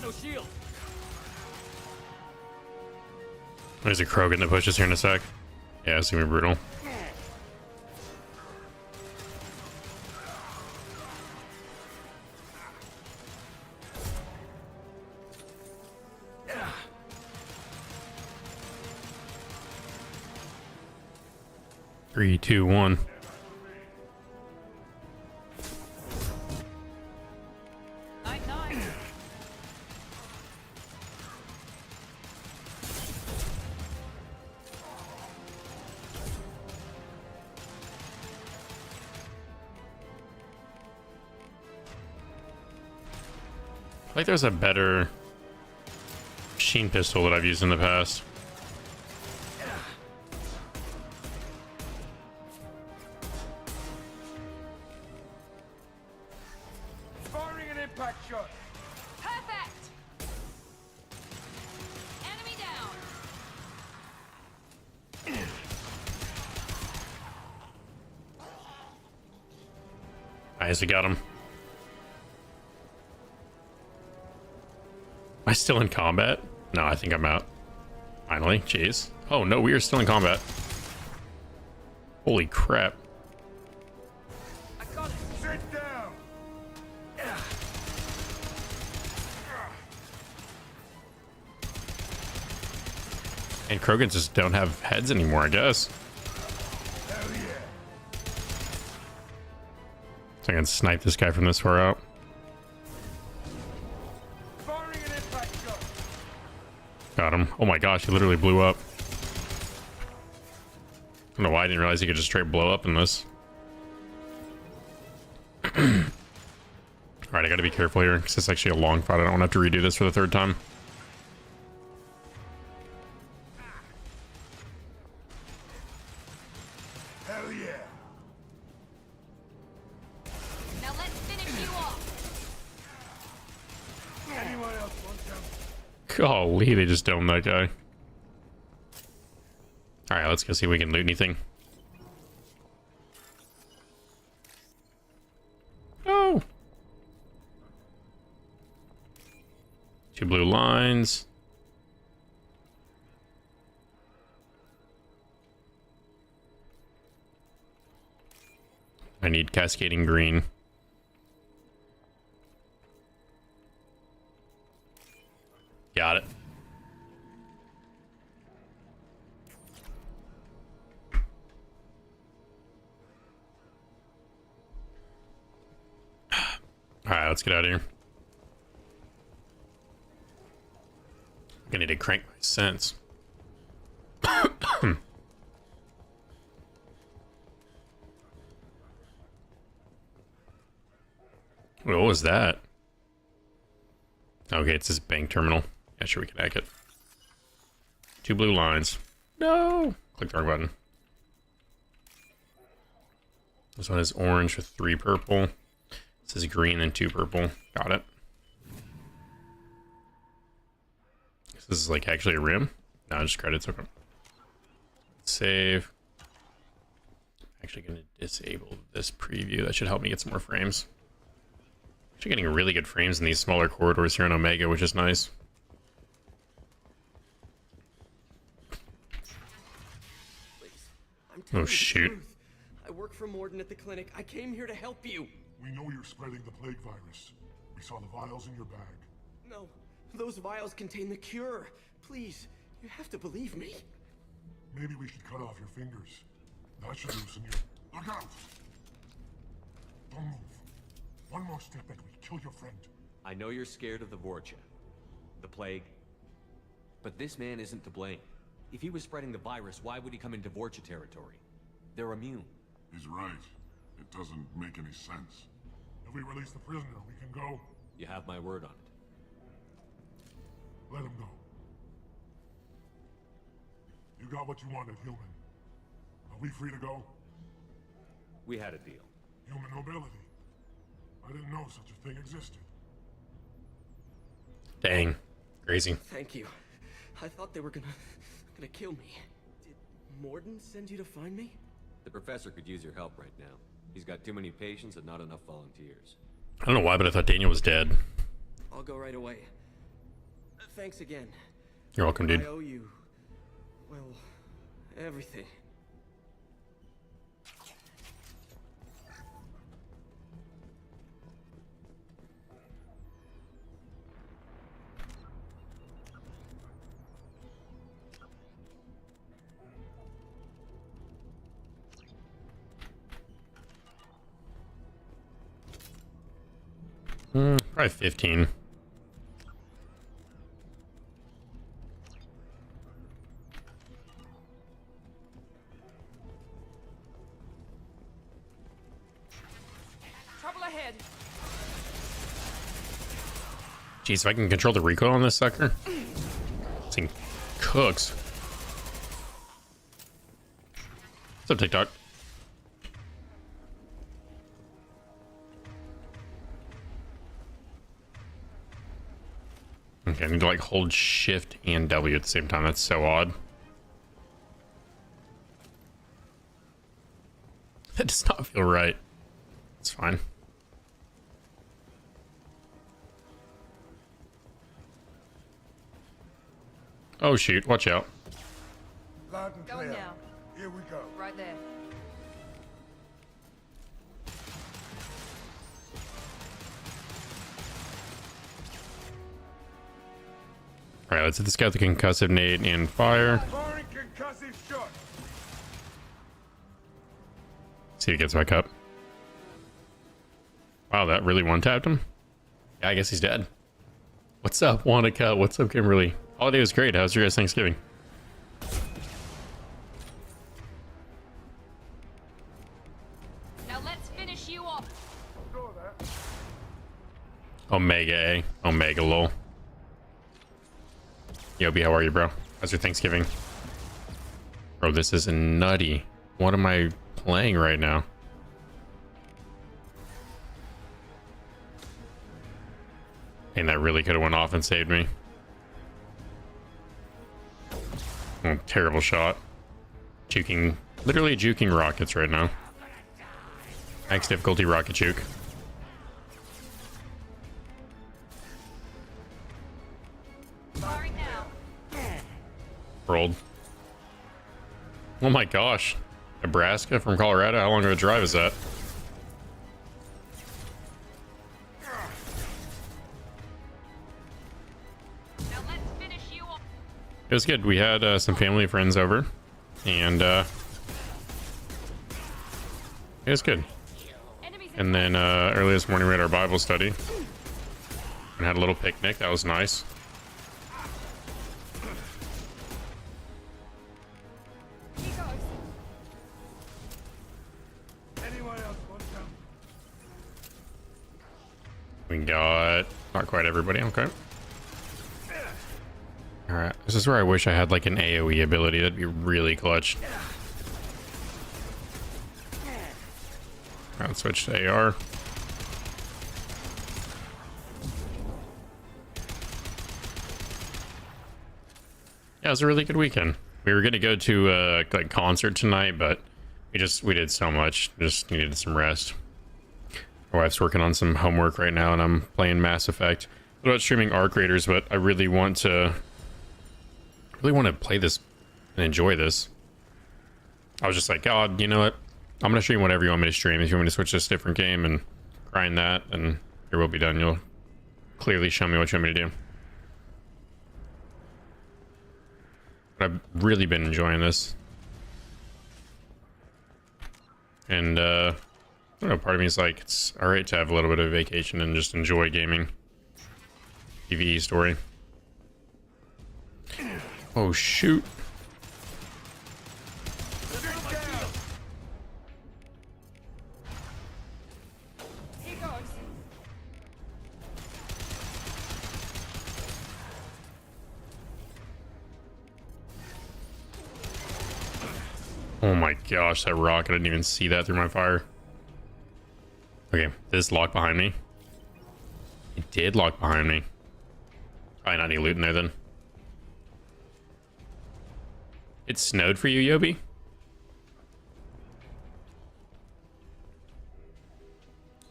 no shield. There's a Krogan that pushes here in a sec. Yeah, it's gonna be brutal. Three, two, one. I think there's a better machine pistol that I've used in the past. Firing an impact shot. Perfect. Enemy down. Nice, I got him. Am I still in combat? No, I think I'm out. Finally, jeez. Oh no, we are still in combat. Holy crap. I got it. Sit down. And Krogans just don't have heads anymore, I guess. Hell yeah. So I can snipe this guy from this far out. Firing an impact shot. Got him. Oh my gosh, he literally blew up. I don't know why I didn't realize he could just straight blow up in this. Alright, I gotta be careful here, because it's actually a long fight. I don't want to have to redo this for the third time. Hell yeah. Now let's finish you off. Anyone else want some? Golly, they just domed that guy. Alright, let's go see if we can loot anything. Oh! Two blue lines. I need cascading green. Got it. Alright, let's get out of here. I'm gonna need to crank my sense. What was that? Okay, it's this bank terminal. Yeah, sure, we can hack it. Two blue lines. No! Click the wrong button. This one is orange with 3 purple. This is green and 2 purple. Got it. This is like actually a rim? No, just credits. Okay. Save. Actually going to disable this preview. That should help me get some more frames. Actually getting really good frames in these smaller corridors here in Omega, which is nice. I'm telling Oh you the shoot. truth. I work for Morden at the clinic. I came here to help you. We know you're spreading the plague virus. We saw the vials in your bag. No, those vials contain the cure. Please, you have to believe me. Maybe we should cut off your fingers. That should loosen you. Look out! Don't move. One more step and we kill your friend. I know you're scared of the Vorcha, the plague, but this man isn't to blame. If he was spreading the virus, why would he come into Vorcha territory? They're immune. He's right. It doesn't make any sense. If we release the prisoner, we can go. You have my word on it. Let him go. You got what you wanted, human. Are we free to go? We had a deal. Human nobility. I didn't know such a thing existed. Dang. Crazy. Thank you. I thought they were gonna kill me. Did Morden send you to find me? The professor could use your help right now. He's got too many patients and not enough volunteers. I don't know why, but I thought Daniel was dead. I'll go right away. Thanks again. You're welcome, dude. I owe you, well, everything. Probably 15. Trouble ahead. Jeez, if I can control the recoil on this sucker, this thing cooks. What's up, TikTok? Okay, I need to like hold shift and W at the same time. That's so odd. That does not feel right. It's fine. Oh shoot, watch out. Loud and Going clear. now. Here we go. Right there. Alright, let's hit this guy with the concussive nade and fire. Firing concussive shot. See if he gets back up. Wow, that really one-tapped him? Yeah, I guess he's dead. What's up, Wanaka? What's up, Kimberly? Holiday was great. How's your guys' Thanksgiving? Now let's finish you off. Saw that. Omega A. Omega lol. Yobi, how are you, bro? How's your Thanksgiving? Bro, this is nutty. What am I playing right now? And that really could have went off and saved me. Oh, terrible shot. Juking, literally juking rockets right now. Max difficulty rocket juke. Firing now. Rolled. Oh my gosh. Nebraska from Colorado? How long of a drive is that? Now let's finish you off. It was good. We had some family friends over, and it was good. Enemies And then early this morning we had our Bible study and had a little picnic. That was nice. He goes. Anyone else want some? We got not quite everybody. Okay. All right. This is where I wish I had like an AoE ability. That'd be really clutch. All right, switch to AR. Yeah, it was a really good weekend. We were gonna go to a like concert tonight, but we did so much. Just needed some rest. My wife's working on some homework right now, and I'm playing Mass Effect. I'm about streaming Arc Raiders, but I really want to play this and enjoy this. I was just like, God, you know what? I'm gonna stream whatever you want me to stream. If you want me to switch to a different game and grind that, then it will be done. You'll clearly show me what you want me to do. But I've really been enjoying this. And I don't know, part of me is like, it's alright to have a little bit of vacation and just enjoy gaming. PvE story. Oh shoot. He goes. Oh my gosh, that rock, I didn't even see that through my fire. Okay, this lock behind me. It did lock behind me. Probably not any loot in there then. It snowed for you, Yobi?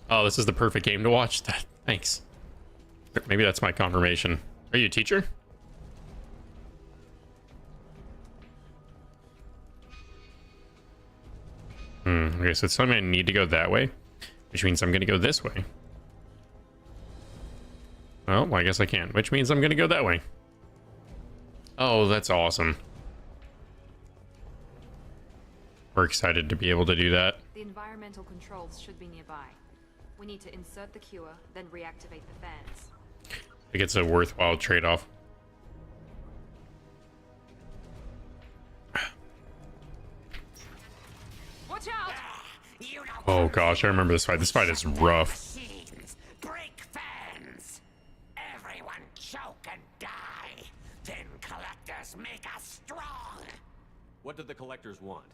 Oh, this is the perfect game to watch that. Thanks. Maybe that's my confirmation. Are you a teacher? Okay, so it's telling me I need to go that way, which means I'm gonna go this way. Well, I guess I can, which means I'm gonna go that way. Oh, that's awesome. We're excited to be able to do that. The environmental controls should be nearby. We need to insert the cure, then reactivate the fans. I think it's a worthwhile trade-off. Watch out! Oh gosh, I remember this fight. This fight is rough. Machines break fans. Everyone choke and die. Then collectors make us strong. What did the collectors want?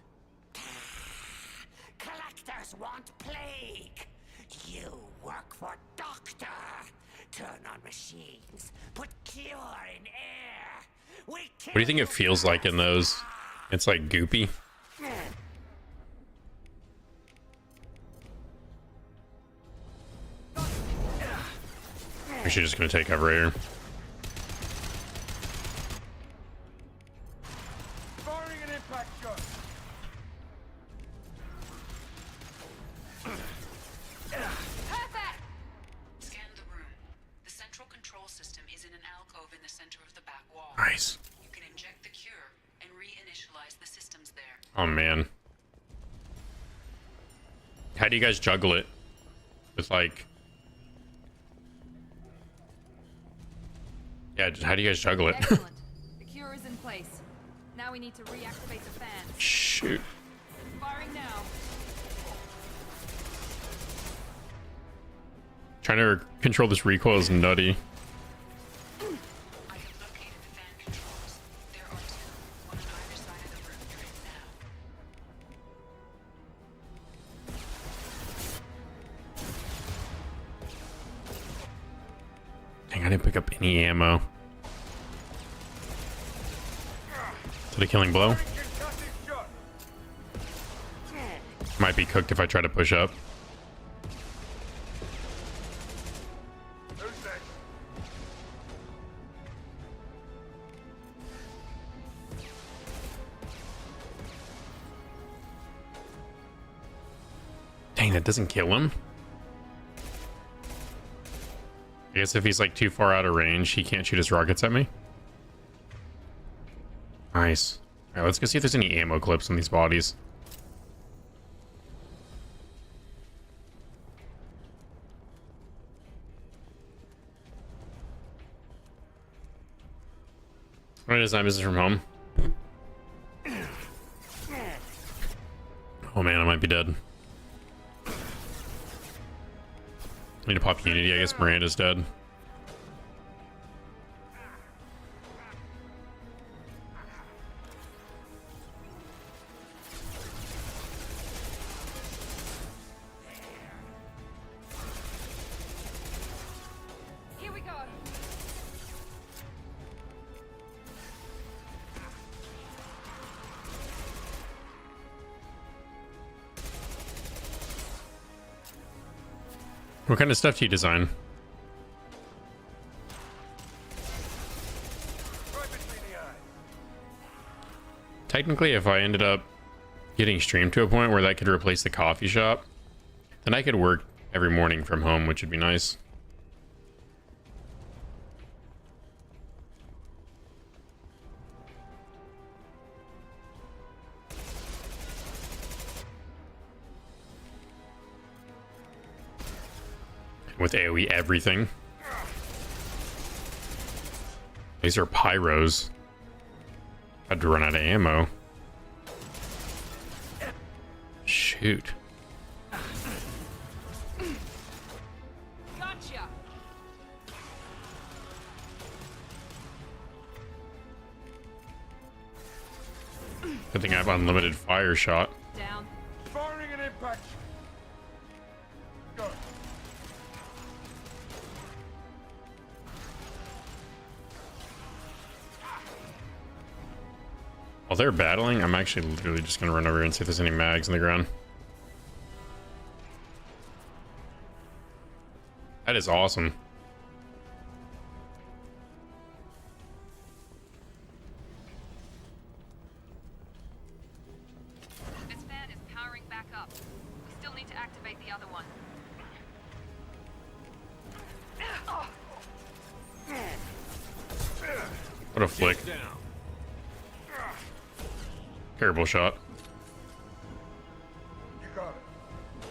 Collectors want plague. You work for Doctor. Turn on machines. Put cure in air. What do you think it feels like in those? It's like goopy. We're just gonna take cover here. Firing an impact shot. Perfect! Scan the room. The central control system is in an alcove in the center of the back wall. Nice. You can inject the cure and reinitialize the systems there. Oh man. How do you guys juggle it? With like... Yeah, just how do you guys juggle it? Excellent. The cure is in place. Now we need to reactivate the fans. Shoot. Firing now. Trying to control this recoil is nutty. I have located the fan controls. There are two, one on either side of the room you're in now. Dang, I didn't pick up any ammo. Is it a killing blow? Concussive shot. Might be cooked if I try to push up. Who's next? Dang, that doesn't kill him. I guess if he's like too far out of range, he can't shoot his rockets at me. Nice. Alright, let's go see if there's any ammo clips on these bodies. Alright, is that business from home? Oh man, I might be dead. Need to pop Unity. I guess Miranda's dead. Here we go. What kind of stuff do you design? Right between the eyes. Technically, if I ended up getting streamed to a point where that could replace the coffee shop, then I could work every morning from home, which would be nice. With AoE everything. These are pyros. Had to run out of ammo. Shoot. Gotcha. Good thing I have unlimited fire shot. Down. Firing an impact. Go. While they're battling, I'm actually literally just gonna run over here and see if there's any mags on the ground. That is awesome. This fan is powering back up. reactivate the other one. What a flick. Down. Terrible shot. You got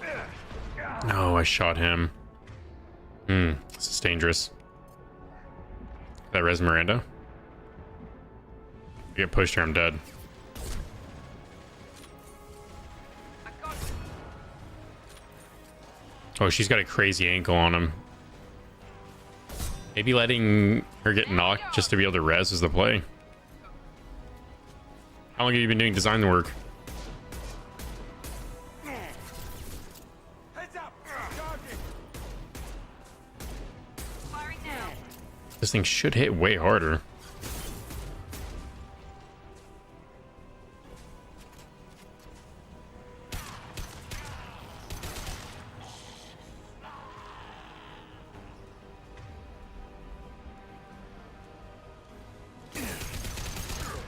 it. No, I shot him. This is dangerous. That res Miranda? I get pushed here, I'm dead. I got it. Oh, she's got a crazy ankle on him. Maybe letting her get knocked just to be able to res is the play. How long have you been doing design work? Heads up. Charging. Firing now. This thing should hit way harder.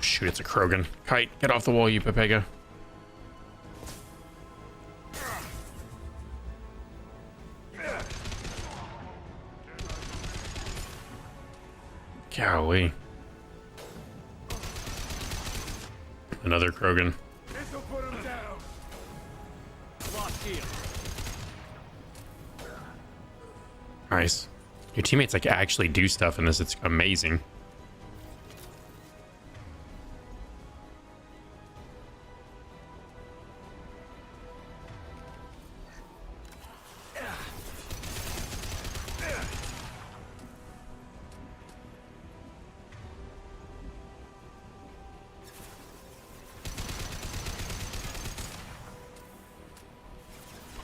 Shoot, it's a Krogan. Kite, get off the wall, you Pepega. Golly. Another Krogan. This'll put him down. Lost heel. Nice. Your teammates like actually do stuff in this. It's amazing.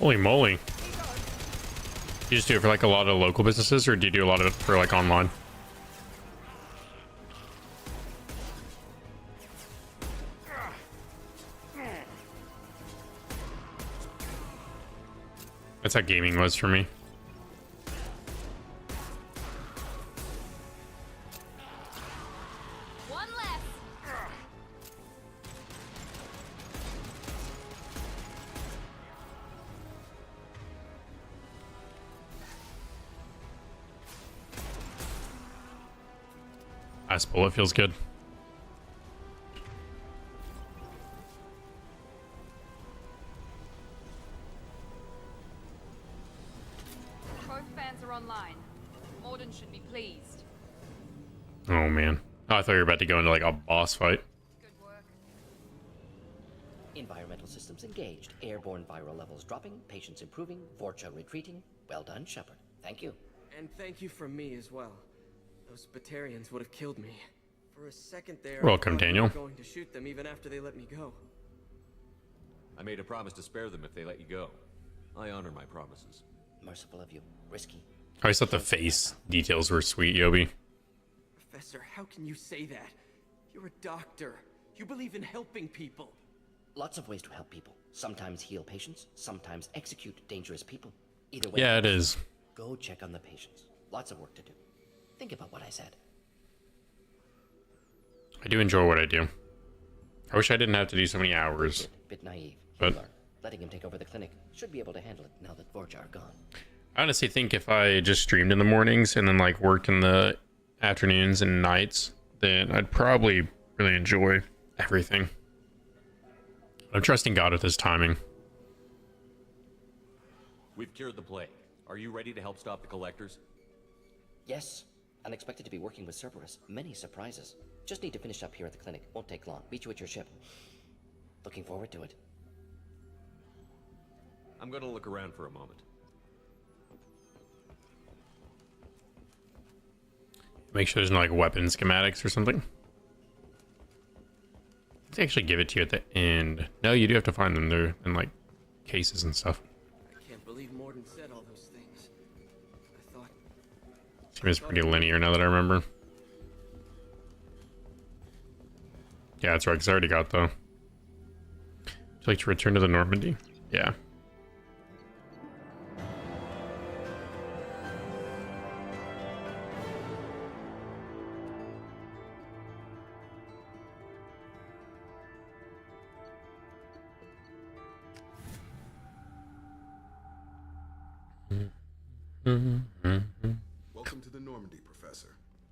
Holy moly. You just do it for like a lot of local businesses, or do you do a lot of it for like online? That's how gaming was for me. One left. Last bullet feels good. Both fans are online. Morden should be pleased. Oh man. Oh, I thought you were about to go into like a boss fight. Good work. Environmental systems engaged. Airborne viral levels dropping. Patients improving. Vorcha retreating. Well done, Shepard. Thank you. And thank you from me as well. Those Batarians would have killed me. For a second there, Welcome, I thought Daniel. they were going to shoot them even after they let me go. I made a promise to spare them if they let you go. I honor my promises. Merciful of you. Risky. I always thought the face details were sweet, Yobi. Professor, how can you say that? You're a doctor. You believe in helping people. Lots of ways to help people. Sometimes heal patients. Sometimes execute dangerous people. Either way. Yeah, it is. Go check on the patients. Lots of work to do. Think about what I said. I do enjoy what I do. I wish I didn't have to do so many hours. Bit naive. But- You learn. Letting him take over the clinic. Should be able to handle it now that Vorja are gone. I honestly think if I just streamed in the mornings and then like worked in the afternoons and nights, then I'd probably really enjoy everything. I'm trusting God with his timing. We've cured the plague. Are you ready to help stop the collectors? Yes. Unexpected to be working with Cerberus. Many surprises. Just need to finish up here at the clinic. Won't take long. Meet you at your ship. Looking forward to it. I'm gonna look around for a moment. Make sure there's no like weapon schematics or something. They actually give it to you at the end. No, you do have to find them. They're in like cases and stuff. I can't believe Morden said all those things. I thought... Seems pretty linear now that I remember. Yeah, that's right, because I already got the... Would you like to return to the Normandy? Yeah. Welcome to the Normandy, Professor.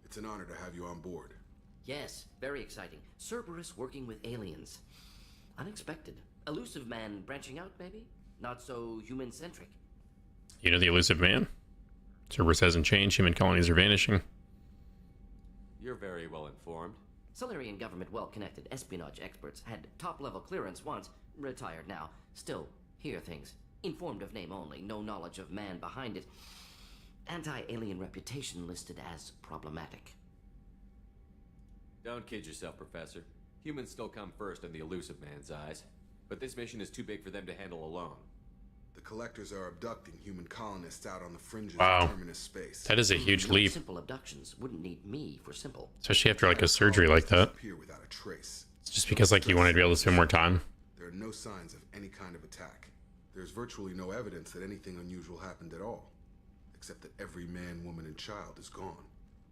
It's an honor to have you on board. Yes, very exciting. Cerberus working with aliens. Unexpected. Elusive man branching out, maybe? Not so human-centric. You know the elusive man? Cerberus hasn't changed. Human colonies are vanishing. You're very well informed. Solarian government well-connected espionage experts had top-level clearance once, retired now. Still, hear things. Informed of name only, no knowledge of man behind it. Anti-alien reputation listed as problematic. Don't kid yourself, Professor. Humans still come first in the elusive man's eyes. But this mission is too big for them to handle alone. The Collectors are abducting human colonists out on the fringes Wow. of terminus space. That is a huge leap. Simple abductions wouldn't need me for simple. Especially after like a surgery like that. Disappear without a trace. It's just because like you wanted to be able to spend more time. There are no signs of any kind of attack. There's virtually no evidence that anything unusual happened at all. Except that every man, woman, and child is gone.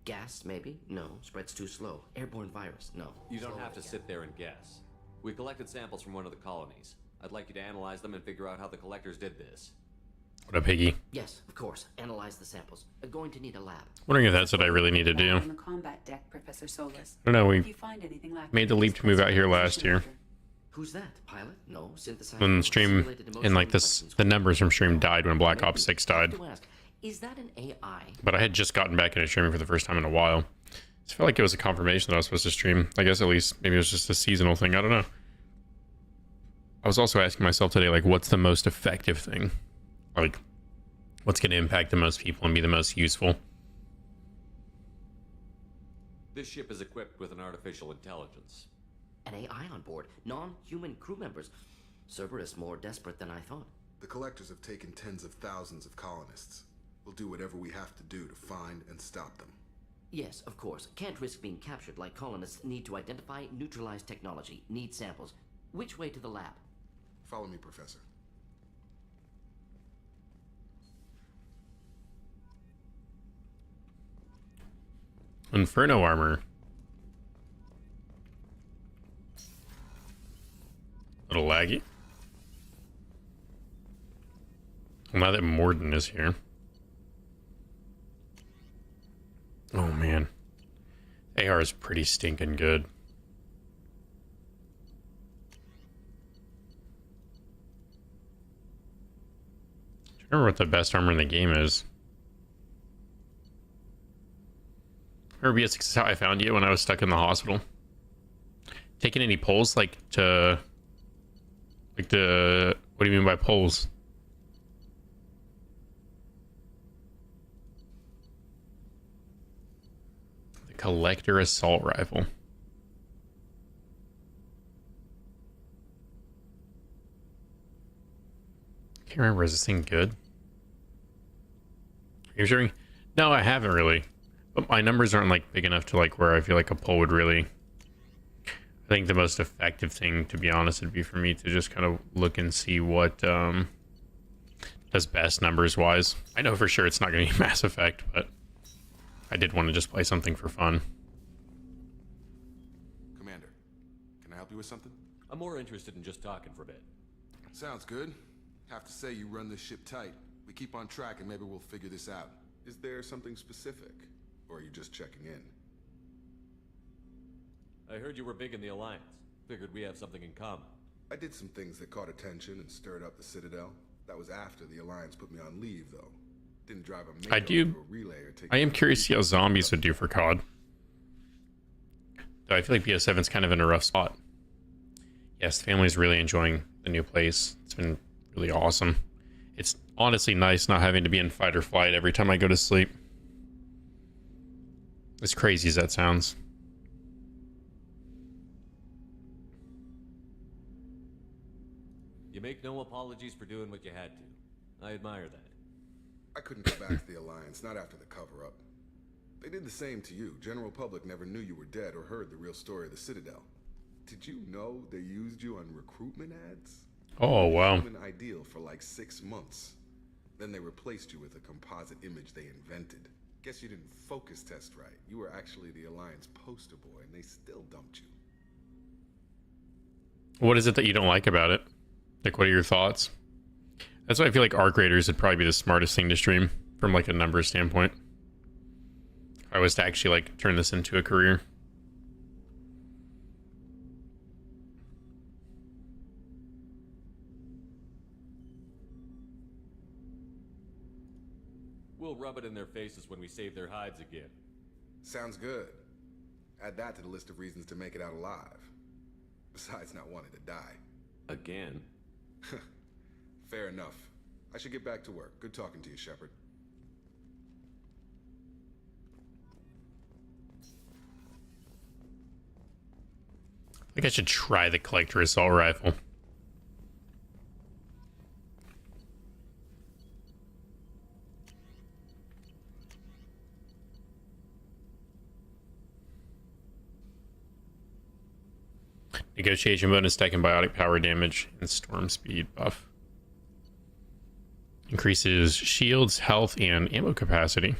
Gas, maybe? No. Spreads too slow. Airborne virus? No. You don't have to sit there and guess. We collected samples from one of the colonies. I'd like you to analyze them and figure out how the Collectors did this. What up, Piggy? Yes, of course. Analyze the samples. Going to need a lab. Wondering if that's what I really need to do. On the combat deck, Professor Solis. I don't know, If we you find anything lacking, made the leap to move out here last year. Who's that? Pilot? No. Synthesizer? When No. stream Simulated and emotional like this, reflections? the numbers from stream died when Black Ops 6 died. To ask, is that an AI? But I had just gotten back into streaming for the first time in a while. I felt like it was a confirmation that I was supposed to stream. I guess at least maybe it was just a seasonal thing. I don't know. I was also asking myself today, like, what's the most effective thing? Like, what's going to impact the most people and be the most useful? This ship is equipped with an artificial intelligence. An AI on board. Non-human crew members. Cerberus more desperate than I thought. The Collectors have taken tens of thousands of colonists. We'll do whatever we have to do to find and stop them. Yes, of course. Can't risk being captured like colonists. Need to identify, neutralize technology. Need samples. Which way to the lab? Follow me, Professor. Inferno armor. Little laggy. Well, now that Morden is here. Oh man. AR is pretty stinking good. I don't remember what the best armor in the game is. Remember BS6 is how I found you when I was stuck in the hospital. Taking any polls what do you mean by polls? The Collector assault rifle. Can't remember, is this thing good? Are you sure? No, I haven't really. But my numbers aren't like big enough to like where I feel like a poll would really. I think the most effective thing, to be honest, would be for me to just kind of look and see what does best numbers wise. I know for sure it's not going to be Mass Effect, but I did want to just play something for fun. Commander, can I help you with something? I'm more interested in just talking for a bit. Sounds good. Have to say you run this ship tight. We keep on track and maybe we'll figure this out. Is there something specific? Or are you just checking in? I heard you were big in the Alliance. Figured we have something in common. I did some things that caught attention and stirred up the Citadel. That was after the Alliance put me on leave, though. Didn't drive a Mako to a relay or take. I am curious to see how zombies would do for COD. Though I feel like BS7's kind of in a rough spot. Yes, the family's really enjoying the new place. It's been really awesome. It's honestly nice not having to be in fight or flight every time I go to sleep. As crazy as that sounds. You make no apologies for doing what you had to. I admire that. I couldn't go back to the Alliance, not after the cover-up. They did the same to you. General public never knew you were dead or heard the real story of the Citadel. Did you know they used you on recruitment ads? Oh, wow. Human ideal for like 6 months. Then they replaced you with a composite image they invented. Guess you didn't focus test right. You were actually the Alliance poster boy, and they still dumped you. What is it that you don't like about it? Like, what are your thoughts? That's why I feel like Arc Raiders would probably be the smartest thing to stream from like a numbers standpoint. If I was to actually like turn this into a career. We'll rub it in their faces when we save their hides again. Sounds good. Add that to the list of reasons to make it out alive. Besides not wanting to die. Again? Fair enough. I should get back to work. Good talking to you, Shepard. I think I should try the collector assault rifle. Negotiation bonus, stack and biotic power damage, and storm speed buff. Increases shields, health, and ammo capacity.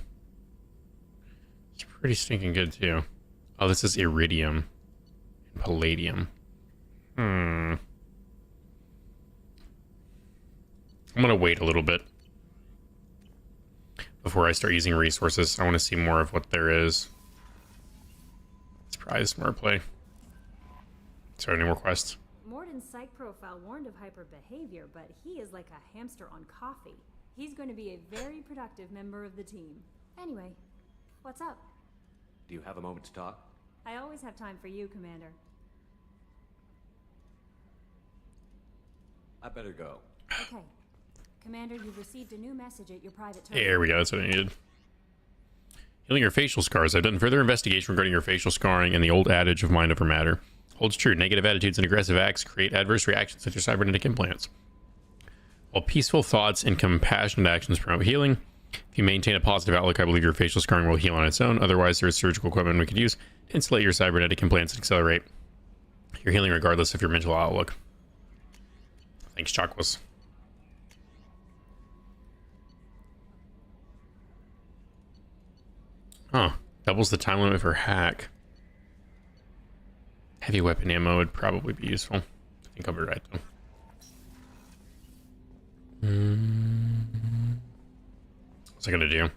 It's pretty stinking good too. Oh, this is iridium and palladium. I'm gonna wait a little bit before I start using resources. I want to see more of what there is. It's probably smart play. So any more quests? Morden's psych profile warned of hyper behavior, but he is like a hamster on coffee. He's going to be a very productive member of the team. Anyway, what's up? Do you have a moment to talk? I always have time for you, Commander. I better go. Okay. Commander, you've received a new message at your private terminal. There we go, that's what I needed. Healing your facial scars. I've done further investigation regarding your facial scarring and the old adage of mind over matter. Holds true. Negative attitudes and aggressive acts create adverse reactions with your cybernetic implants. While peaceful thoughts and compassionate actions promote healing, if you maintain a positive outlook, I believe your facial scarring will heal on its own. Otherwise, there is surgical equipment we could use to insulate your cybernetic implants and accelerate your healing regardless of your mental outlook. Thanks, Chakwas. Huh. Doubles the time limit for hack. Heavy weapon ammo would probably be useful. I think I'll be right though. What's I gonna do?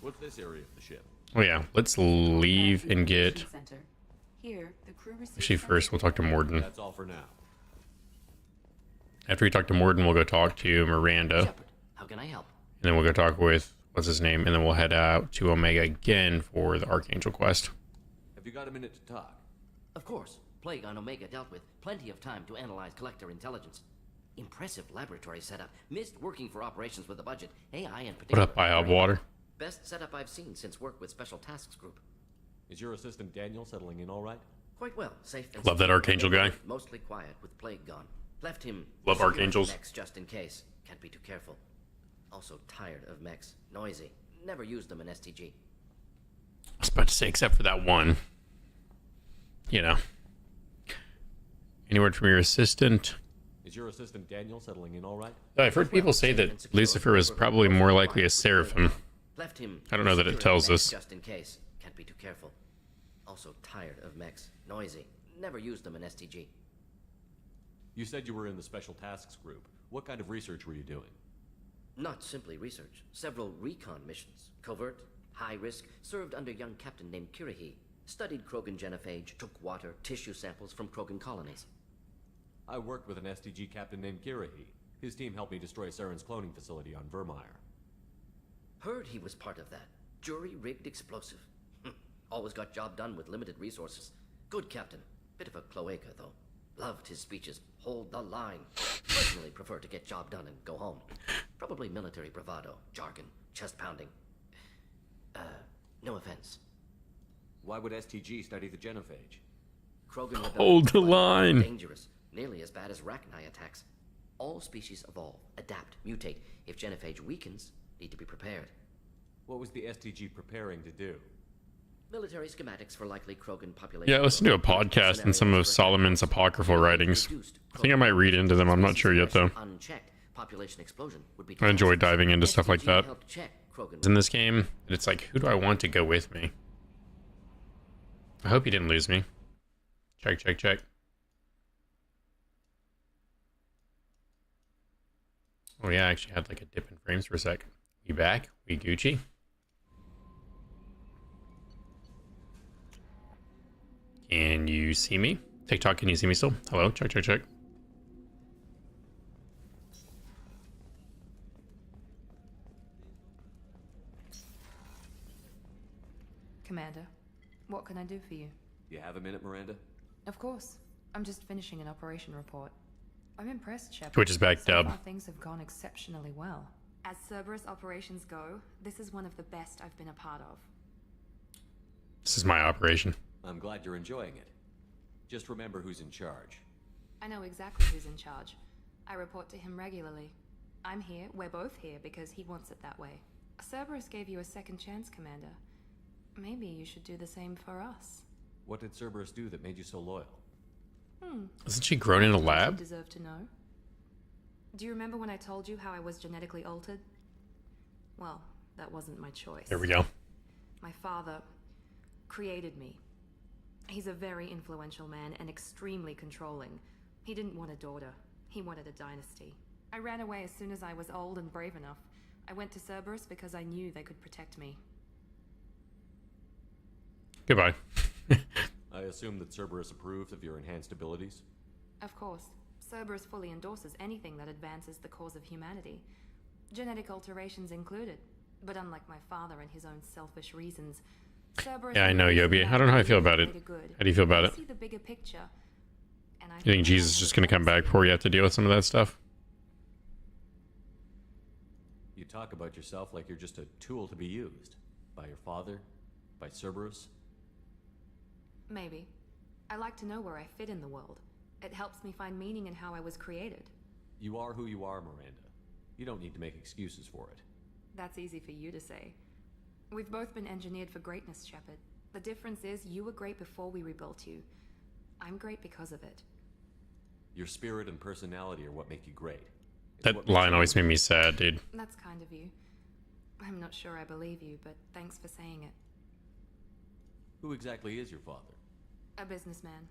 What's this area of the ship? Oh yeah, let's leave and get... Here, the crew Actually, first we'll talk to Morden. That's all for now. After we talk to Morden, we'll go talk to Miranda. Shepard, how can I help? And then we'll go talk with, what's his name? And then we'll head out to Omega again for the Archangel quest. Have you got a minute to talk? Of course. Plague on Omega dealt with. Plenty of time to analyze collector intelligence. Impressive laboratory setup. Missed working for operations with a budget. AI in particular. What up, I have water? Best setup I've seen since work with Special Tasks Group. Is your assistant Daniel settling in all right? Quite well. Safe and Love that Archangel guy. Mostly quiet with Plague gone. Left him... Love Archangels. Mechs just in case. Can't be too careful. Also tired of mechs. Noisy. Never used them in STG. I was about to say, except for that one. You know. Any word from your assistant? Is your assistant Daniel settling in all right? I've heard people say that Lucifer is probably more likely a Seraphim. Left him... I don't know that it tells us. Just in case. Can't be too careful. Also tired of mechs. Noisy. Never used them in STG. You said you were in the Special Tasks Group. What kind of research were you doing? Not simply research. Several recon missions. Covert, high risk, served under young captain named Kirahi. Studied Krogan genophage, took water, tissue samples from Krogan colonies. I worked with an STG captain named Kirahi. His team helped me destroy Saren's cloning facility on Vermeer. Heard he was part of that. Jury-rigged explosive. Always got job done with limited resources. Good captain. Bit of a cloaca, though. Loved his speeches. Hold the line. Personally prefer to get job done and go home. Probably military bravado, jargon, chest pounding. No offense. Why would STG study the genophage? Krogan Hold the line. Dangerous. Nearly as bad as Rachni attacks. All species evolve, adapt, mutate. If genophage weakens, need to be prepared. What was the STG preparing to do? Military schematics for likely Krogan population. Yeah, listen to a podcast and some of Solomon's apocryphal writings. I think I might read into them. I'm not sure yet, though. Unchecked, population explosion would be I enjoy diving into stuff like that. helped check Krogan. In this game, it's like, who do I want to go with me? I hope you didn't lose me. Check, check, check. Oh yeah, I actually had like a dip in frames for a sec. We back? We Gucci? Can you see me? TikTok, can you see me still? Hello? Check, check, check. Commander, what can I do for you? You have a minute, Miranda? Of course. I'm just finishing an operation report. I'm impressed, Shepard. Twitch is back, So dub. far, things have gone exceptionally well. As Cerberus operations go, this is one of the best I've been a part of. This is my operation. I'm glad you're enjoying it. Just remember who's in charge. I know exactly who's in charge. I report to him regularly. I'm here, we're both here, because he wants it that way. Cerberus gave you a second chance, Commander. Maybe you should do the same for us. What did Cerberus do that made you so loyal? Isn't she grown in a You lab? deserve to know. Do you remember when I told you how I was genetically altered? Well, that wasn't my choice. There we go. My father created me. He's a very influential man and extremely controlling. He didn't want a daughter. He wanted a dynasty. I ran away as soon as I was old and brave enough. I went to Cerberus because I knew they could protect me. Goodbye. I assume that Cerberus approved of your enhanced abilities? Of course. Cerberus fully endorses anything that advances the cause of humanity. Genetic alterations included. But unlike my father and his own selfish reasons, Cerberus... Yeah, I know, Yobi. I don't know how I feel about it. How do you feel about it? See the bigger picture, and I You think Jesus is just going to come back before you have to deal with some of that stuff? You talk about yourself like you're just a tool to be used. By your father? By Cerberus? Maybe. I like to know where I fit in the world. It helps me find meaning in how I was created. You are who you are, Miranda. You don't need to make excuses for it. That's easy for you to say. We've both been engineered for greatness, Shepard. The difference is you were great before we rebuilt you. I'm great because of it. Your spirit and personality are what make you great. It's That what makes line you always you. made me sad, dude. That's kind of you. I'm not sure I believe you, but thanks for saying it. Who exactly is your father? A businessman,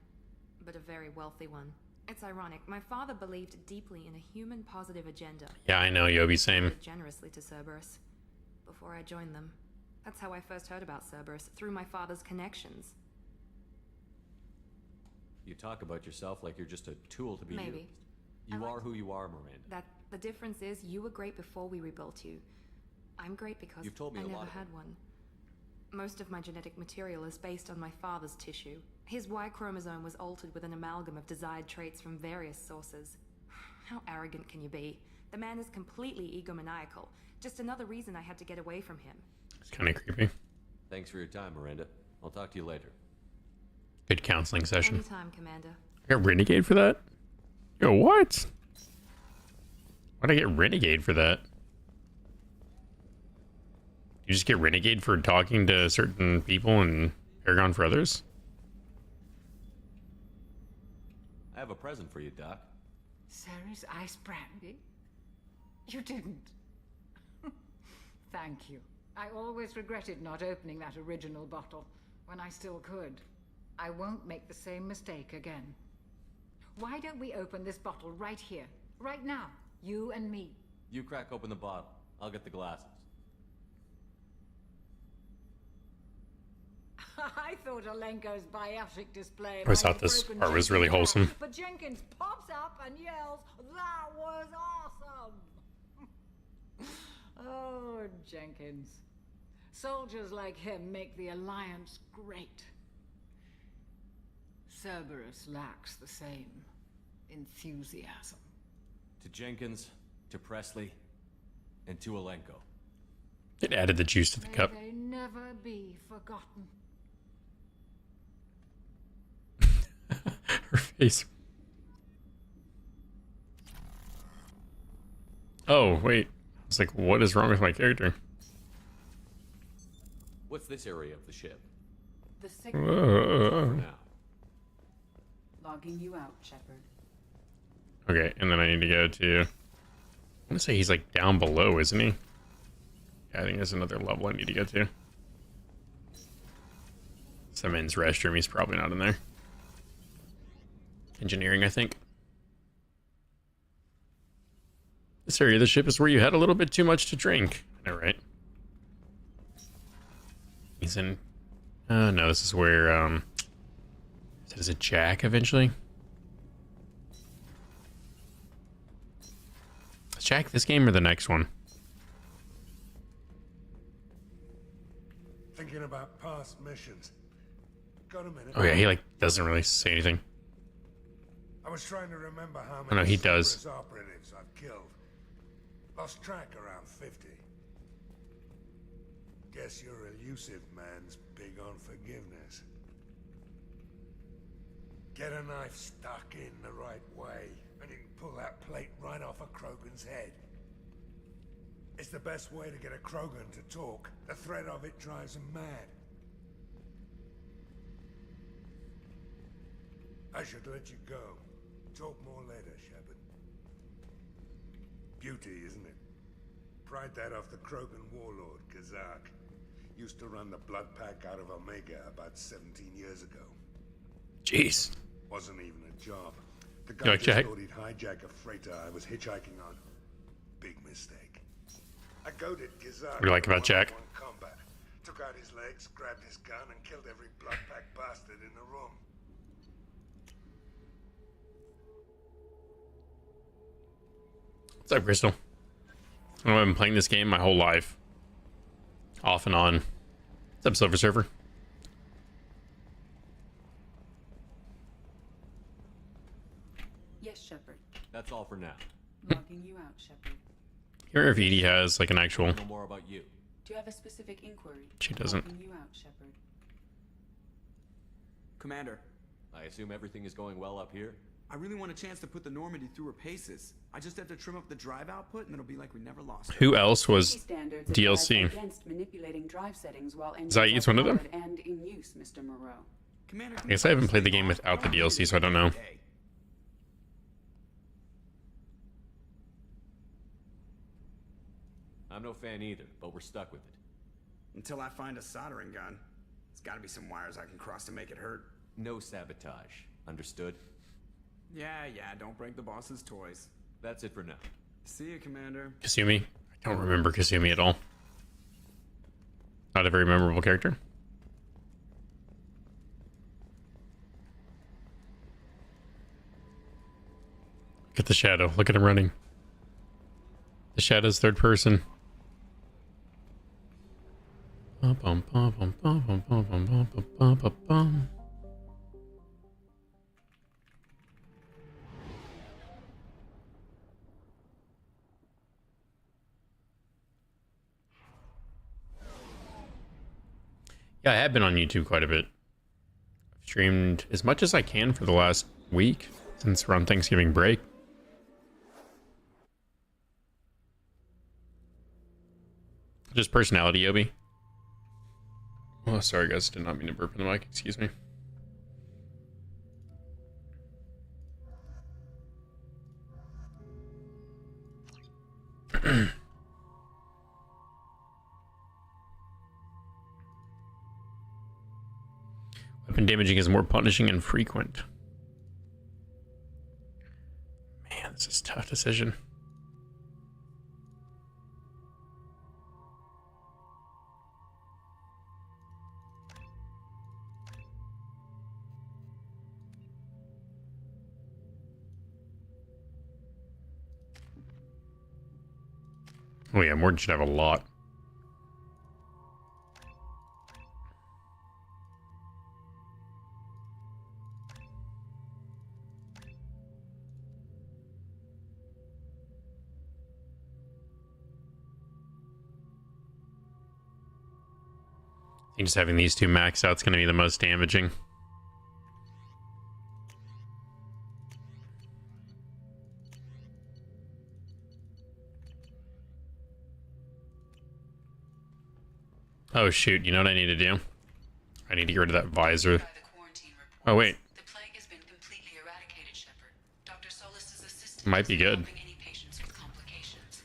but a very wealthy one. It's ironic. My father believed deeply in a human positive agenda. Yeah, I know, Yobi, same. He gave generously to Cerberus before I joined them. That's how I first heard about Cerberus, through my father's connections. You talk about yourself like you're just a tool to be Maybe. used. You are who you are, Miranda. That the difference is you were great before we rebuilt you. I'm great because You've told me I a never lot of had it. one. Most of my genetic material is based on my father's tissue. His Y chromosome was altered with an amalgam of desired traits from various sources. How arrogant can you be? The man is completely egomaniacal. Just another reason I had to get away from him. It's kind of creepy. Thanks for your time, Miranda. I'll talk to you later. Good counseling session. Anytime, Commander. I got Renegade for that? Yo, what? Why'd I get Renegade for that? You just get Renegade for talking to certain people and Paragon for others? I have a present for you, Doc. Ceres Ice Brandy? You didn't. Thank you. I always regretted not opening that original bottle when I still could. I won't make the same mistake again. Why don't we open this bottle right here, right now? You and me. You crack open the bottle. I'll get the glasses. I thought Alenko's biotic display. I always might thought have this broken part was Jenkins' really back, wholesome. But Jenkins pops up and yells, "That was awesome!" Oh, Jenkins. Soldiers like him make the Alliance great. Cerberus lacks the same enthusiasm. To Jenkins, to Presley, and to Alenko. It added the juice to the May cup. they never be forgotten. Her face. Oh, wait. I was like, what is wrong with my character? What's this area of the ship? The signal. Whoa. Now. Logging you out, Shepard. Okay, and then I need to go to... I want to say he's like down below, isn't he? Yeah, I think there's another level I need to go to. Some men's restroom, he's probably not in there. Engineering, I think. This area of the ship is where you had a little bit too much to drink. All right. He's in. No, this is where. Is it Jack eventually? Is Jack this game or the next one? Thinking about past missions. Got a minute? Oh yeah, he like doesn't really say anything. I was trying to remember how Oh, no, many he does. Cerberus operatives I've killed. Lost track around 50. Guess your elusive man's big on forgiveness. Get a knife stuck in the right way, and you can pull that plate right off a Krogan's head. It's the best way to get a Krogan to talk. The threat of it drives him mad. I should let you go. Talk more later, Shepard. Beauty, isn't it? Pried that off the Krogan warlord, Kazak. Used to run the Blood Pack out of Omega about 17 years ago. Jeez. Wasn't even a job. The You guy like just Jack? thought he'd hijack a freighter I was hitchhiking on. Big mistake. I goaded Kazak. What do you like about Jack? one-on-one combat. Took out his legs, grabbed his gun, and killed every Blood Pack bastard in the room. What's up, Crystal? I've been playing this game my whole life. Off and on. What's up, Silver Surfer? Yes, Shepard. That's all for now. Logging you out, Shepard. I wonder if Edie has like an actual. Know more about you. Do you have a specific inquiry? She doesn't. Logging you out, Shepard. Commander, I assume everything is going well up here? I really want a chance to put the Normandy through her paces. I just have to trim up the drive output, and it'll be like we never lost her. Who else was Standards DLC? advise against manipulating drive settings while Zaid's one of them? powered and in use, Mr. Moreau. Commander, I guess I haven't played the game without the DLC, so I don't know. I'm no fan either, but we're stuck with it. Until I find a soldering gun. There's gotta be some wires I can cross to make it hurt. No sabotage. Understood? Yeah, don't break the boss's toys. That's it for now. See you, Commander. Kasumi? I don't remember Kasumi at all. Not a very memorable character. Look at the shadow. Look at him running. The shadow's third person. Bum, bum, bum, bum, bum, bum, bum, bum, bum, bum, bum, bum. Yeah, I have been on YouTube quite a bit. I've streamed as much as I can for the last week since we're on Thanksgiving break. Just personality, Obi. Oh, sorry guys, did not mean to burp in the mic, excuse me. Weapon damaging is more punishing and frequent. Man, this is a tough decision. Oh yeah, Morden should have a lot. I think just having these two maxed out is going to be the most damaging. Oh shoot, you know what I need to do? I need to get rid of that visor. Oh wait. The plague has been completely eradicated, Shepard. Dr. Solis' assistant Might be good. helping any patients with complications.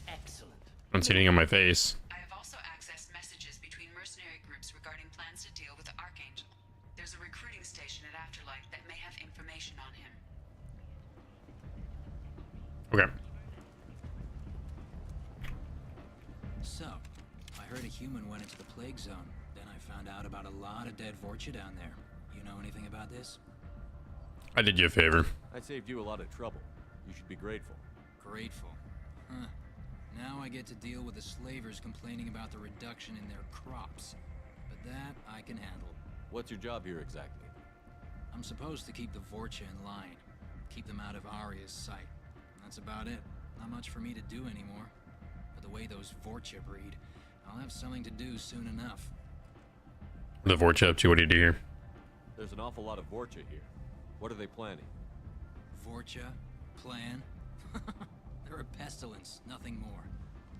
Excellent. I don't see anything on my face. I have also accessed messages between mercenary groups regarding plans to deal with the Archangel. There's a recruiting station at Afterlife that may have information on him. Okay. human went into the plague zone. Then I found out about a lot of dead Vorcha down there. You know anything about this? I did you a favor. I saved you a lot of trouble. You should be grateful. Grateful. Huh. Now I get to deal with the slavers complaining about the reduction in their crops. But that I can handle. What's your job here exactly? I'm supposed to keep the Vorcha in line. Keep them out of Arya's sight. That's about it. Not much for me to do anymore. But the way those Vorcha breed, I'll have something to do soon enough. The Vorcha up to? What do you do here? There's an awful lot of Vorcha here. What are they planning? Vorcha? Plan? They're a pestilence, nothing more.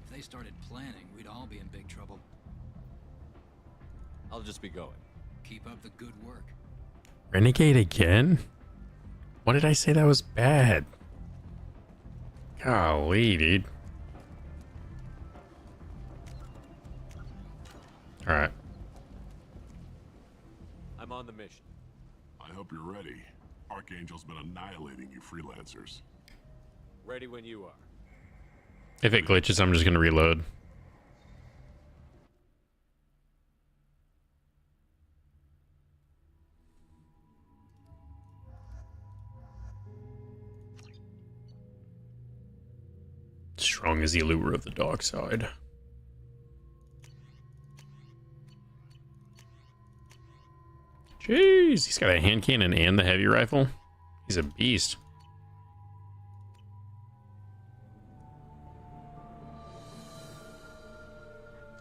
If they started planning, we'd all be in big trouble. I'll just be going. Keep up the good work. Renegade again? What did I say that was bad? Golly, dude. Alright. I'm on the mission. I hope you're ready. Archangel's been annihilating you freelancers. Ready when you are. If it glitches, I'm just gonna reload. Strong as the allure of the dark side. Jeez, he's got a hand cannon and the heavy rifle. He's a beast.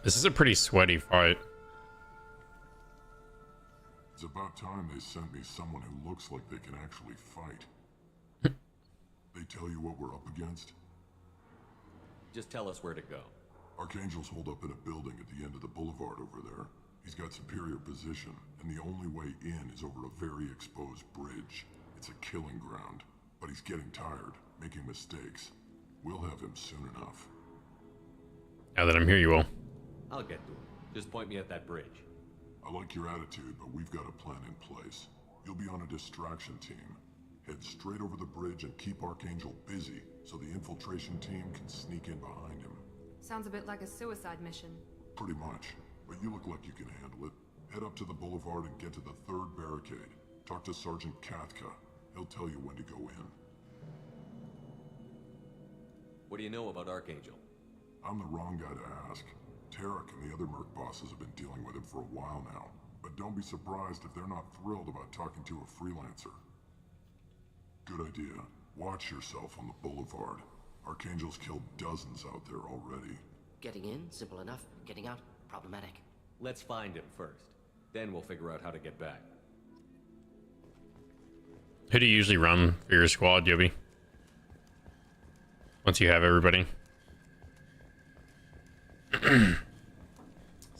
This is a pretty sweaty fight. It's about time they sent me someone who looks like they can actually fight. They tell you what we're up against? Just tell us where to go. Archangel's holed up in a building at the end of the boulevard over there. He's got superior position, and the only way in is over a very exposed bridge. It's a killing ground, but he's getting tired, making mistakes. We'll have him soon enough. Now that I'm here, you will. I'll get to him. Just point me at that bridge. I like your attitude, but we've got a plan in place. You'll be on a distraction team. Head straight over the bridge and keep Archangel busy so the infiltration team can sneak in behind him. Sounds a bit like a suicide mission. Pretty much, but you look like you can handle it. Head up to the boulevard and get to the third barricade. Talk to Sergeant Kathka. He'll tell you when to go in. What do you know about Archangel? I'm the wrong guy to ask. Tarek and the other Merc bosses have been dealing with him for a while now. But don't be surprised if they're not thrilled about talking to a freelancer. Good idea. Watch yourself on the boulevard. Archangel's killed dozens out there already. Getting in, simple enough. Getting out, problematic. Let's find him first. Then we'll figure out how to get back. Who do you usually run for your squad, Yobi? Once you have everybody? Doesn't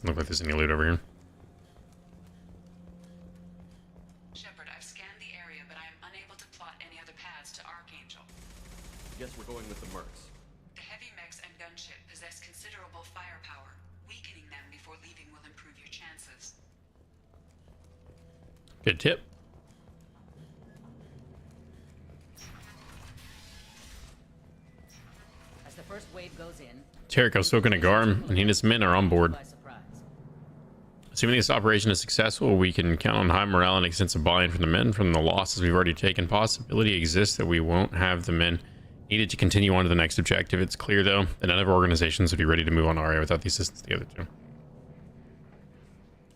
look like there's any loot over here. Shepard, I've scanned the area, but I am unable to plot any other paths to Archangel. Guess we're going with the Mercs. The heavy mechs and gunship possess considerable firepower. Weakening them before leaving will improve your chances. Good tip. As the first wave goes in, Tarek, I was spoken to Garm, and he and his men are on board. Assuming this operation is successful, we can count on high morale and extensive buy-in from the men. From the losses we've already taken, possibility exists that we won't have the men needed to continue on to the next objective. It's clear, though, that none of our organizations would be ready to move on Arya without the assistance of the other two.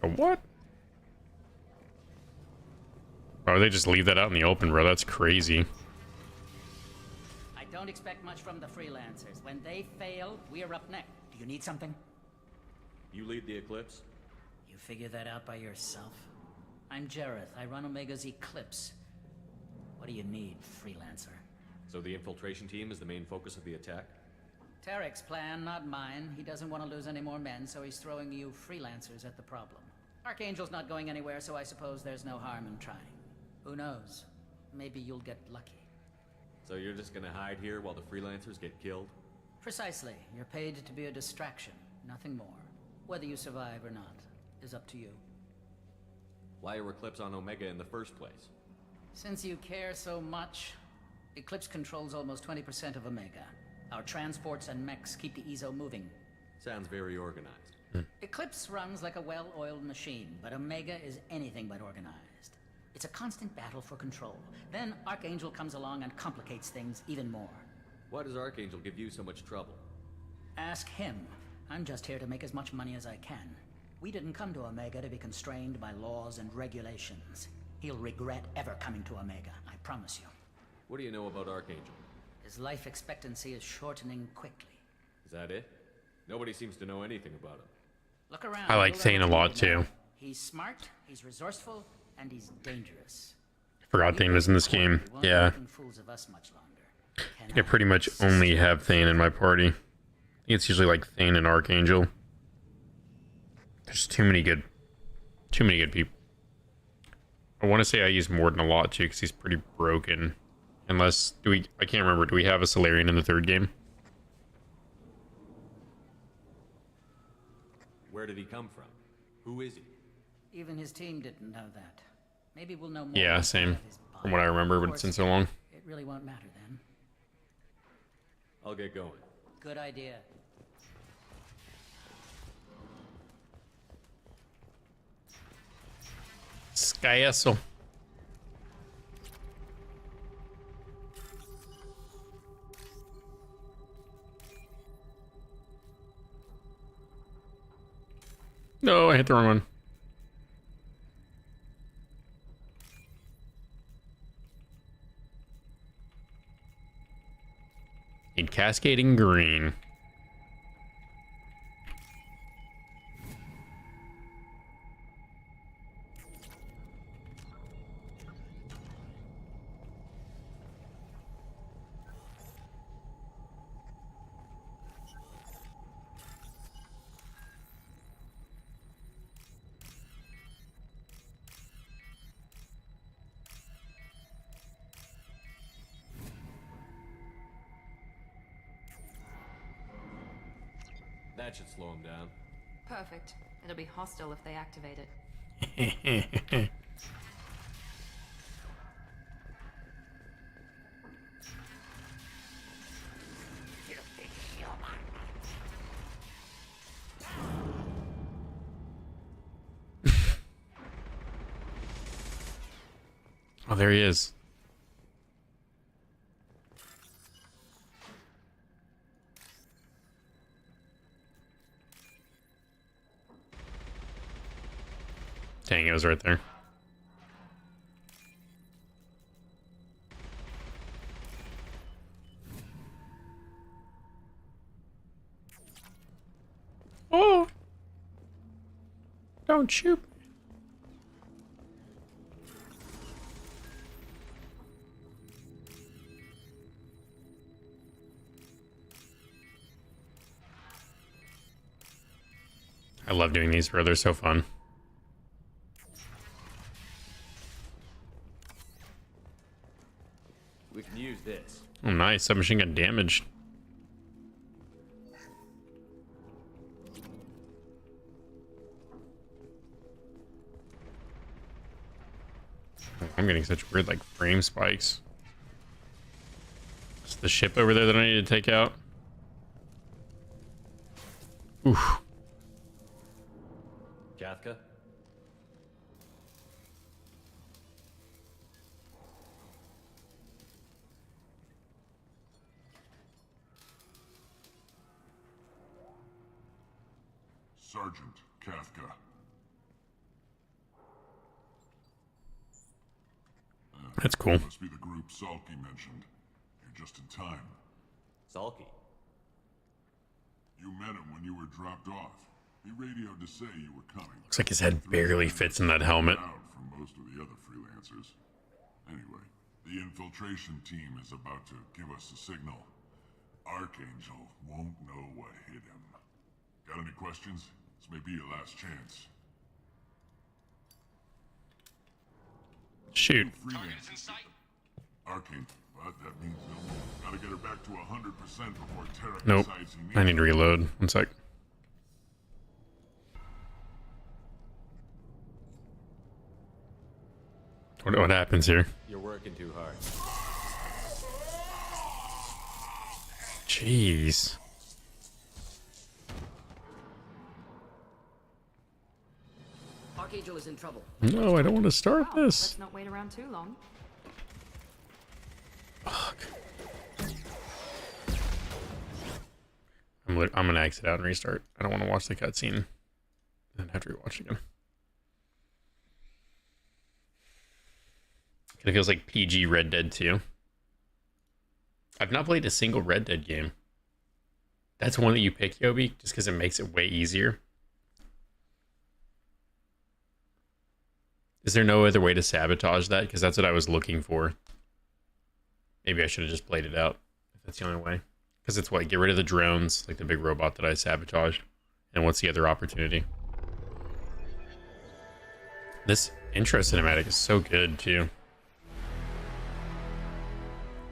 A what? Oh, they just leave that out in the open, bro. That's crazy. I don't expect much from the freelancers. When they fail, we are up next. Do you need something? You lead the Eclipse? You figure that out by yourself? I'm Jareth. I run Omega's Eclipse. What do you need, freelancer? So the infiltration team is the main focus of the attack? Tarek's plan, not mine. He doesn't want to lose any more men, so he's throwing you freelancers at the problem. Archangel's not going anywhere, so I suppose there's no harm in trying. Who knows? Maybe you'll get lucky. So you're just gonna hide here while the freelancers get killed? Precisely. You're paid to be a distraction, nothing more. Whether you survive or not is up to you. Why are Eclipse on Omega in the first place? Since you care so much, Eclipse controls almost 20% of Omega. Our transports and mechs keep the EZO moving. Sounds very organized. Eclipse runs like a well-oiled machine, but Omega is anything but organized. It's a constant battle for control. Then Archangel comes along and complicates things even more. Why does Archangel give you so much trouble? Ask him. I'm just here to make as much money as I can. We didn't come to Omega to be constrained by laws and regulations. He'll regret ever coming to Omega, I promise you. What do you know about Archangel? His life expectancy is shortening quickly. Is that it? Nobody seems to know anything about him. Look around. I like You'll Thane a learn lot what you know. too. He's smart, he's resourceful, and he's dangerous. Forgot Thane was in this game. He won't be Yeah. making fools of us much longer. I think I pretty much only have Thane in my party. I think it's usually like Thane and Archangel. There's too many good people. I want to say I use Morden a lot too because he's pretty broken. Unless, I can't remember, do we have a Solarian in the third game? Where did he come from? Who is he? Even his team didn't know that. Maybe we'll know more. Yeah, once we same. have his body. From what I remember, Of but it's been course, so long. It really won't matter then. I'll get going. Good idea. Skyessel. No, I hit the wrong one. In Cascading Green. That should slow him down. Perfect. It'll be hostile if they activate it. Oh, there he is. Dang, it was right there. Oh! Don't shoot me. I love doing these, bro. They're so fun. We can use this. Oh, nice. Submachine gun damaged. I'm getting such weird, like, frame spikes. Is the ship over there that I need to take out? Oof. Kathka? Sergeant Kathka. That's cool. Must be the group Salky mentioned. You're just in time. Salky? You met him when you were dropped off. He radioed to say you were coming. Looks like his head barely fits in that helmet. Out from most of the other freelancers. Anyway, the infiltration team is about to give us a signal. Archangel won't know what hit him. Got any questions? This may be your last chance. Shoot. Arcane, but that means no more. Gotta get her back to 100% before Terra Nope. decides he needs I need to reload. One sec. What happens here? You're working too hard. Jeez. Archangel is in trouble. No, I don't want to start Well, this. let's not wait around too long. Fuck. I'm gonna exit out and restart. I don't want to watch the cutscene and have to rewatch it again. It feels like PG Red Dead 2. I've not played a single Red Dead game. That's one that you pick, Yobi, just because it makes it way easier. Is there no other way to sabotage that? Because that's what I was looking for. Maybe I should have just played it out, if that's the only way. Because it's what, get rid of the drones, like the big robot that I sabotaged. And what's the other opportunity? This intro cinematic is so good, too.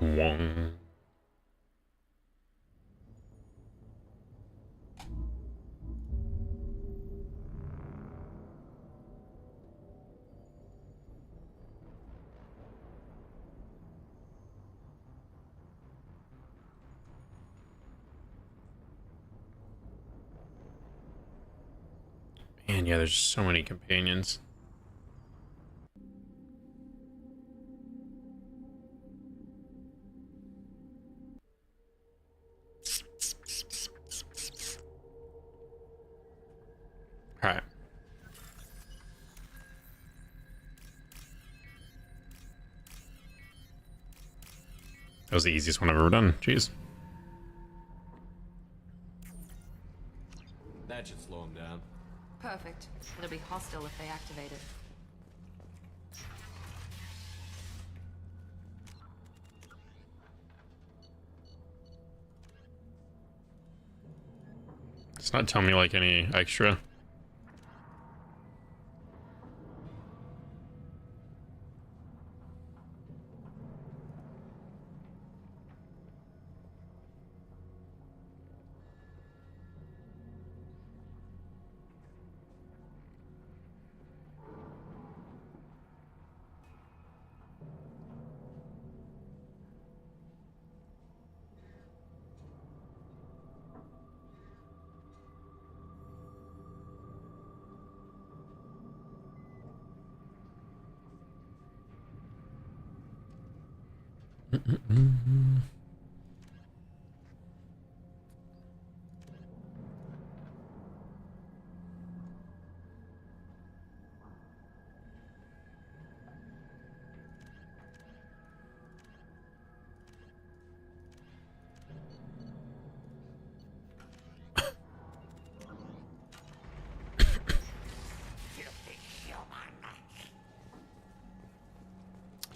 Wong. Man, yeah, there's so many companions. Alright. That was the easiest one I've ever done. Jeez. That should slow him down. Perfect. It'll be hostile if they activate it. It's not telling me like any extra.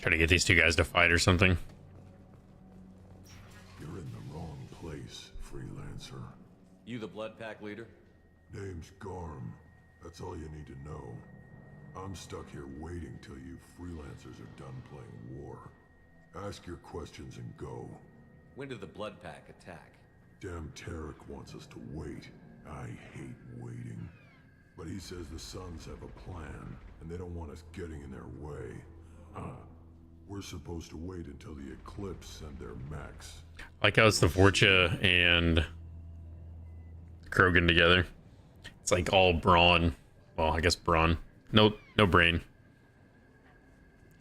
Try to get these two guys to fight or something. You're in the wrong place, freelancer. You the Blood Pack leader? Name's Garm. That's all you need to know. I'm stuck here waiting till you freelancers are done playing war. Ask your questions and go. When did the Blood Pack attack? Damn Tarek wants us to wait. I hate waiting. But he says the Suns have a plan, and they don't want us getting in their way. We're supposed to wait until the Eclipse send their mechs. Like how it's the Vorcha and Krogan together. It's like all brawn. Well, I guess brawn. No brain.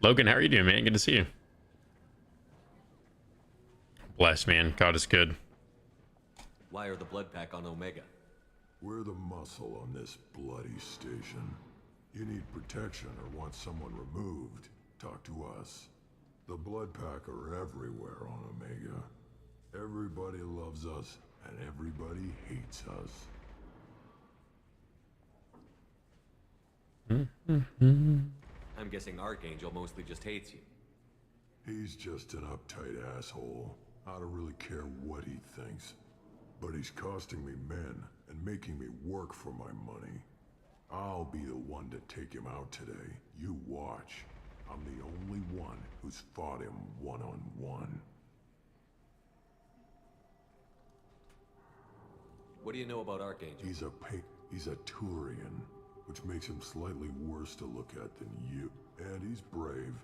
Logan, how are you doing, man? Good to see you. Bless, man. God is good. Why are the Blood Pack on Omega? We're the muscle on this bloody station. You need protection or want someone removed, talk to us. The Blood Pack are everywhere on Omega. Everybody loves us, and everybody hates us. I'm guessing Archangel mostly just hates you. He's just an uptight asshole. I don't really care what he thinks. But he's costing me men and making me work for my money. I'll be the one to take him out today. You watch. I'm the only one who's fought him one-on-one. What do you know about Archangel? He's a Turian, which makes him slightly worse to look at than you. And he's brave,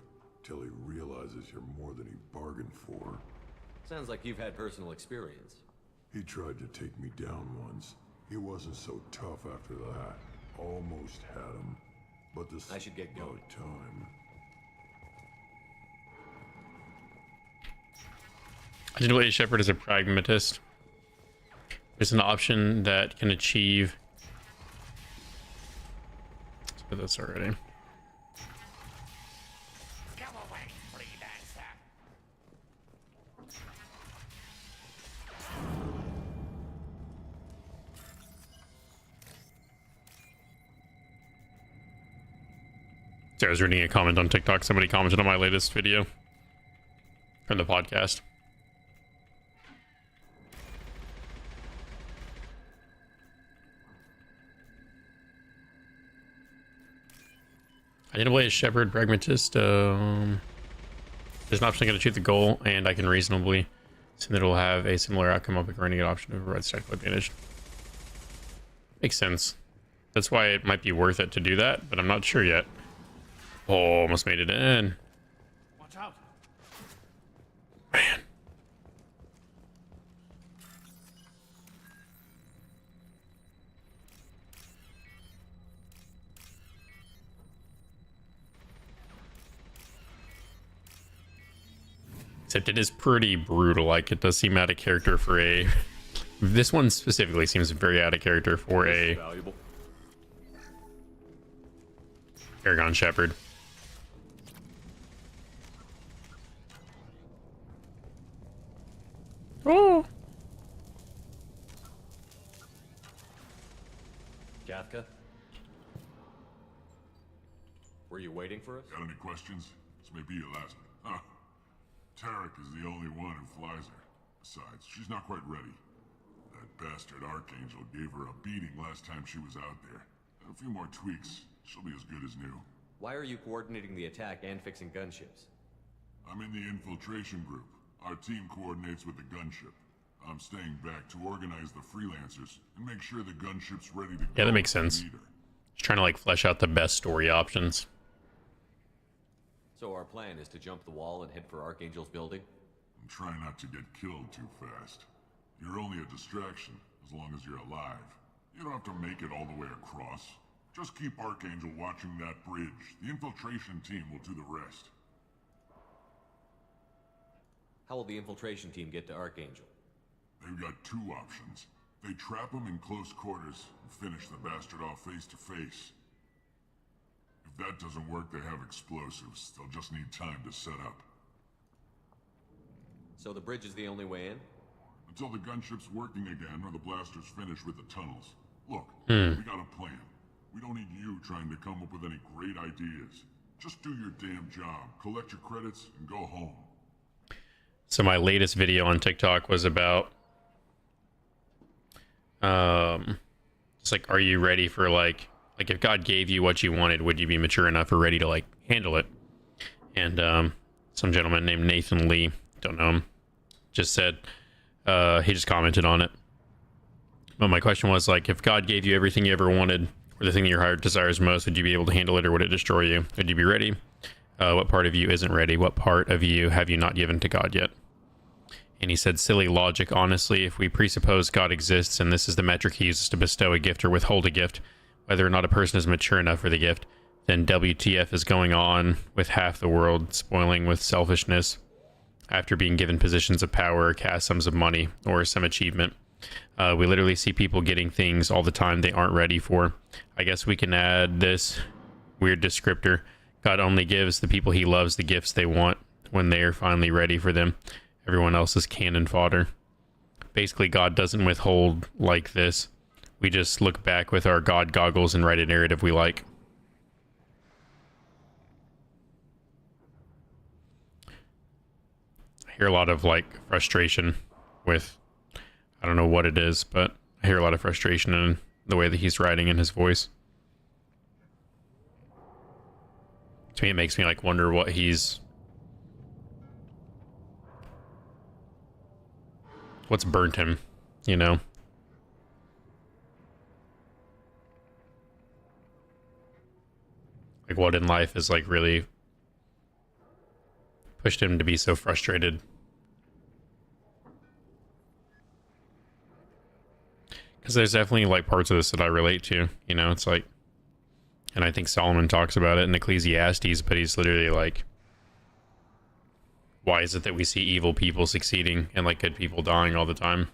till he realizes you're more than he bargained for. Sounds like you've had personal experience. He tried to take me down once. He wasn't so tough after that. Almost had him. But this I should get going. time. Identity Shepard is a pragmatist. It's an option that can achieve. Let's put this already. Go away, freelancer. So I was reading a comment on TikTok. Somebody commented on my latest video from the podcast. I need to play a Shepherd Pragmatist. There's an option to achieve the goal, and I can reasonably assume that it will have a similar outcome of a renegade option of red stack advantage. Makes sense. That's why it might be worth it to do that, but I'm not sure yet. Oh, almost made it in. Watch out. Man. Except it is pretty brutal. Like, it does seem out of character for a... This one specifically seems very out of character for a... Valuable. Aragon Shepherd. Oh! Kafka? Were you waiting for us? Got any questions? This may be your last one. Huh. Tarek is the only one who flies her. Besides, she's not quite ready. That bastard Archangel gave her a beating last time she was out there. A few more tweaks, she'll be as good as new. Why are you coordinating the attack and fixing gunships? I'm in the infiltration group. Our team coordinates with the gunship. I'm staying back to organize the freelancers and make sure the gunship's ready to go. Yeah, that makes sense. Just trying to like flesh out the best story options. So our plan is to jump the wall and head for Archangel's building? And try not to get killed too fast. You're only a distraction as long as you're alive. You don't have to make it all the way across. Just keep Archangel watching that bridge. The infiltration team will do the rest. How will the infiltration team get to Archangel? They've got two options. They trap him in close quarters and finish the bastard off face to face. If that doesn't work, they have explosives. They'll just need time to set up. So the bridge is the only way in? Until the gunship's working again or the blasters finish with the tunnels. Look, we got a plan. We don't need you trying to come up with any great ideas. Just do your damn job, collect your credits, and go home. So my latest video on TikTok was about it's like, are you ready for like if God gave you what you wanted, would you be mature enough or ready to like handle it? And some gentleman named Nathan Lee, don't know him, just said he just commented on it. But my question was like, if God gave you everything you ever wanted, or the thing that your heart desires most, would you be able to handle it, or would it destroy you? Would you be ready? What part of you isn't ready? What part of you have you not given to God yet? And he said, silly logic, honestly, if we presuppose God exists and this is the metric he uses to bestow a gift or withhold a gift, whether or not a person is mature enough for the gift, then WTF is going on with half the world spoiling with selfishness after being given positions of power or cash sums of money or some achievement. We literally see people getting things all the time they aren't ready for. I guess we can add this weird descriptor. God only gives the people he loves the gifts they want when they are finally ready for them. Everyone else is cannon fodder. Basically, God doesn't withhold like this. We just look back with our God goggles and write a narrative we like. I hear a lot of like frustration with, I don't know what it is, but I hear a lot of frustration in the way that he's writing in his voice. To me, it makes me like wonder what what's burnt him, you know? Like what in life is like really pushed him to be so frustrated. Because there's definitely like parts of this that I relate to, you know? It's like And I think Solomon talks about it in Ecclesiastes, but he's literally like, why is it that we see evil people succeeding and like good people dying all the time?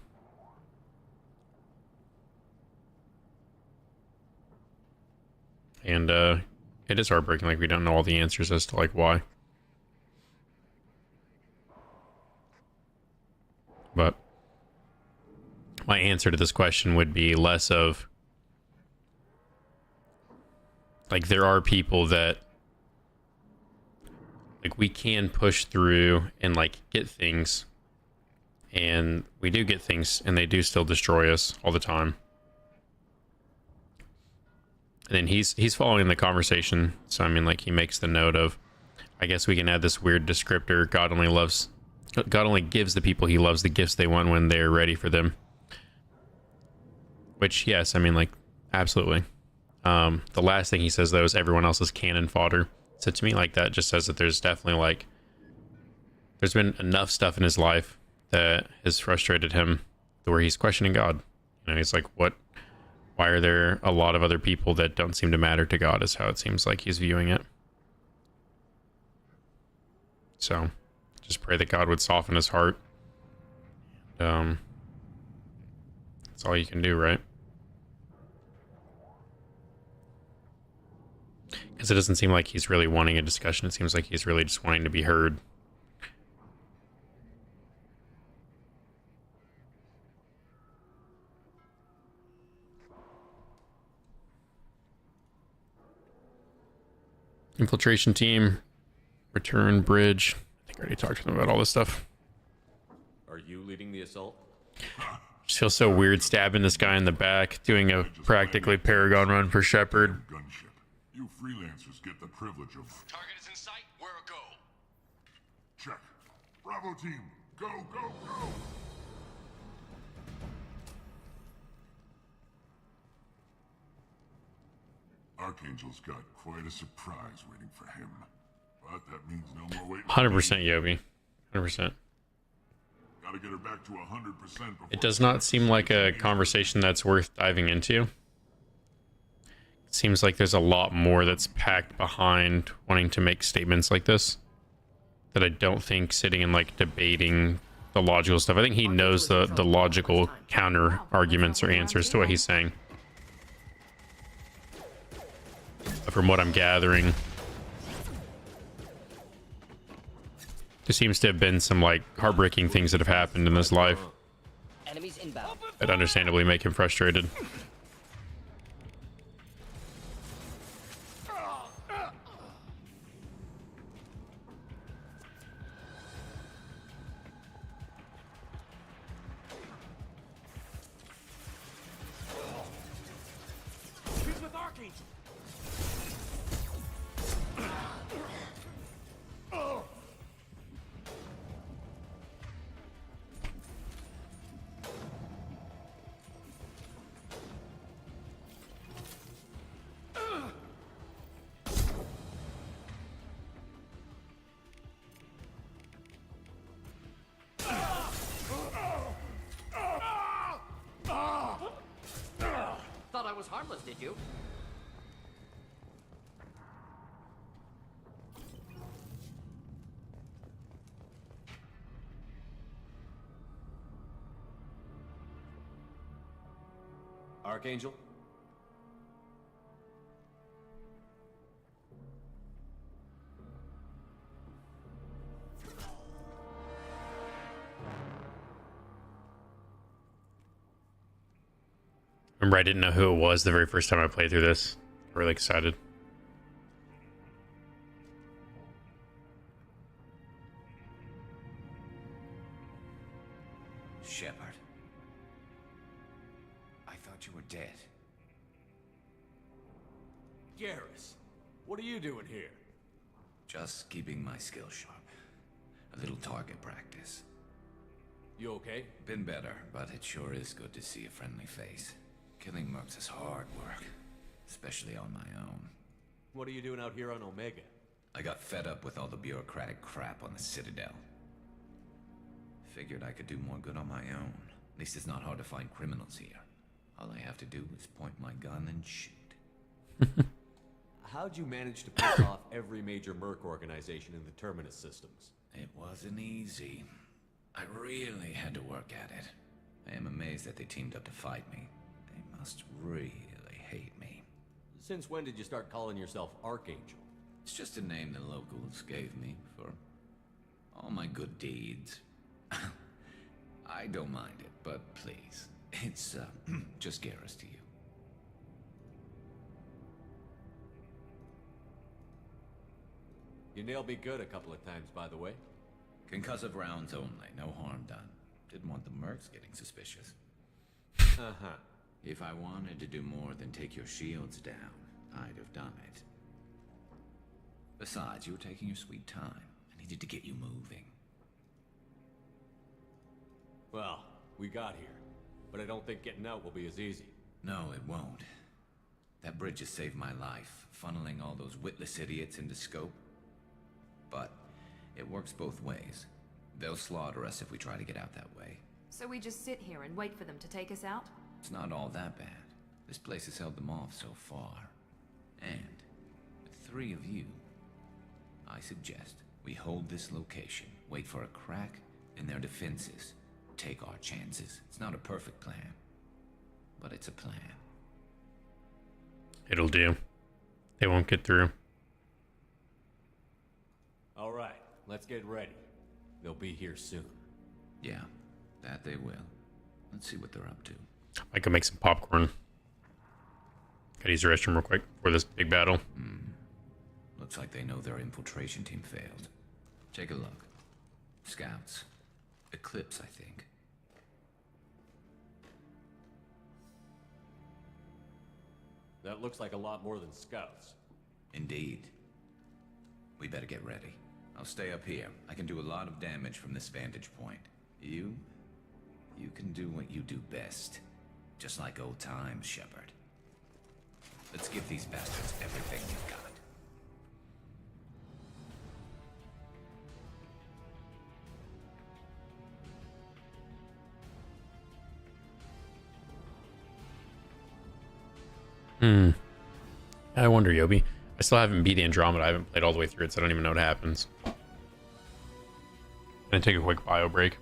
And it is heartbreaking, like we don't know all the answers as to like why. But my answer to this question would be less of like there are people that like we can push through and like get things, and we do get things and they do still destroy us all the time. And then he's following the conversation, so I mean like he makes the note of, I guess we can add this weird descriptor, God only gives the people he loves the gifts they want when they're ready for them. Which, yes, I mean like absolutely. The last thing he says though is everyone else is cannon fodder. So to me, like, that just says that there's definitely like there's been enough stuff in his life that has frustrated him to where he's questioning God. You know, he's like, why are there a lot of other people that don't seem to matter to God, is how it seems like he's viewing it. So just pray that God would soften his heart. That's all you can do, right? Because it doesn't seem like he's really wanting a discussion. It seems like he's really just wanting to be heard. Infiltration team, return bridge. I think I already talked to them about all this stuff. Are you leading the assault? Just feels so weird stabbing this guy in the back, doing a practically Paragon run for Shepard. You freelancers get the privilege of... Target is in sight. Where a go? Check. Bravo team, go, go, go! Archangel's got quite a surprise waiting for him. But that means no more waiting. 100% Yobi. 100%. Gotta get her back to 100% before... It does not seem like a conversation that's worth diving into. It seems like there's a lot more that's packed behind wanting to make statements like this that I don't think sitting and like debating the logical stuff. I think he knows the logical counter arguments or answers to what he's saying. But from what I'm gathering, there seems to have been some like heartbreaking things that have happened in his life that understandably make him frustrated. He's with Archangel. Thought I was harmless, did you? Archangel? Remember, I didn't know who it was the very first time I played through this. I'm really excited. Shepard. I thought you were dead. Garrus, what are you doing here? Just keeping my skill sharp. A little target practice. You okay? Been better, but it sure is good to see a friendly face. Killing mercs is hard work, especially on my own. What are you doing out here on Omega? I got fed up with all the bureaucratic crap on the Citadel. Figured I could do more good on my own. At least it's not hard to find criminals here. All I have to do is point my gun and shoot. how'd you manage to pick off every major merc organization in the Terminus systems? It wasn't easy. I really had to work at it. I am amazed that they teamed up to fight me. They must really hate me. Since when did you start calling yourself Archangel? It's just a name the locals gave me for all my good deeds. I don't mind it, but please, it's just Garrus to you. You nailed me good a couple of times, by the way. Concussive rounds only, no harm done. Didn't want the mercs getting suspicious. Uh-huh. If I wanted to do more than take your shields down, I'd have done it. Besides, you were taking your sweet time. I needed to get you moving. Well, we got here, but I don't think getting out will be as easy. No, it won't. That bridge has saved my life, funneling all those witless idiots into scope. But it works both ways. They'll slaughter us if we try to get out that way. So we just sit here and wait for them to take us out? It's not all that bad. This place has held them off so far. And with 3 of you, I suggest we hold this location, wait for a crack in their defenses, take our chances. It's not a perfect plan, but it's a plan. It'll do. They won't get through. All right, let's get ready. They'll be here soon. Yeah, that they will. Let's see what they're up to. I can make some popcorn. Gotta use the restroom real quick for this big battle. Looks like they know their infiltration team failed. Take a look. Scouts. Eclipse, I think. That looks like a lot more than scouts. Indeed. We better get ready. I'll stay up here. I can do a lot of damage from this vantage point. You can do what you do best. Just like old times, Shepard. Let's give these bastards everything we've got. I wonder, Yobi. I still haven't beat Andromeda. I haven't played all the way through it, so I don't even know what happens. Gonna take a quick bio break.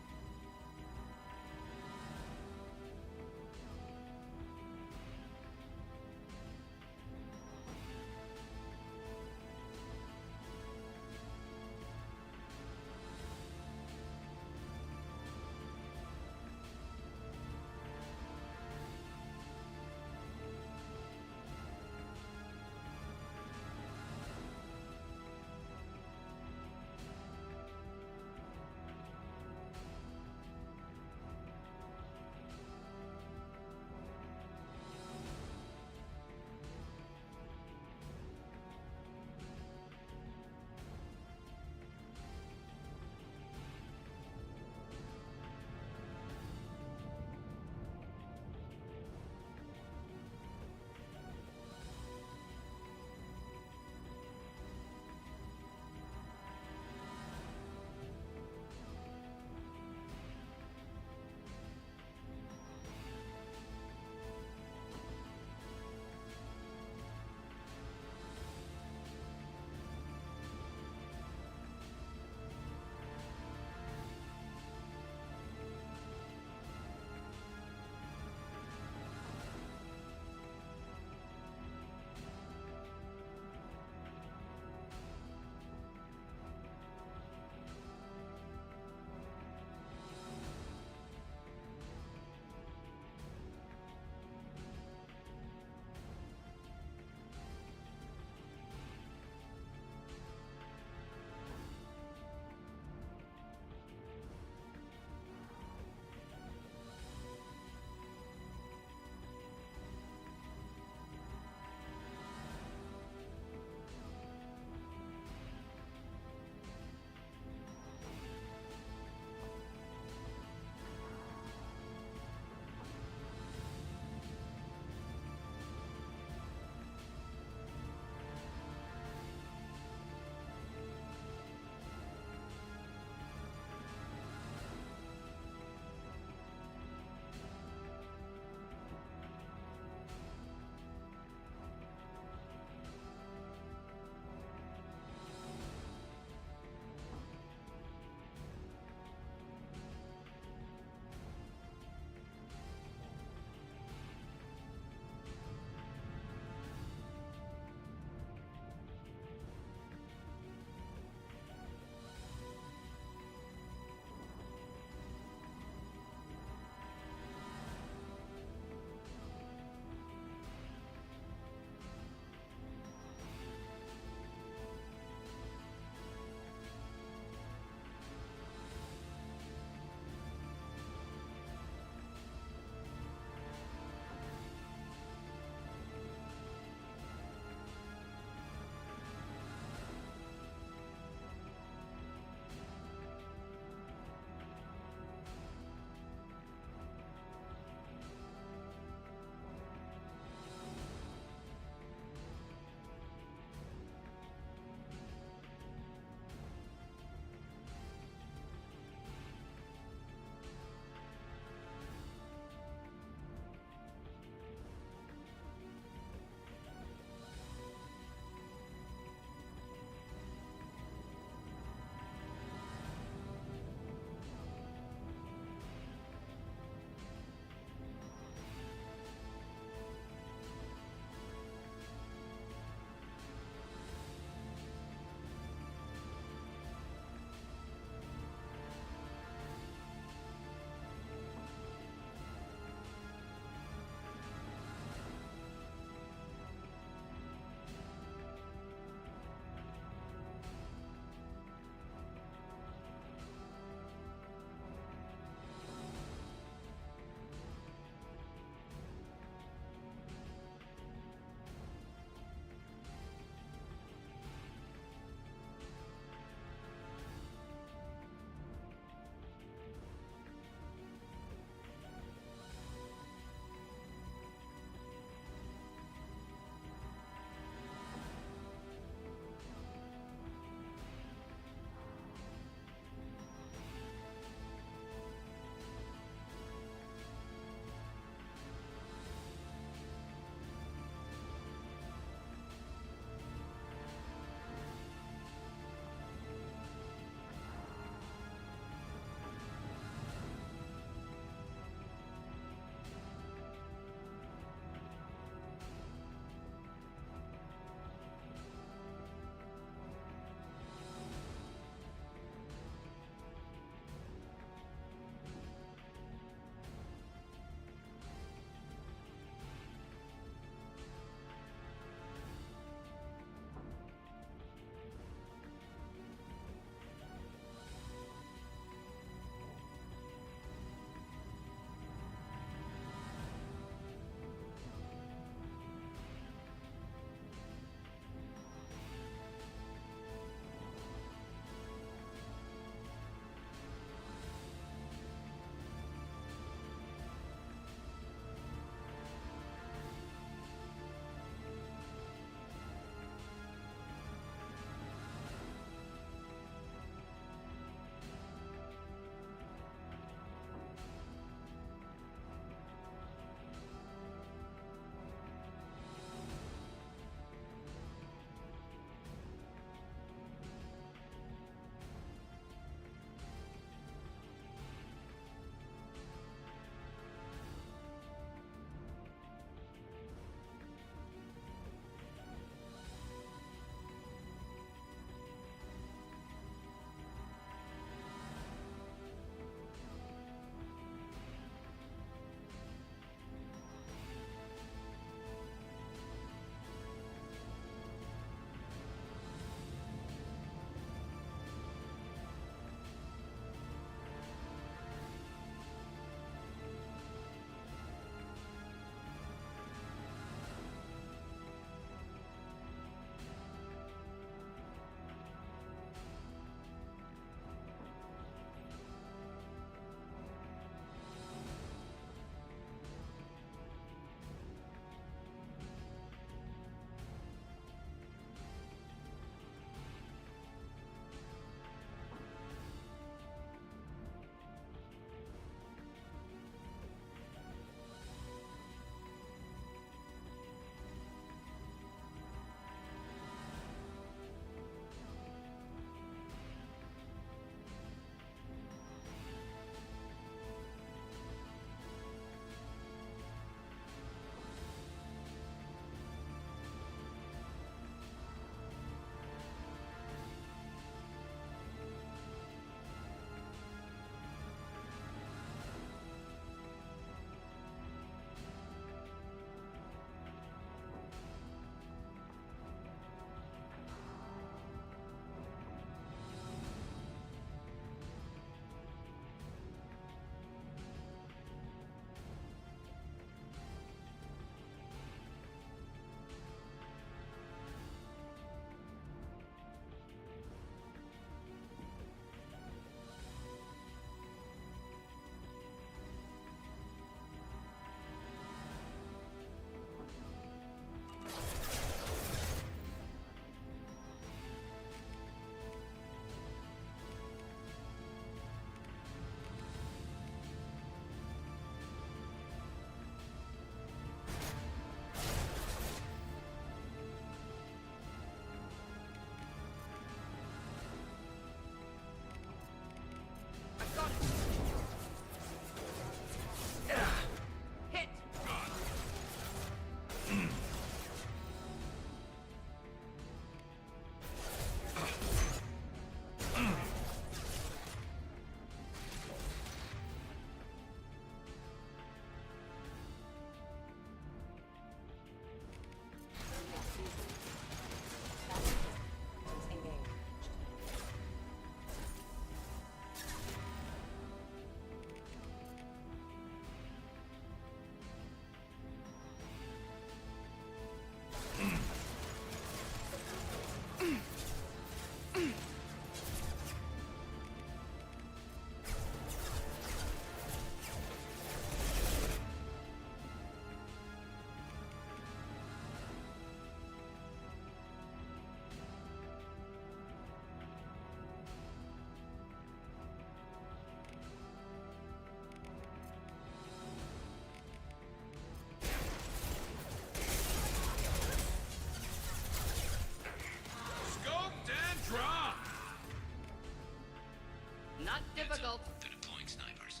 Not difficult. They're deploying snipers.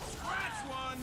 Scratch one!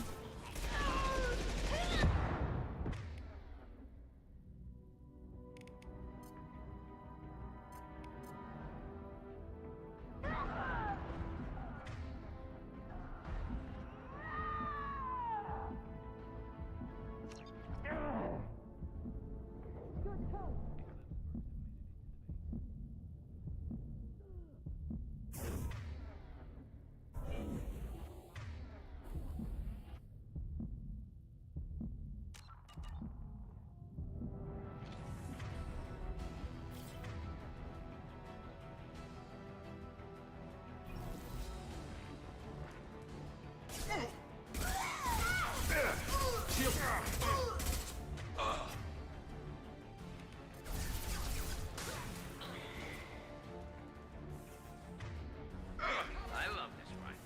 I love this one.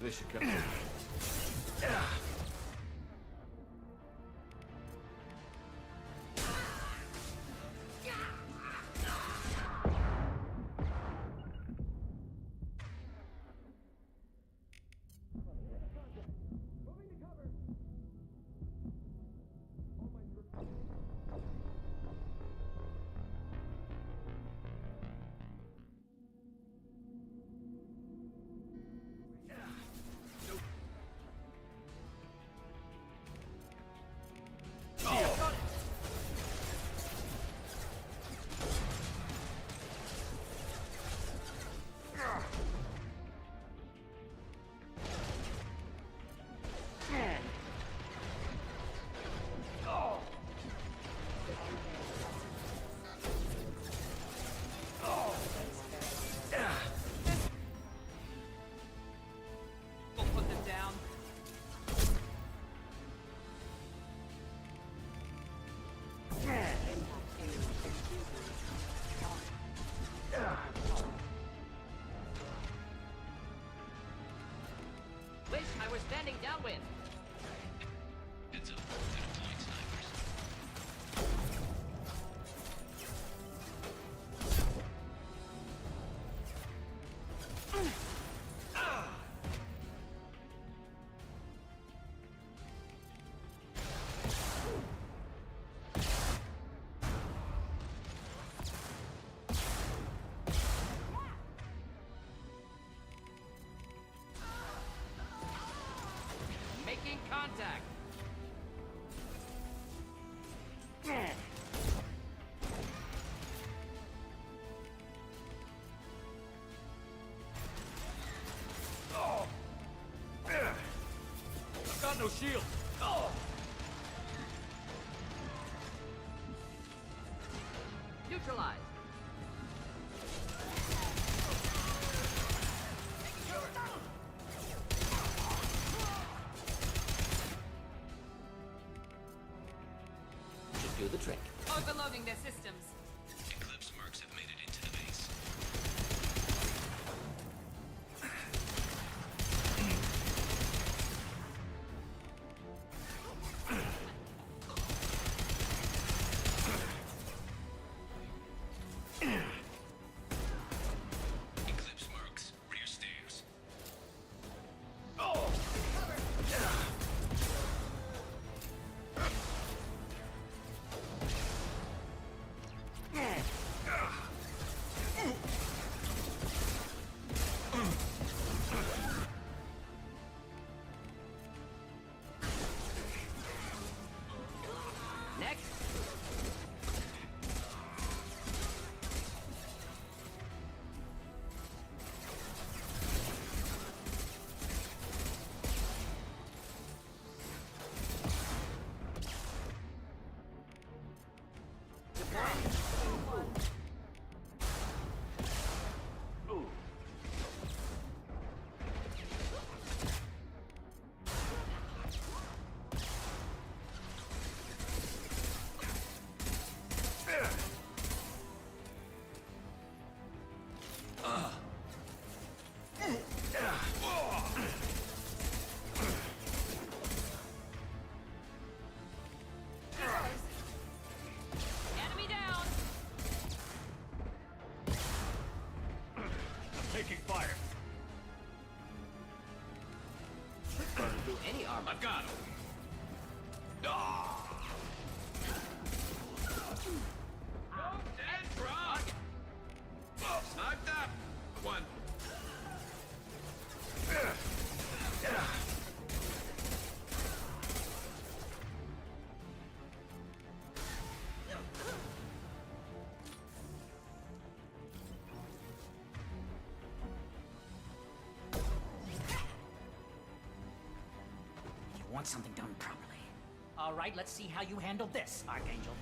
This should come. We'll put them down. Wish I were standing downwind. Heads up. They're deploying snipers. Making contact. I've got no shield. Neutralized. Should do the trick. Overloading their systems. Eclipse mercs have made it into the base. Eclipse mercs, rear stairs. any armor. I've got him. Dead drop! Sniped up! One. You want something done properly. All right, let's see how you handle this, Archangel.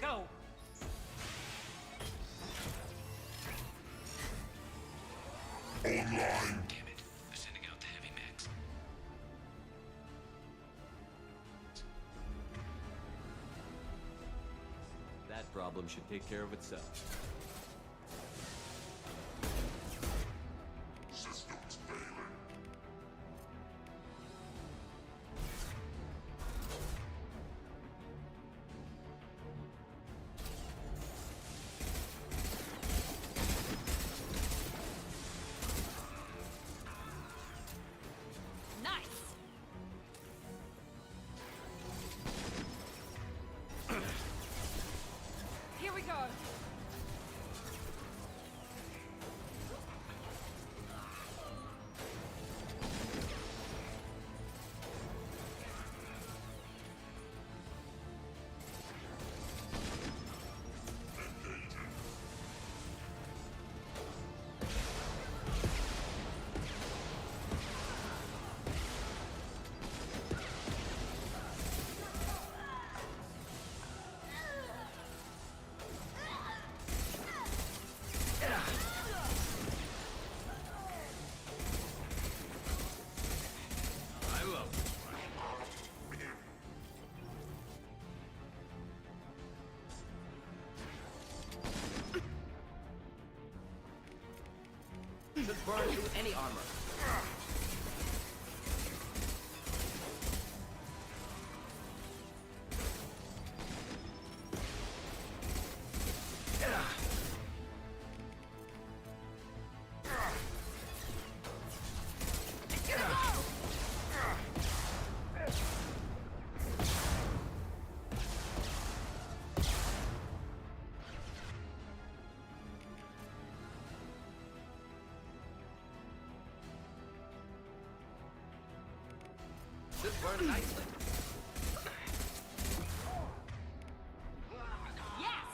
Go! Online. Damn it. They're sending out the heavy mechs. That problem should take care of itself. Systems failing. Nice! Here we go! I love it. Should burn through any armor. Should burn nicely. Yes!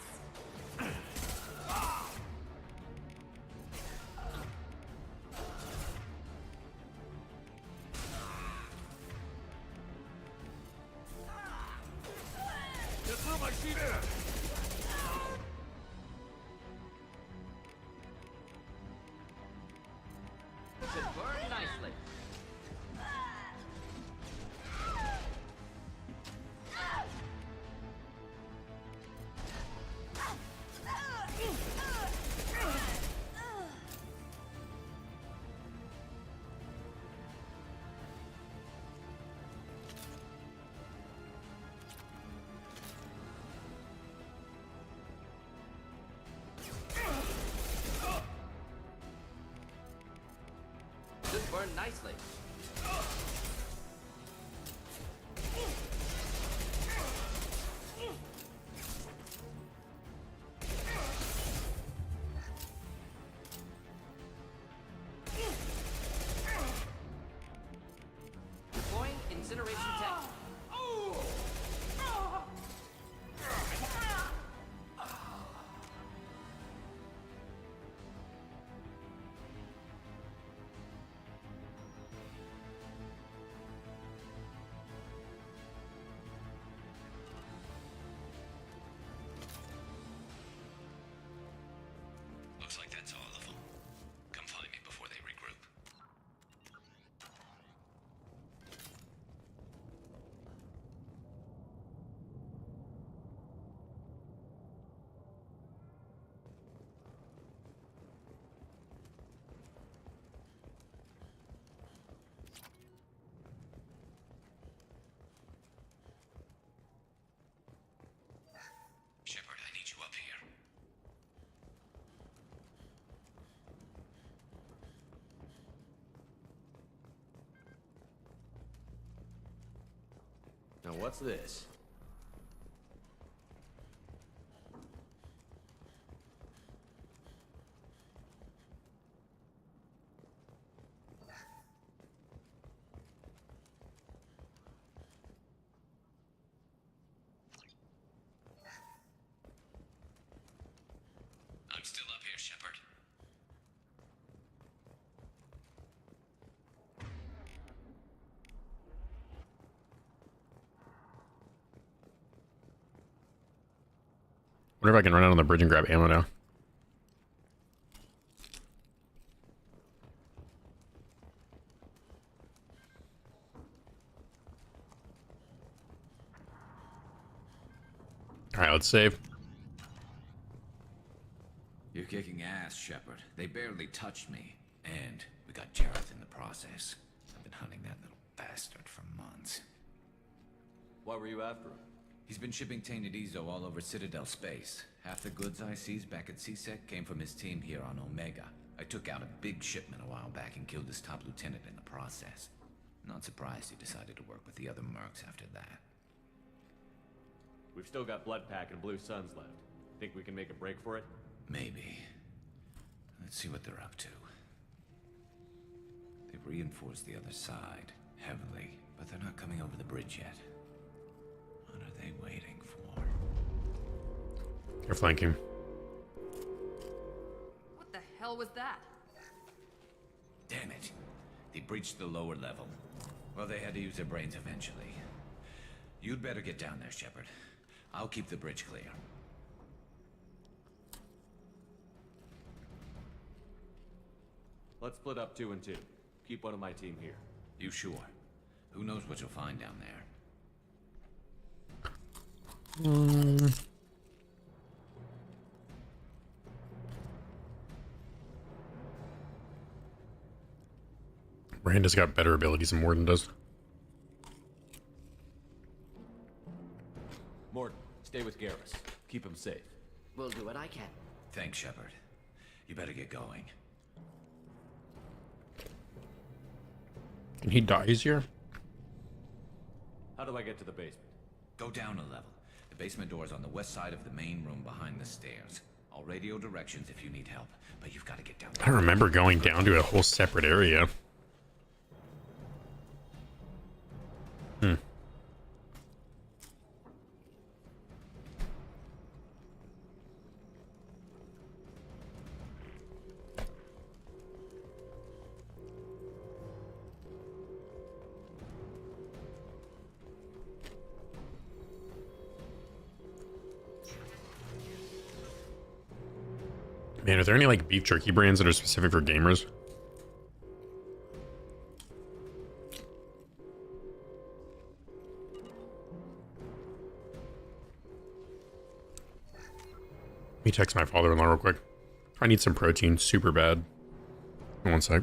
Just throw my sheet in. Should burn nicely. Should burn nicely. Deploying incineration tech. what's this? I'm still up here, Shepard. Wonder if I can run out on the bridge and grab ammo now. Alright, let's save. You're kicking ass, Shepard. They barely touched me. And we got Jareth in the process. I've been hunting that little bastard for months. Why were you after him? He's been shipping tainted Ezo all over Citadel space. Half the goods I seized back at CSEC came from his team here on Omega. I took out a big shipment a while back and killed his top lieutenant in the process. Not surprised he decided to work with the other mercs after that. We've still got Bloodpack and Blue Suns left. Think we can make a break for it? Maybe. Let's see what they're up to. They've reinforced the other side, heavily, but they're not coming over the bridge yet. What are they waiting for? They're flanking. What the hell was that? Damn it. They breached the lower level. Well, they had to use their brains eventually. You'd better get down there, Shepard. I'll keep the bridge clear. Let's split up 2 and 2. Keep one of my team here. You sure? Who knows what you'll find down there? Miranda's got better abilities than Mordin does. Mordin, stay with Garrus. Keep him safe. We'll do what I can. Thanks, Shepard. You better get going. Can he die easier? How do I get to the basement? Go down a level. The basement door's on the west side of the main room behind the stairs. I'll radio directions if you need help, but you've got to get down there. I remember going down to a whole separate area. Man, are there any like beef jerky brands that are specific for gamers? Let me text my father-in-law real quick. I need some protein super bad. One sec.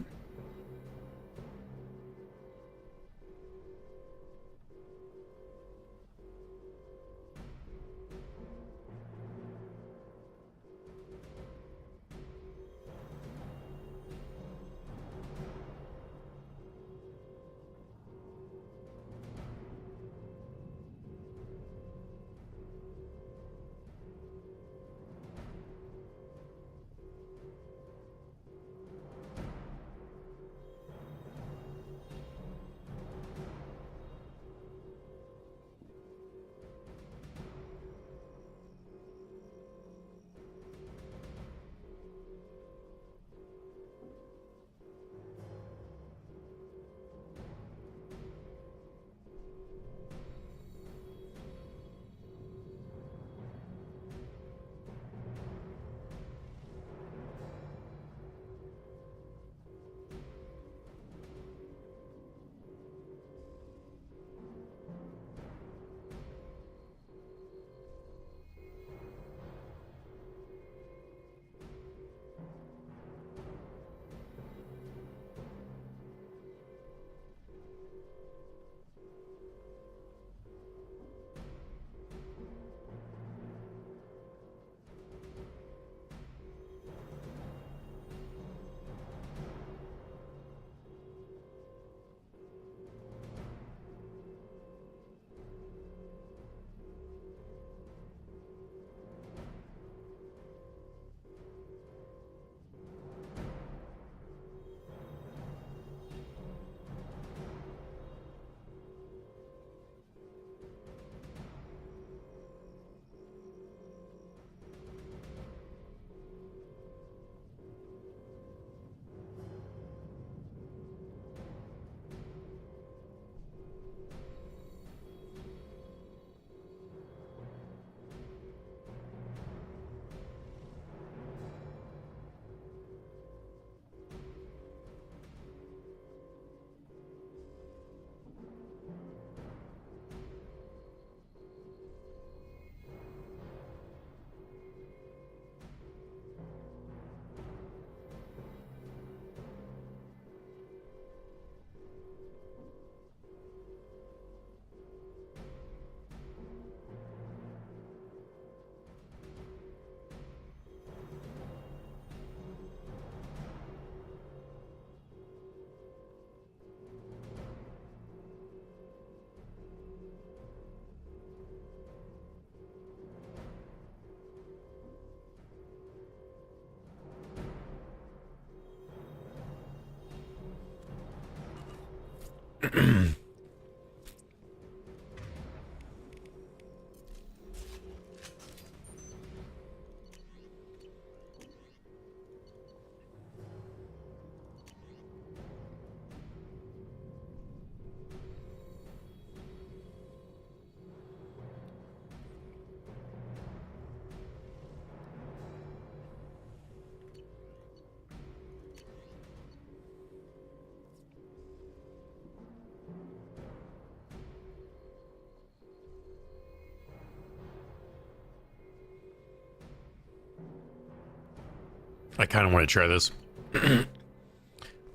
I kind of want to try this, but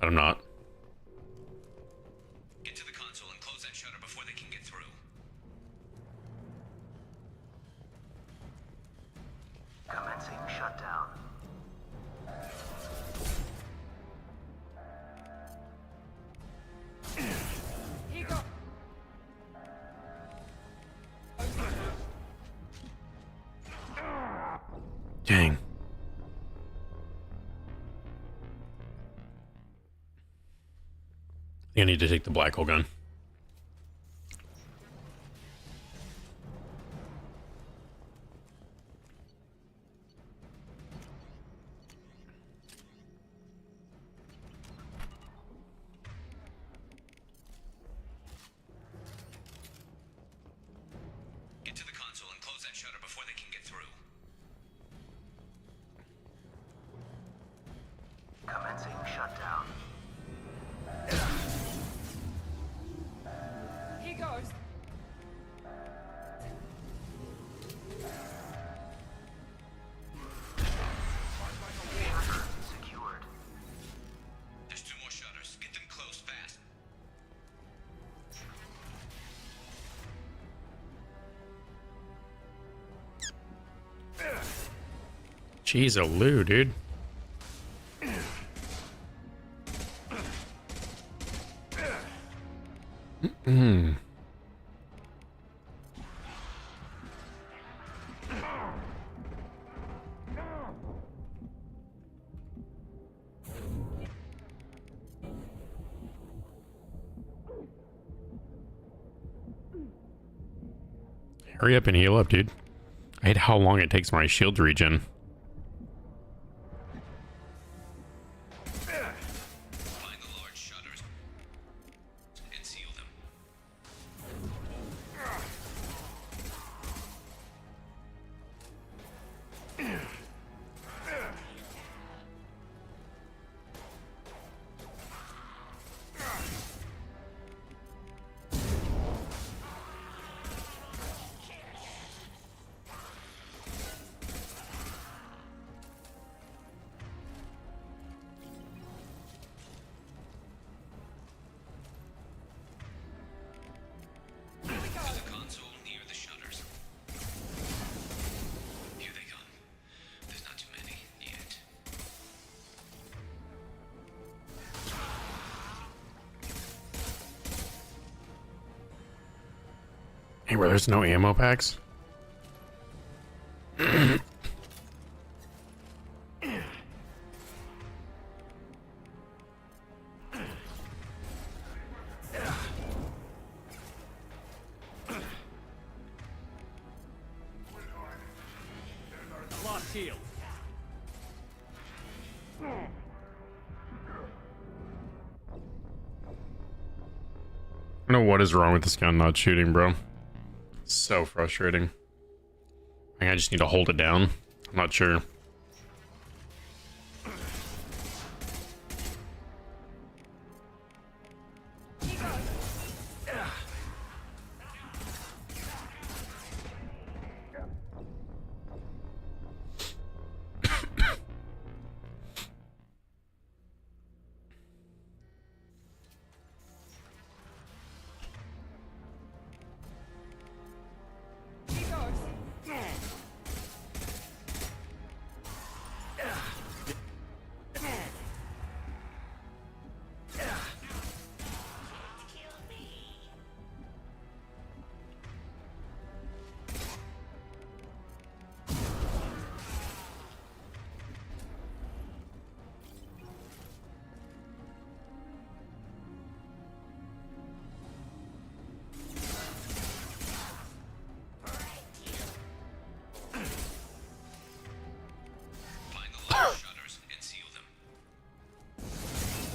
I'm not. Get to the console and close that shutter before they can get through. Commencing shutdown. He got. Dang. I need to take the black hole gun. Get to the console and close that shutter before they can get through. Commencing shutdown. He goes. Shutter secured. There's 2 more shutters. Get them closed fast. Jeez, a loo, dude. Hmm. Hurry up and heal up, dude. I hate how long it takes my shield to regen. Find the large shutters and seal them. Hey, where there's no ammo packs? Lost shield. I don't know what is wrong with this gun not shooting, bro. So frustrating. I think I just need to hold it down. I'm not sure.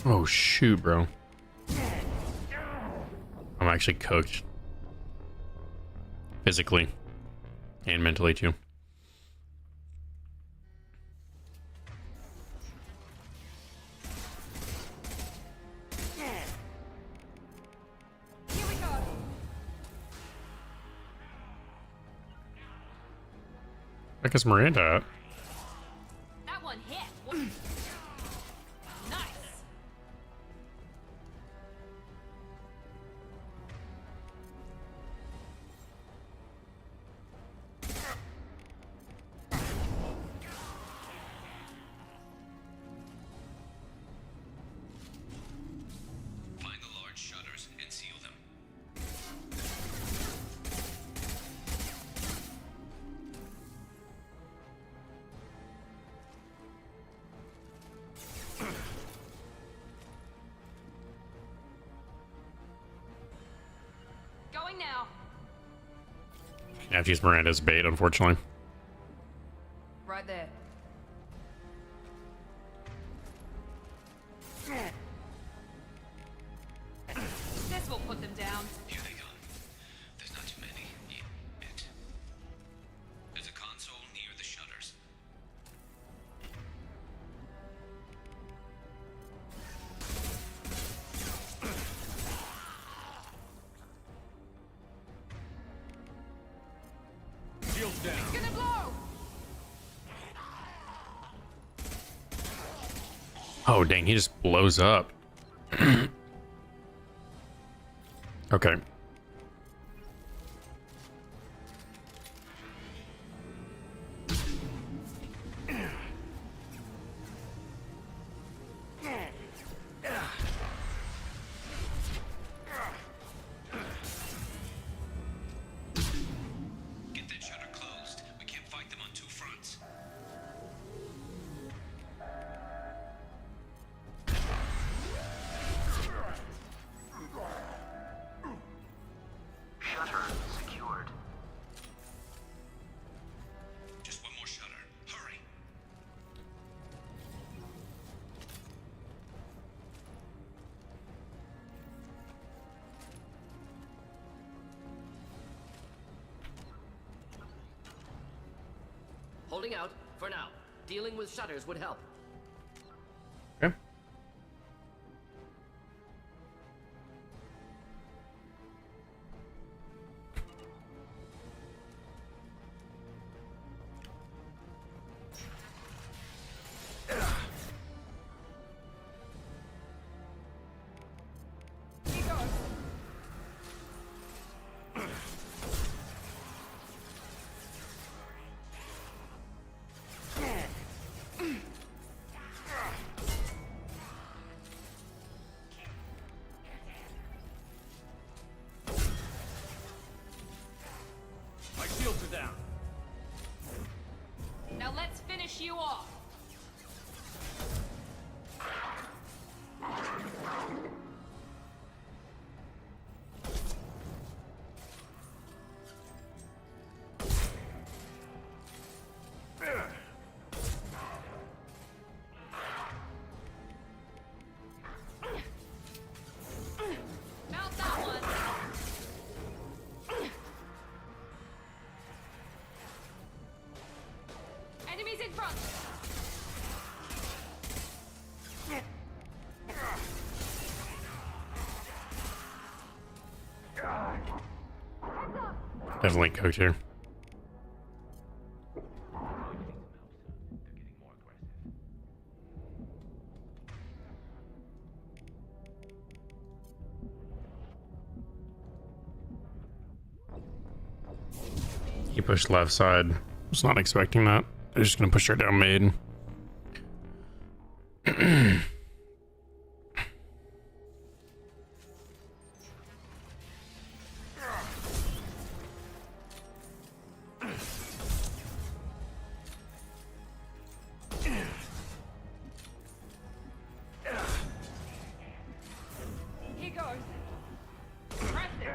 Oh shoot, bro. I'm actually cooked. Physically. And mentally too. Here we go. Heck is Miranda at? That one hit. Nice. Find the large shutters and seal them. Going now. I have to use Miranda as bait, unfortunately. Right there. This will put them down. Here they go. There's not too many yet. There's a console near the shutters. Shields down. It's gonna blow. Oh dang, he just blows up. Okay. Get that shutter closed. We can't fight them on two fronts. Shutter secured. Just one more shutter. Hurry. Holding out for now. Dealing with shutters would help. Okay. Here goes. My shields are down. Now let's finish you off. Mount that one. Enemies in front. Definitely cooked here. He pushed left side. Was not expecting that. They're just gonna push her down main. Here goes. Press it.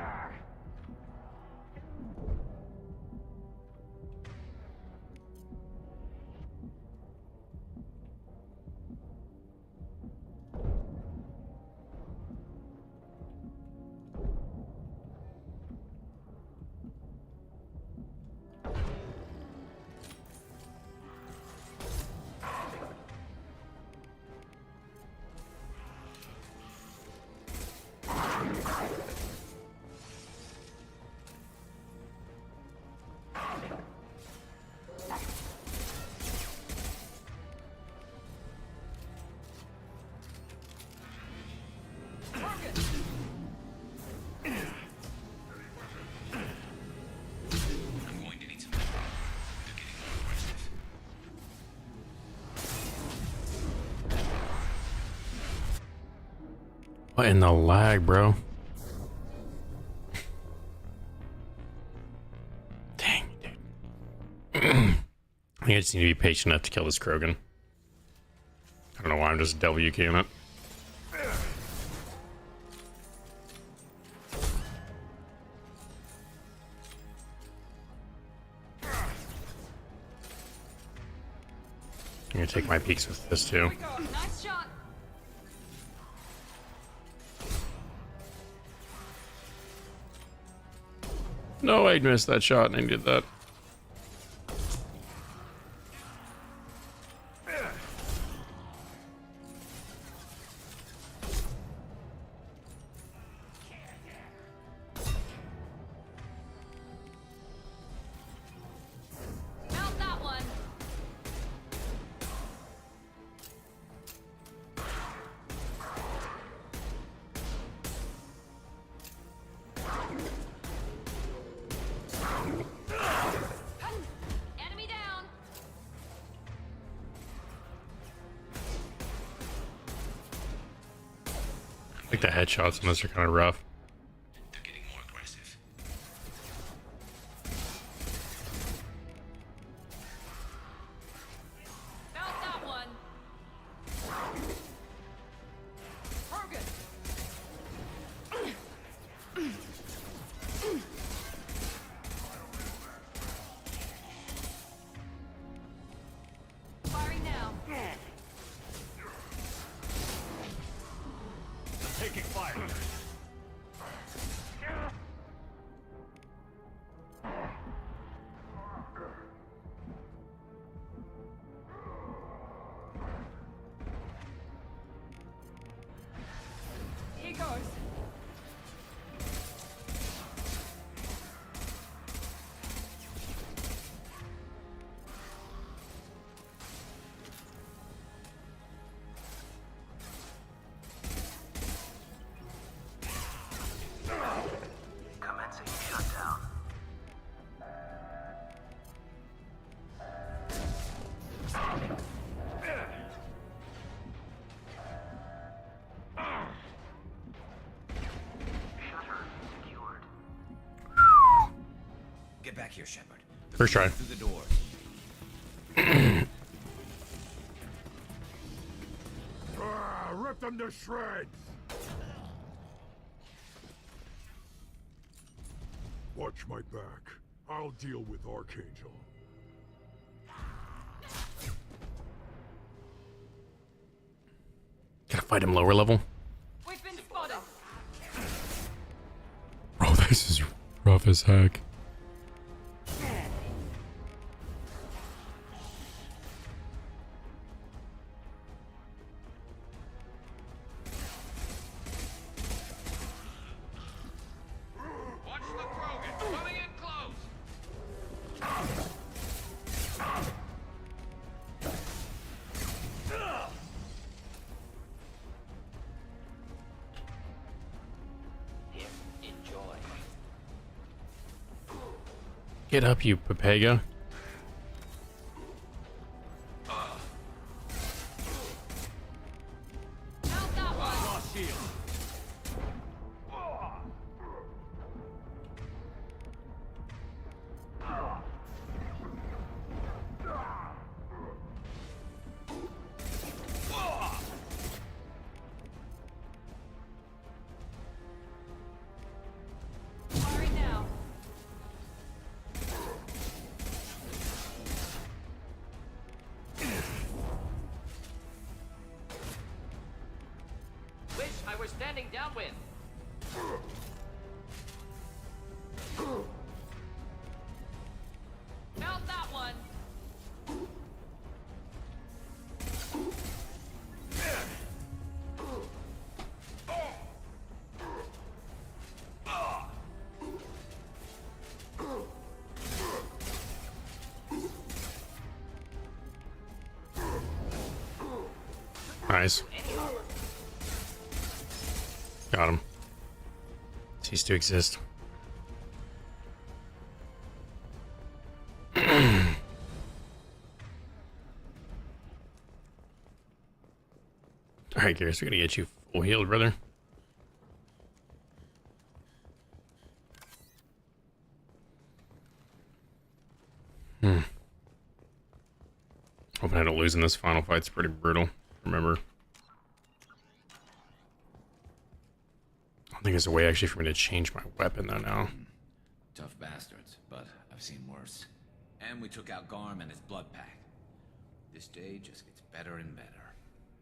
What in the lag, bro? Dang, dude. I think I just need to be patient enough to kill this Krogan. I don't know why I'm just WQing it. I'm gonna take my peeks with this too. Nice shot. No, I missed that shot and I did that. Mount that one. Enemy down. I think the headshots on this are kind of rough. Mount that one. Target. Firing now. Taking fire. Here goes. Commencing shutdown. Shutter secured. Get back here, Shepard. First try. Through the door. Rip them to shreds! Watch my back. I'll deal with Archangel. Gotta fight him lower level. We've been spotted. Bro, this is rough as heck. Watch the Krogan coming in close. Here, enjoy. Get up, you Papega. Mount that one. Lost shield. Firing now. Wish I were standing downwind. Mount that one. Nice. Got him. Cease to exist. Alright, Garrus, we're gonna get you full healed, brother. losing this final fight's pretty brutal. Remember. I don't think there's a way actually for me to change my weapon though now. Tough bastards, but I've seen worse. And we took out Garm and his blood pack. This day just gets better and better.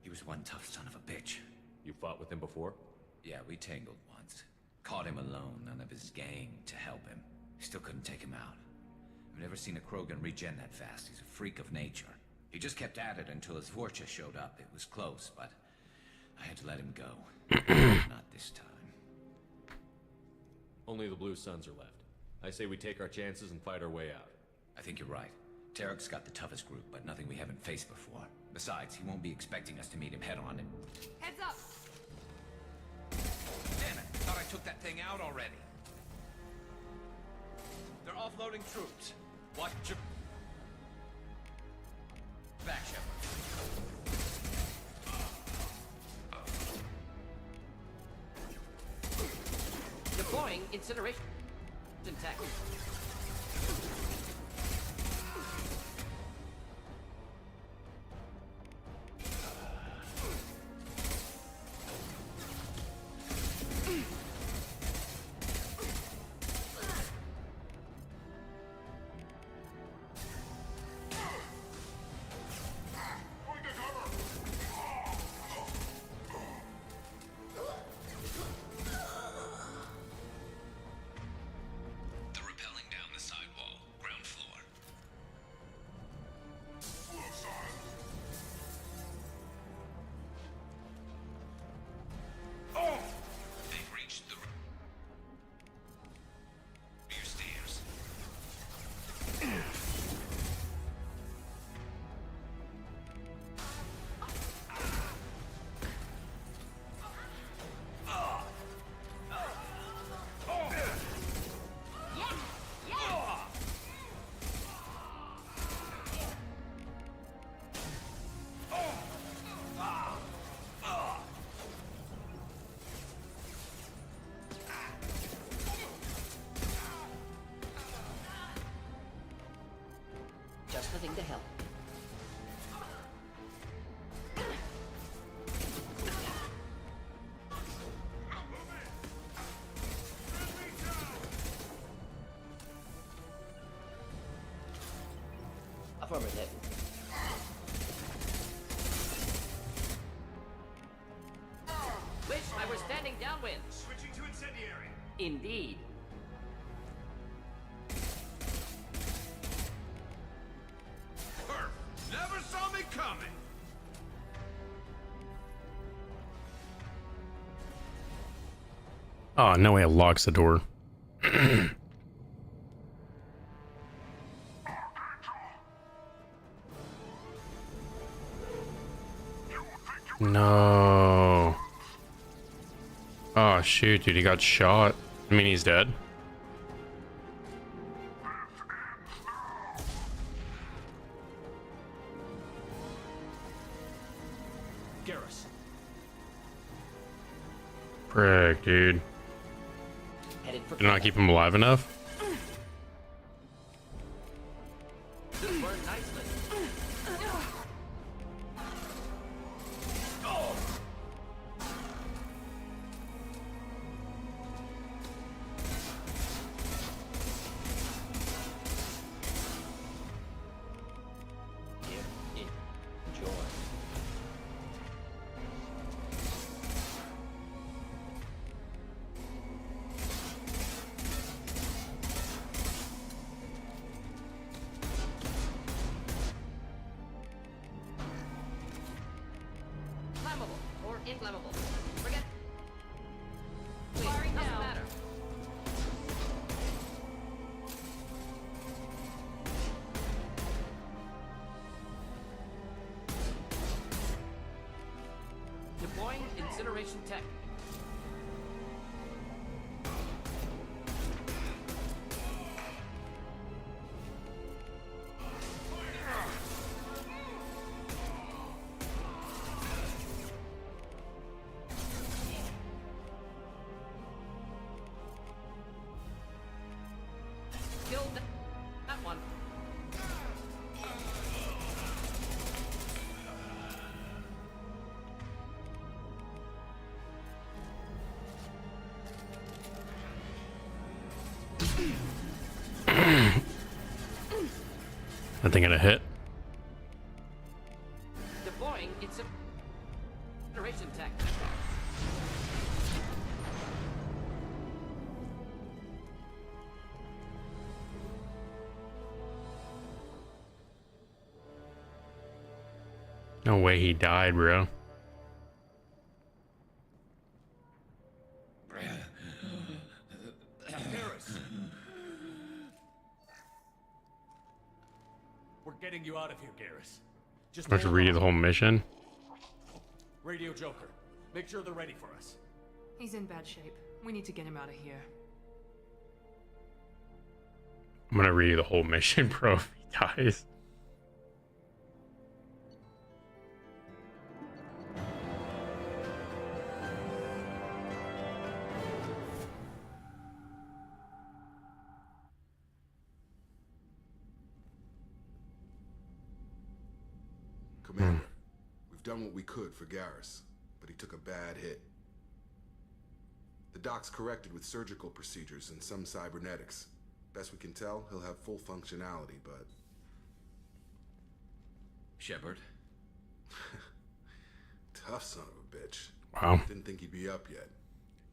He was one tough son of a bitch. You fought with him before? Yeah, we tangled once. Caught him alone, none of his gang to help him. Still couldn't take him out. I've never seen a Krogan regen that fast. He's a freak of nature. He just kept at it until his Vorcha showed up. It was close, but I had to let him go. Not this time. Only the Blue Suns are left. I say we take our chances and fight our way out. I think you're right. Tarek's got the toughest group, but nothing we haven't faced before. Besides, he won't be expecting us to meet him head-on. Heads up! Damn it! Thought I took that thing out already. They're offloading troops. Watch your back, Shepard. Deploying incineration tech. Just the thing to help. Affirmative. Wish I were standing downwind. Switching to incendiary. Indeed. Never saw me coming. Oh, no way it locks the door. No. Oh, shoot, dude, he got shot. I mean, he's dead. Garrus. Frick, dude. Did not keep him alive enough? Inflammable. Forget. Firing doesn't matter. Deploying incineration tech. Killed that one. That thing gonna hit. Deploying incineration tech. No way he died, bro. Garrus! We're getting you out of here, Garrus. Just I have to read the whole mission. Radio Joker. Make sure they're ready for us. He's in bad shape. We need to get him out of here. I'm gonna read the whole mission, bro, if he dies. Commander, we've done what we could for Garrus, but he took a bad hit. The doc's corrected with surgical procedures and some cybernetics. Best we can tell, he'll have full functionality, but... Shepard? Tough son of a bitch. Wow. Didn't think he'd be up yet.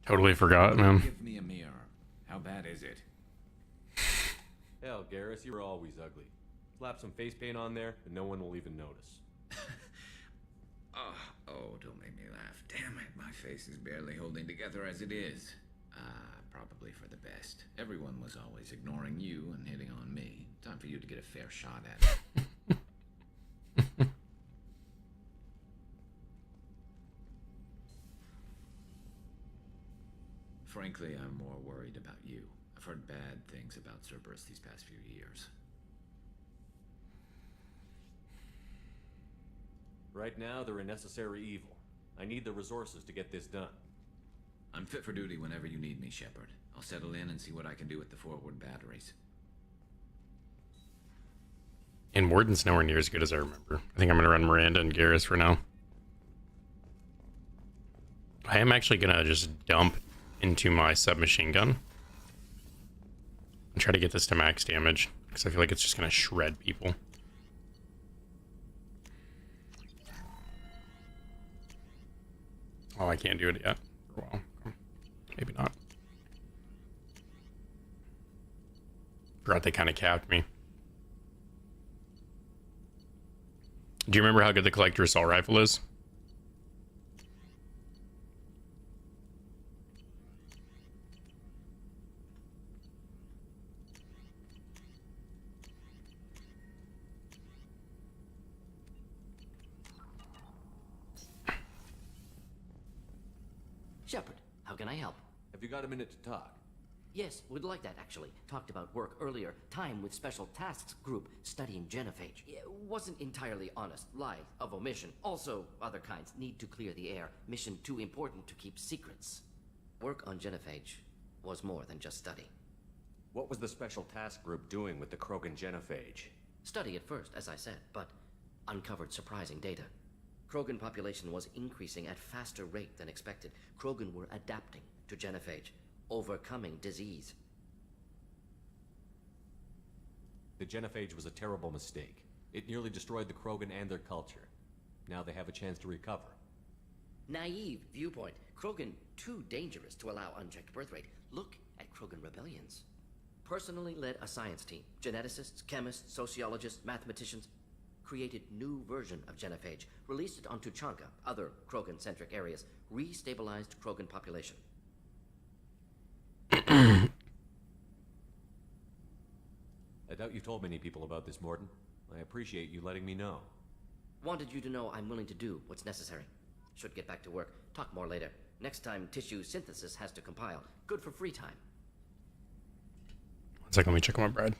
Totally forgot, man. Give me a mirror. How bad is it? Hell, Garrus, you were always ugly. Slap some face paint on there, and no one will even notice. Oh, don't make me laugh. Damn it, my face is barely holding together as it is. Probably for the best. Everyone was always ignoring you and hitting on me. Time for you to get a fair shot at it. Frankly, I'm more worried about you. I've heard bad things about Cerberus these past few years. Right now, they're a necessary evil. I need the resources to get this done. I'm fit for duty whenever you need me, Shepard. I'll settle in and see what I can do with the forward batteries. And Warden's nowhere near as good as I remember. I think I'm gonna run Miranda and Garrus for now. I am actually gonna just dump into my submachine gun and try to get this to max damage, because I feel like it's just gonna shred people. Oh, I can't do it yet. Well, maybe not. Forgot they kind of capped me. Do you remember how good the Collector Assault Rifle is? Shepard, how can I help? Have you got a minute to talk? Yes, would like that actually. Talked about work earlier. Time with Special Tasks Group studying genophage. Wasn't entirely honest. Lie of omission. Also, other kinds. Need to clear the air. Mission too important to keep secrets. Work on genophage was more than just study. What was the Special Task Group doing with the Krogan genophage? Study at first, as I said, but uncovered surprising data. Krogan population was increasing at faster rate than expected. Krogan were adapting to genophage, overcoming disease. The genophage was a terrible mistake. It nearly destroyed the Krogan and their culture. Now they have a chance to recover. Naive viewpoint. Krogan too dangerous to allow unchecked birth rate. Look at Krogan rebellions. Personally led a science team. Geneticists, chemists, sociologists, mathematicians. Created new version of genophage. Released it onto Chanka, other Krogan-centric areas. Restabilized Krogan population. I doubt you told many people about this, Mordin. I appreciate you letting me know. Wanted you to know I'm willing to do what's necessary. Should get back to work. Talk more later. Next time tissue synthesis has to compile. Good for free time. 1 second, let me check on my bread.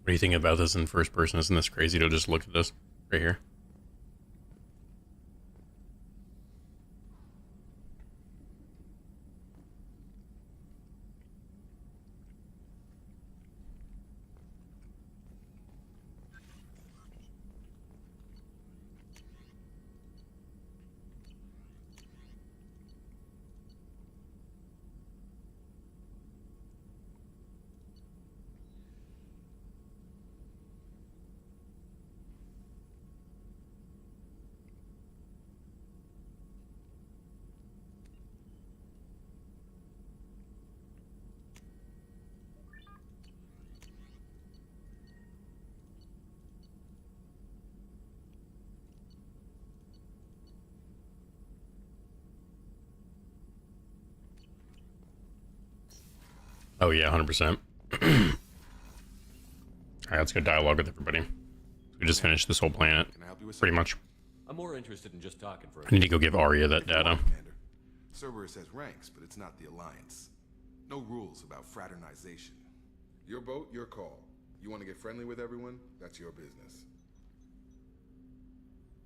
What do you think about this in first person? Isn't this crazy to just look at this right here? Oh yeah, 100%. Alright, let's go dialogue with everybody. We just finished this whole planet, pretty much. I'm more interested in just talking for a I need to go give Arya that data. Cerberus has ranks, but it's not the Alliance. No rules about fraternization. Your boat, your call. You want to get friendly with everyone? That's your business.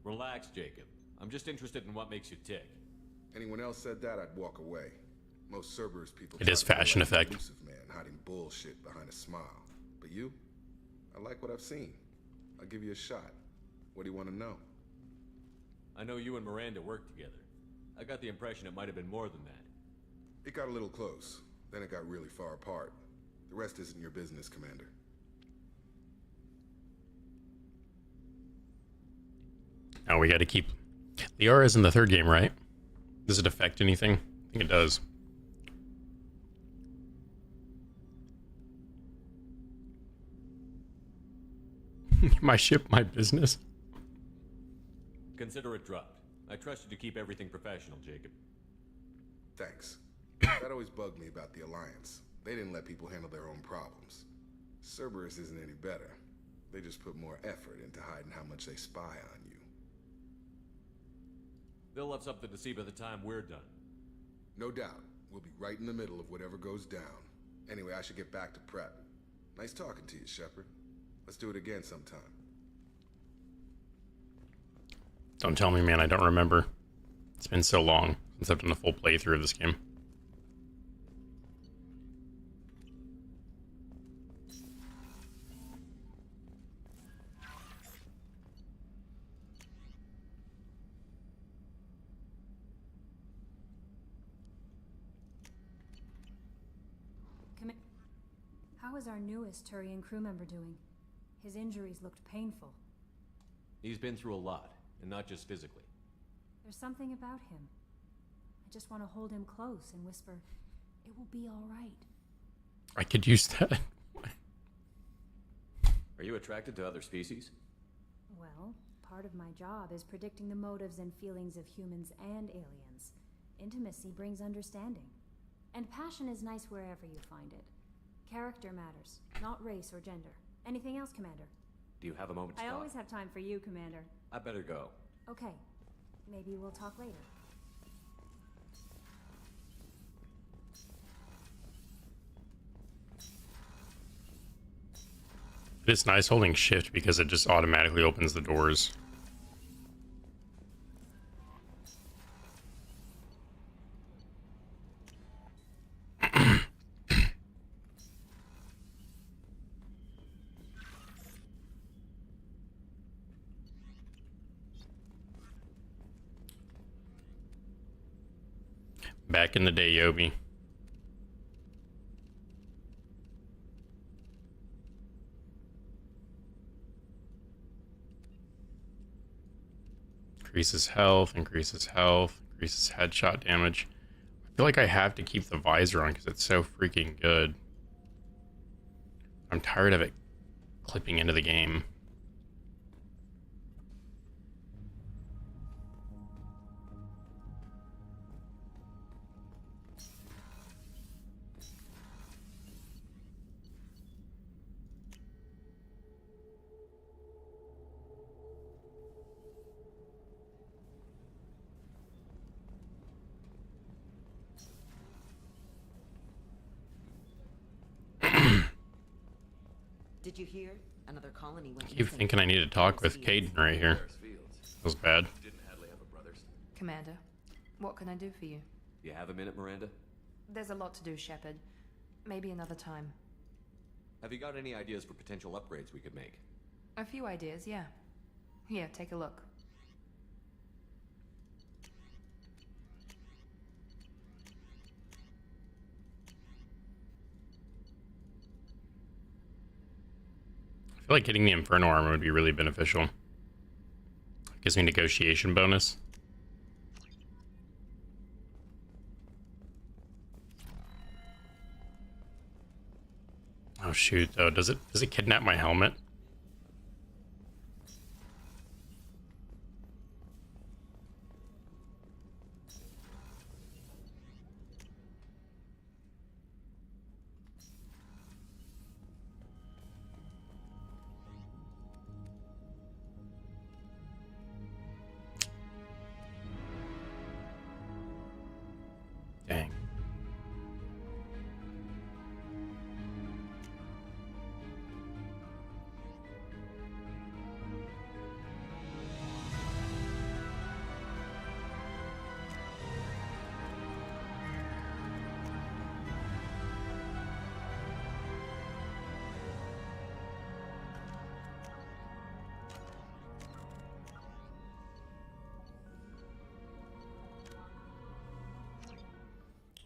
Relax, Jacob. I'm just interested in what makes you tick. Anyone else said that, I'd walk away. Most Cerberus people. It is fashion like effect. Elusive man hiding bullshit behind a smile. But you, I like what I've seen. I'll give you a shot. What do you want to know? I know you and Miranda worked together. I got the impression it might have been more than that. It got a little close. Then it got really far apart. The rest isn't your business, Commander. Now we got to keep. Liara's in the third game, right? Does it affect anything? I think it does. My ship, my business. Consider it dropped. I trust you to keep everything professional, Jacob. Thanks. That always bugged me about the Alliance. They didn't let people handle their own problems. Cerberus isn't any better. They just put more effort into hiding how much they spy on you. They'll have something to see by the time we're done. No doubt. We'll be right in the middle of whatever goes down. Anyway, I should get back to prep. Nice talking to you, Shepard. Let's do it again sometime. Don't tell me, man. I don't remember. It's been so long since I've done a full playthrough of this game. How is our newest Turian crew member doing? His injuries looked painful. He's been through a lot, and not just physically. There's something about him. I just want to hold him close and whisper, "It will be all right." I could use that. Are you attracted to other species? Well, part of my job is predicting the motives and feelings of humans and aliens. Intimacy brings understanding. And passion is nice wherever you find it. Character matters, not race or gender. Anything else, Commander? Do you have a moment to I talk? always have time for you, Commander. I better go. Okay. Maybe we'll talk later. It's nice holding shift because it just automatically opens the doors. Back in the day, Yobi. Increases health, increases headshot damage. I feel like I have to keep the visor on because it's so freaking good. I'm tired of it clipping into the game. Did you hear? Another colony went I keep thinking I need to talk with Caden right here. That was bad. Didn't Hadley have a brother? Commander, what can I do for you? You have a minute, Miranda? There's a lot to do, Shepard. Maybe another time. Have you got any ideas for potential upgrades we could make? A few ideas, yeah. Here, take a look. I feel like getting the Inferno armor would be really beneficial. Gives me negotiation bonus. Oh shoot, though. Does it kidnap my helmet? Dang.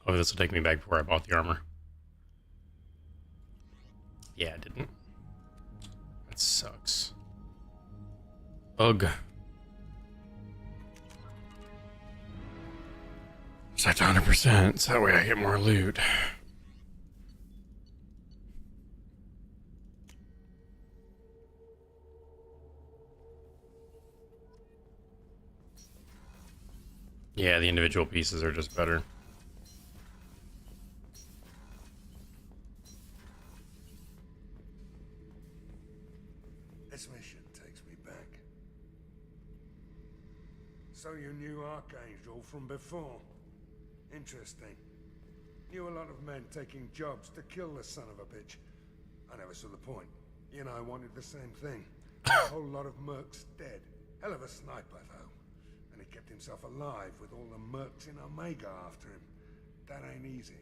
Oh, this will take me back before I bought the armor. Yeah, it didn't. That sucks. Ugh. Set to 100%, so that way I get more loot. Yeah, the individual pieces are just better. This mission takes me back. So you knew Archangel from before? Interesting. Knew a lot of men taking jobs to kill the son of a bitch. I never saw the point. You and I wanted the same thing. A whole lot of mercs dead. Hell of a sniper, though. And he kept himself alive with all the mercs in Omega after him. That ain't easy.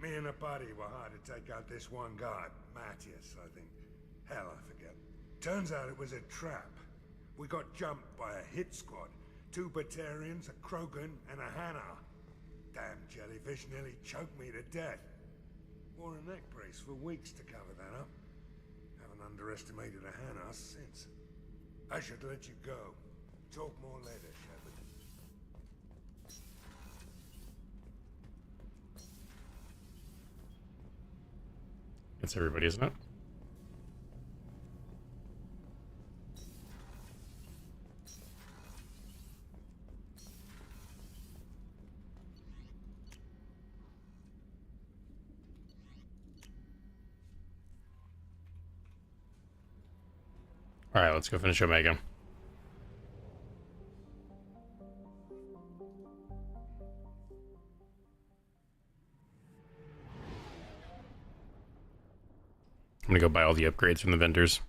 Me and a buddy were hired to take out this one guy, Matthias, I think. Hell, I forget. Turns out it was a trap. We got jumped by a hit squad. 2 Batarians, a Krogan, and a Hanar. Damn jellyfish nearly choked me to death. Wore a neck brace for weeks to cover that up. Haven't underestimated a Hanar since. I should let you go. Talk more later, Shepard. It's everybody, isn't it? All right, let's go finish Omega. I'm gonna go buy all the upgrades from the vendors.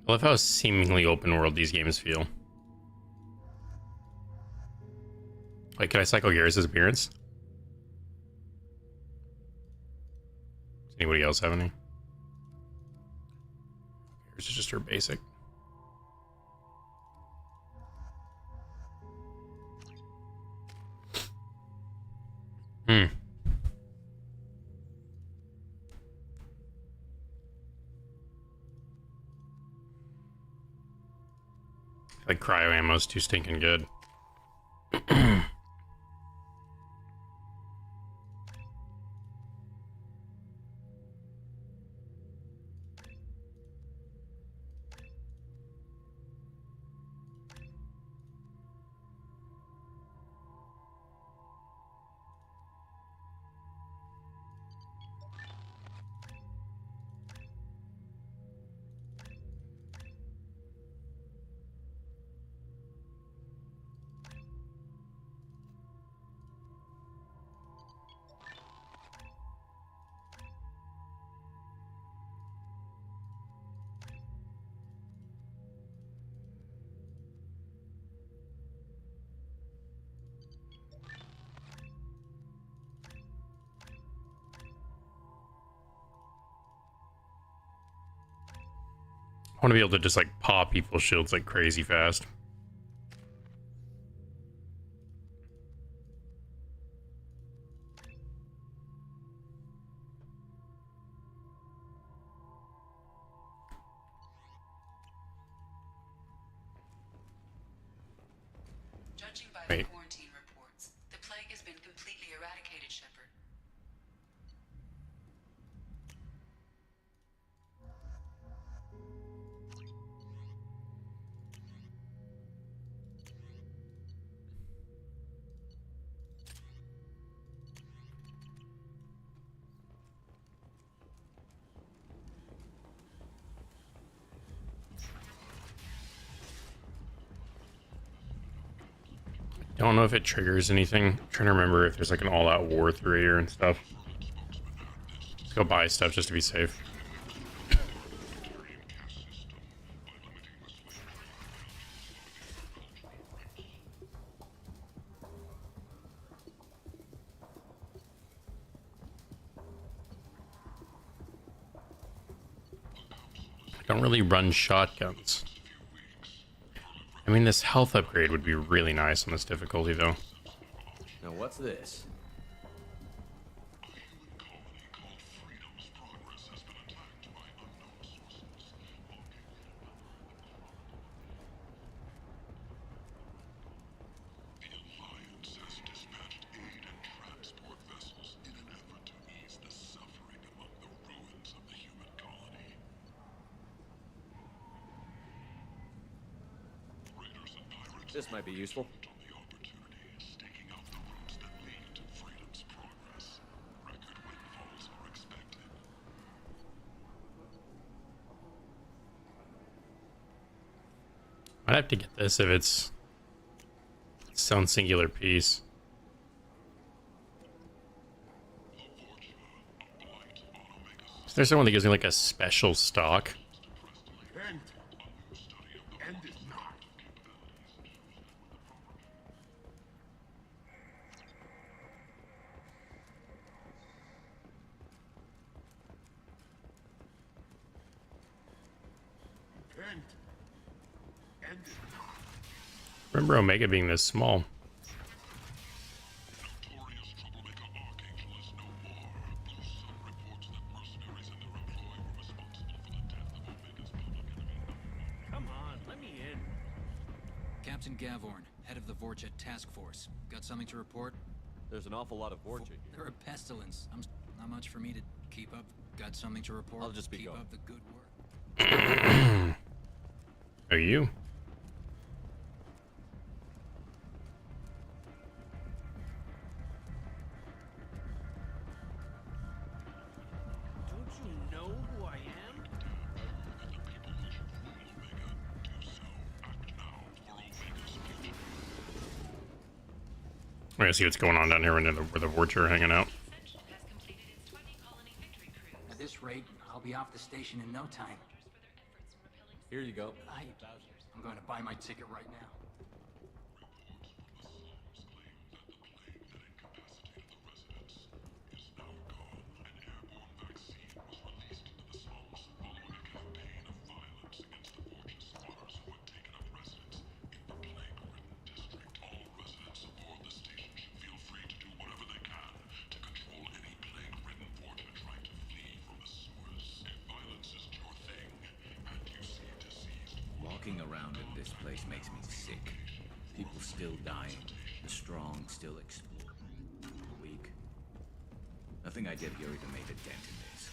I love how seemingly open world these games feel. Like, can I cycle Garrus' appearance? Does anybody else have any? Garrus is just her basic. Like cryo ammo's too stinking good. I want to be able to just like pop people's shields like crazy fast. Judging by Wait. the quarantine reports, the plague has been completely eradicated, Shepard. Don't know if it triggers anything. I'm trying to remember if there's like an all-out war through here and stuff. Let's go buy stuff just to be safe. I don't really run shotguns. I mean, this health upgrade would be really nice on this difficulty, though. Now what's this? This might be useful. I'd have to get this if it's its own singular piece. Is there someone that gives me like a special stock? Remember Omega being this small. Come on, let me in. Captain Gavorn, head of the Vorcha task force. Got something to report? There's an awful lot of Vorcha here. They're a pestilence. Not much for me to keep up. Got something to report? I'll just be keep going. up the good work. Are you? Don't you know who I am? We're gonna see what's going on down here where the Vorcha are hanging out. At this rate, I'll be off the station in no time. Here you go. I'm going to buy my ticket right now. Walking around in this place makes me sick. People still dying. The strong still exploring. The weak. Nothing I did here even made a dent in this.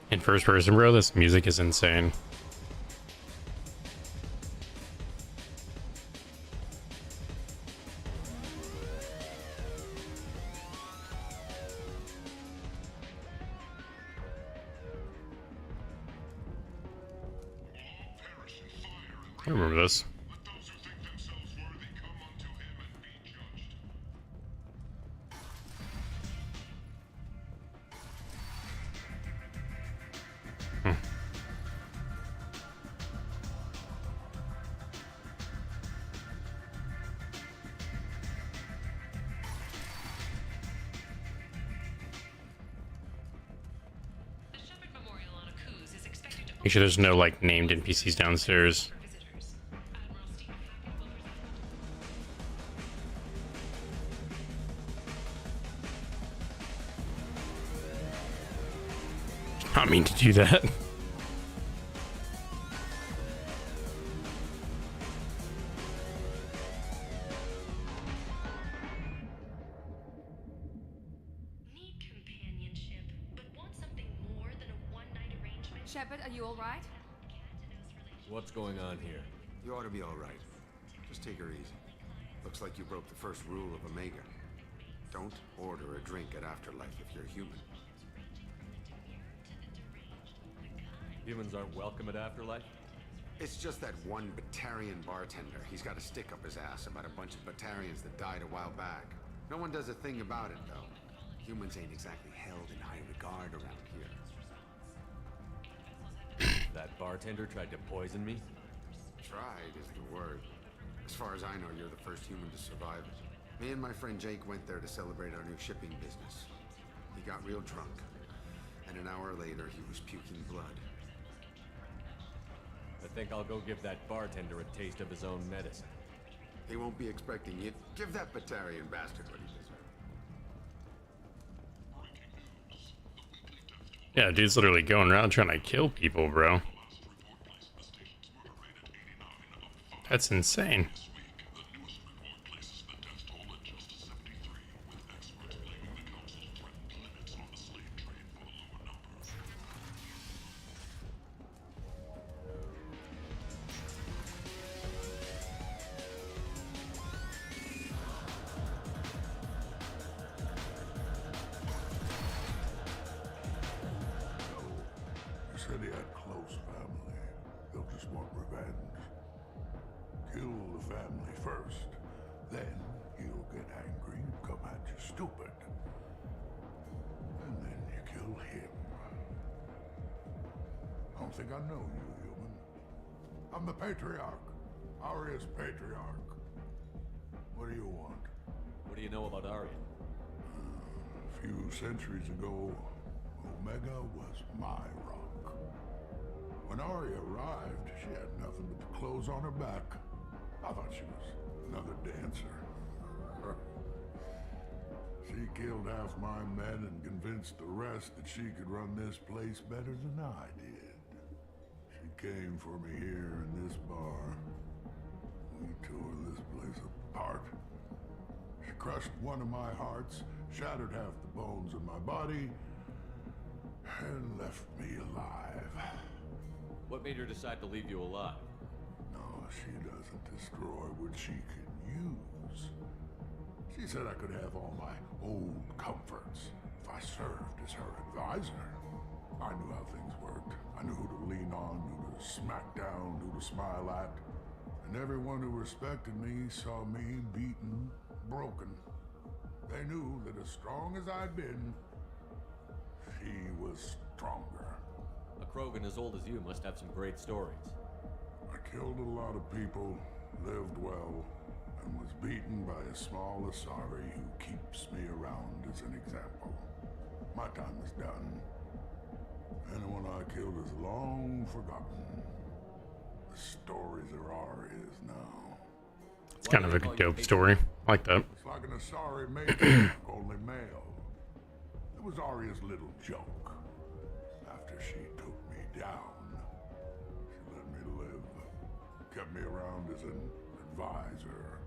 In first person, bro, this music is insane. I remember this. Make sure there's no like named NPCs downstairs. Did not mean to do that. Shepard, are you all right? What's going on here? You ought to be all right. Just take her easy. Looks like you broke the first rule of Omega. Don't order a drink at Afterlife if you're human. Humans aren't welcome at Afterlife? It's just that one Batarian bartender. He's got a stick up his ass about a bunch of Batarians that died a while back. No one does a thing about it, though. Humans ain't exactly held in high regard around here. That bartender tried to poison me? Tried is the word. As far as I know, you're the first human to survive it. Me and my friend Jake went there to celebrate our new shipping business. He got real drunk, and an hour later he was puking blood. I think I'll go give that bartender a taste of his own medicine. He won't be expecting it. Give that Batarian bastard what he deserves. Yeah, dude's literally going around trying to kill people, bro. That's insane. You said he had close family. They'll just want revenge. Kill the family first, then he'll get angry and come at you stupid. And then you kill him. I don't think I know you, human. I'm the Patriarch. Aria's Patriarch. What do you want? What do you know about Aria? A few centuries ago, Omega was my rock. When Aria arrived, she had nothing but the clothes on her back. I thought she was another dancer. She killed half my men and convinced the rest that she could run this place better than I did. She came for me here in this bar. We tore this place apart. She crushed one of my hearts, shattered half the bones in my body, and left me alive. What made her decide to leave you alive? No, she doesn't destroy what she can use. She said I could have all my old comforts if I served as her advisor. I knew how things worked. I knew who to lean on, who to smack down, who to smile at. And everyone who respected me saw me beaten, broken. They knew that as strong as I'd been, she was stronger. A Krogan as old as you must have some great stories. I killed a lot of people, lived well, and was beaten by a small Asari who keeps me around as an example. My time is done. Anyone I killed is long forgotten. The stories are Aria's now. It's kind of a dope story. I like that. It's like an Asari matriarch, only male. It was Aria's little joke. After she took me down, she let me live. Kept me around as an advisor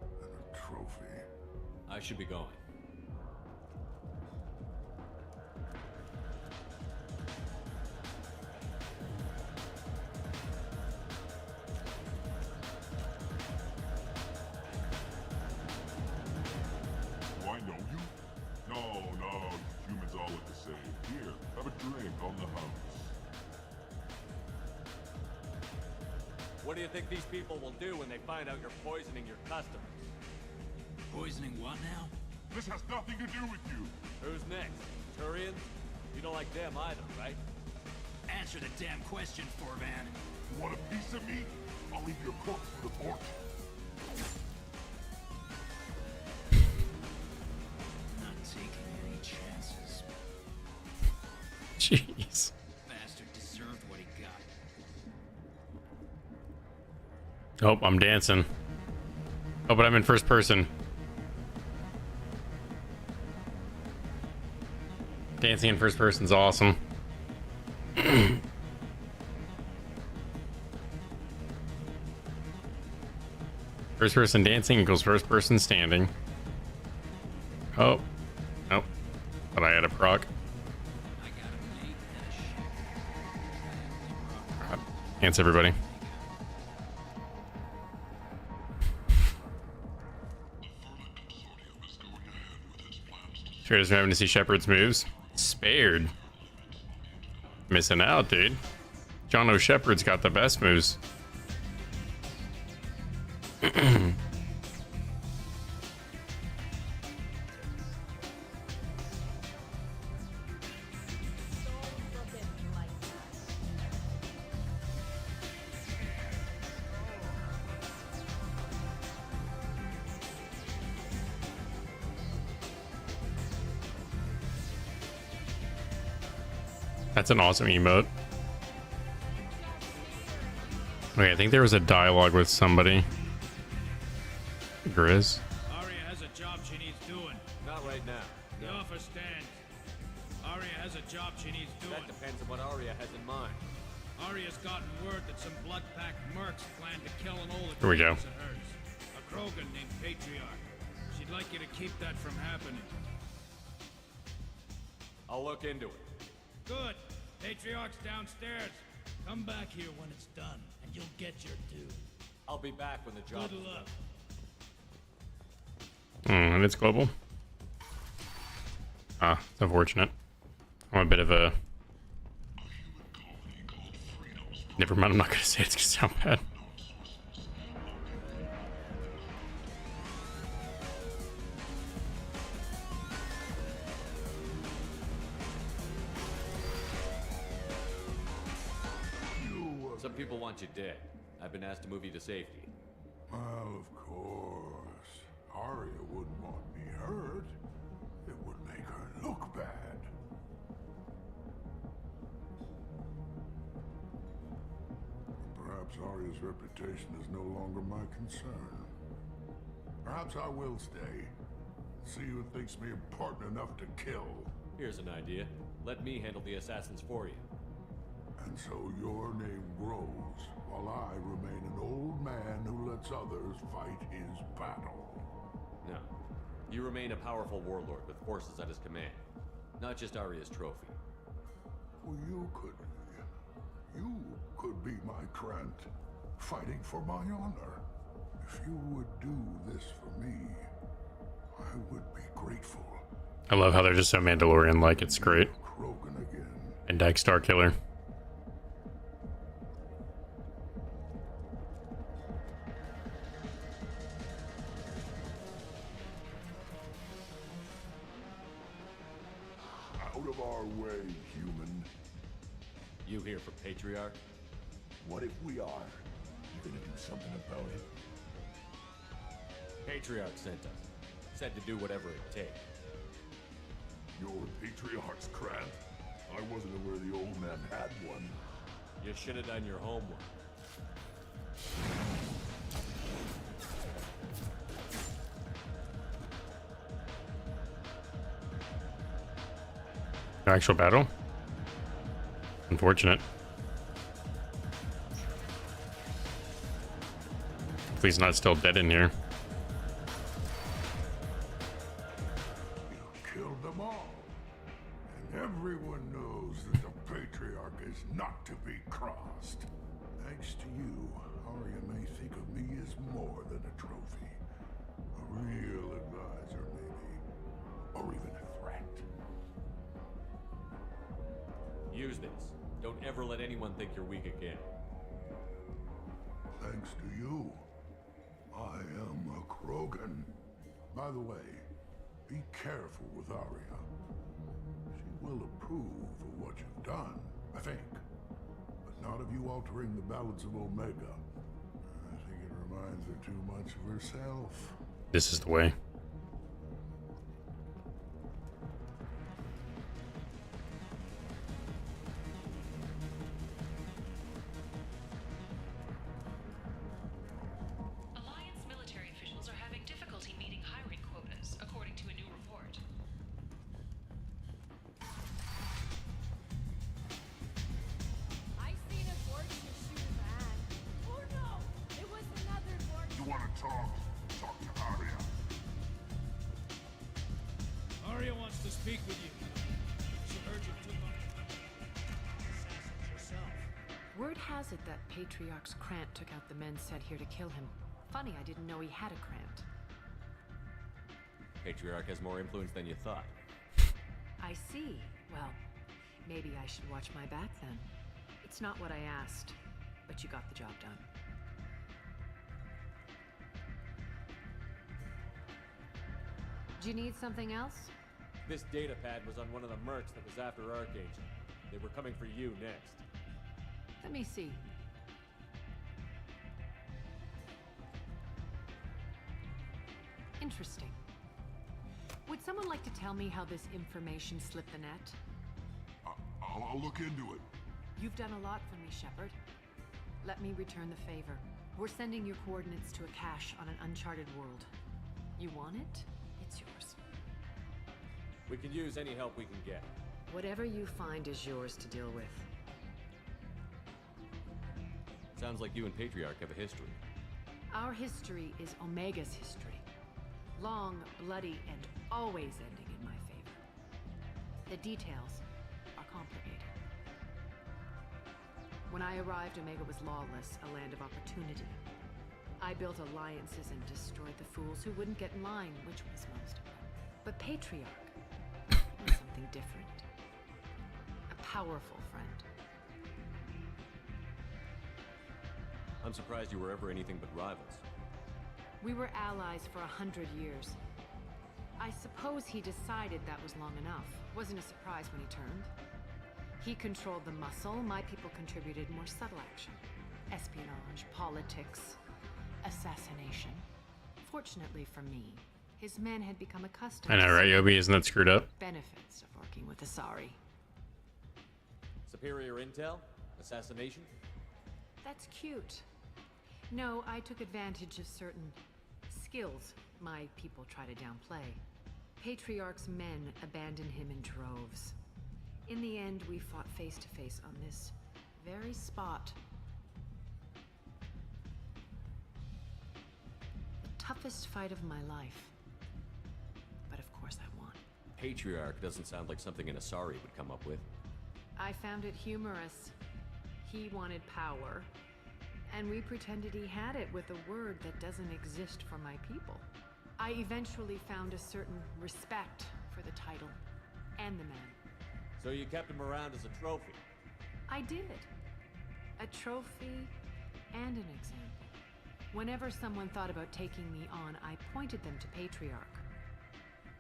and a trophy. I should be going. Do I know you? No, humans all look the same. Here, have a drink on the house. What do you think these people will do when they find out you're poisoning your customers? Poisoning what now? This has nothing to do with you. Who's next? Turians? You don't like them either, right? Answer the damn question, Forvan. You want a piece of me? I'll leave your corpse for the torch. Not taking any chances. Jeez. Bastard deserved what he Oh, I'm dancing. Oh, but I'm in first person. Dancing in first person's awesome. First person dancing equals first person standing. Oh. Nope. But I had a proc. Dance, everybody. Sure doesn't having to see Shepard's moves. Spared. Missing out, dude. John O. Shepard's got the best moves. That's an awesome emote. Okay, I think there was a dialogue with somebody. Grizz. Arya has a job she needs doing. Not right now. The offer stands. Arya has a job she needs doing. That depends on what Arya has in mind. Arya's gotten word that some blood-packed mercs plan to kill an old Here we go. acquaintance of hers. A Krogan named Patriarch. She'd like you to keep that from happening. I'll look into it. Good. Patriarch's downstairs. Come back here when it's done, and you'll get your due. I'll be back when the job Good is luck. And it's global. Ah, it's unfortunate. I'm a bit of a... Never mind, I'm not gonna say it, it's gonna sound bad. Some people want you dead. I've been asked to move you to safety. Well, of course. Arya wouldn't want me hurt. It would make her look bad. Perhaps Arya's reputation is no longer my concern. Perhaps I will stay. See who thinks me important enough to kill. Here's an idea. Let me handle the assassins for you. And so your name grows, while I remain an old man who lets others fight his battle. No. You remain a powerful warlord with forces at his command. Not just Arya's trophy. Well, you could be my Krant, fighting for my honor. If you would do this for me, I would be grateful. I love how they're just so Mandalorian-like, it's great. Krogan again. And Dyke Starkiller. Out of our way, human. You here for Patriarch? What if we are? You gonna do something about it? Patriarch sent us. Said to do whatever it takes. You're Patriarch's Krant. I wasn't aware the old man had one. You should have done your homework. Actual battle? Unfortunate. Hopefully he's not still dead in here. You killed them all. And everyone knows that the Patriarch is not to be crossed. Thanks to you, Arya may think of me as more than a trophy. A real advisor, maybe. Or even a threat. Use this. Don't ever let anyone think you're weak again. Thanks to you, I am a Krogan. By the way, be careful with Arya. She will approve of what you've done, I think. But not of you altering the balance of Omega. I think it reminds her too much of herself. This is the way. Talk to Arya. Arya wants to speak with you. She heard you took on assassins yourself. Word has it that Patriarch's Krant took out the men sent here to kill him. Funny, I didn't know he had a Krant. Patriarch has more influence than you thought. I see. Well, maybe I should watch my back then. It's not what I asked, but you got the job done. Do you need something else? This data pad was on one of the mercs that was after Archangel. They were coming for you next. Let me see. Interesting. Would someone like to tell me how this information slipped the net? I'll look into it. You've done a lot for me, Shepard. Let me return the favor. We're sending your coordinates to a cache on an uncharted world. You want it? It's yours. We can use any help we can get. Whatever you find is yours to deal with. Sounds like you and Patriarch have a history. Our history is Omega's history. Long, bloody, and always ending in my favor. The details are complicated. When I arrived, Omega was lawless, a land of opportunity. I built alliances and destroyed the fools who wouldn't get in line, which was most of them. But Patriarch was something different. A powerful friend. I'm surprised you were ever anything but rivals. We were allies for 100 years. I suppose he decided that was long enough. Wasn't a surprise when he turned. He controlled the muscle, my people contributed more subtle action. Espionage, politics, assassination. Fortunately for me, his men had become accustomed I know, right, Yobi? Isn't that screwed up? benefits of working with Asari. Superior intel? Assassination? That's cute. No, I took advantage of certain skills my people try to downplay. Patriarch's men abandoned him in droves. In the end, we fought face to face on this very spot. The toughest fight of my life. But of course I won. Patriarch doesn't sound like something an Asari would come up with. I found it humorous. He wanted power, and we pretended he had it with a word that doesn't exist for my people. I eventually found a certain respect for the title and the man. So you kept him around as a trophy? I did. A trophy and an example. Whenever someone thought about taking me on, I pointed them to Patriarch.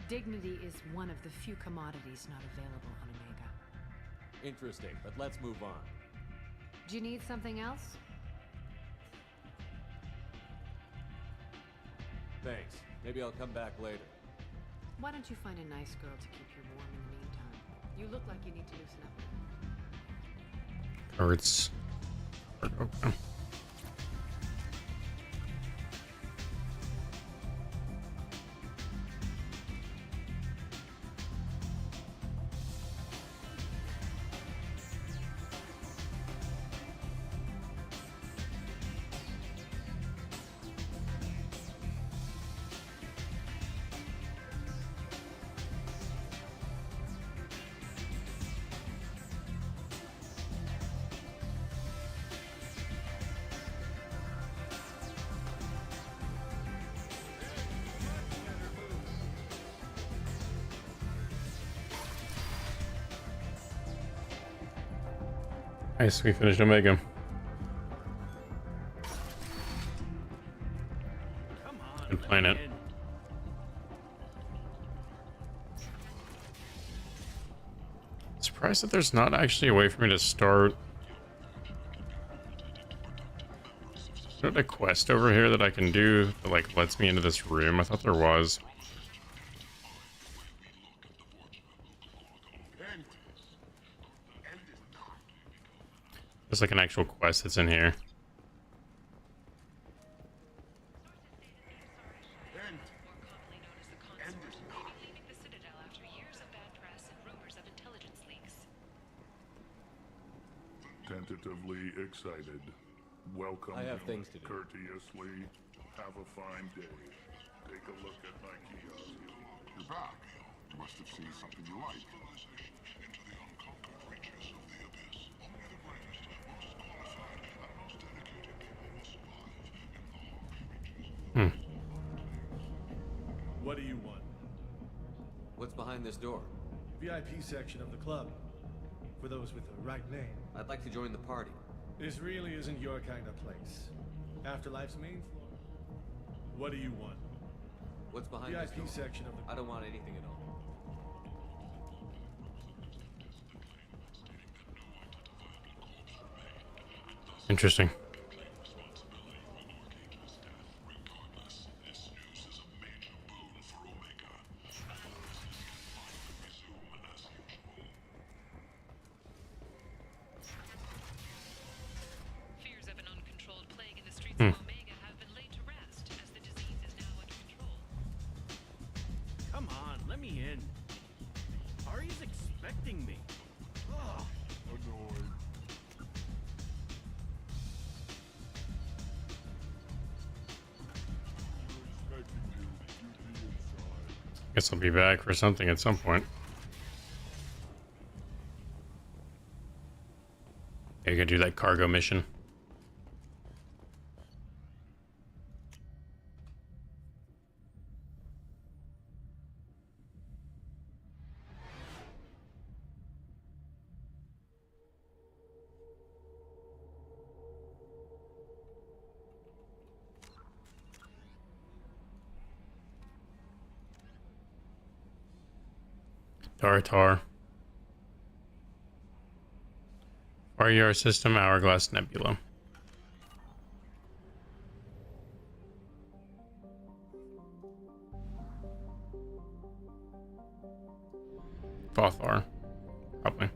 Dignity is one of the few commodities not available on Omega. Interesting, but let's move on. Do you need something else? Thanks. Maybe I'll come back later. Why don't you find a nice girl to keep you warm in the meantime? You look like you need to loosen up. Hurts. Okay. Nice, we finished Omega. Good planet. Surprised that there's not actually a way for me to start a quest over here that I can do that like lets me into this room. I thought there was. There's like an actual quest that's in here. Tentatively excited. Welcome I have things to do. courteously. Have a fine day. Take a look at my kiosk. You're back. You must have seen something you like. Into the unconquered reaches of the abyss. Only the bravest, most qualified, and most dedicated people will survive in the harsh reaches. What do you want? What's behind this door? VIP section of the club. For those with the right name. I'd like to join the party. This really isn't your kind of place. Afterlife's main floor. What do you want? What's behind this door? VIP section of the... I don't want anything at all. Interesting. Fears of an uncontrolled plague in the streets of Omega have been laid to rest, as the disease is now under control. Come on, let me in. Ari's expecting me. Ugh. Annoyed. Guess I'll be back for something at some point. You can do that cargo mission. Tartar. RER system, Hourglass Nebula. Fothar. Probably.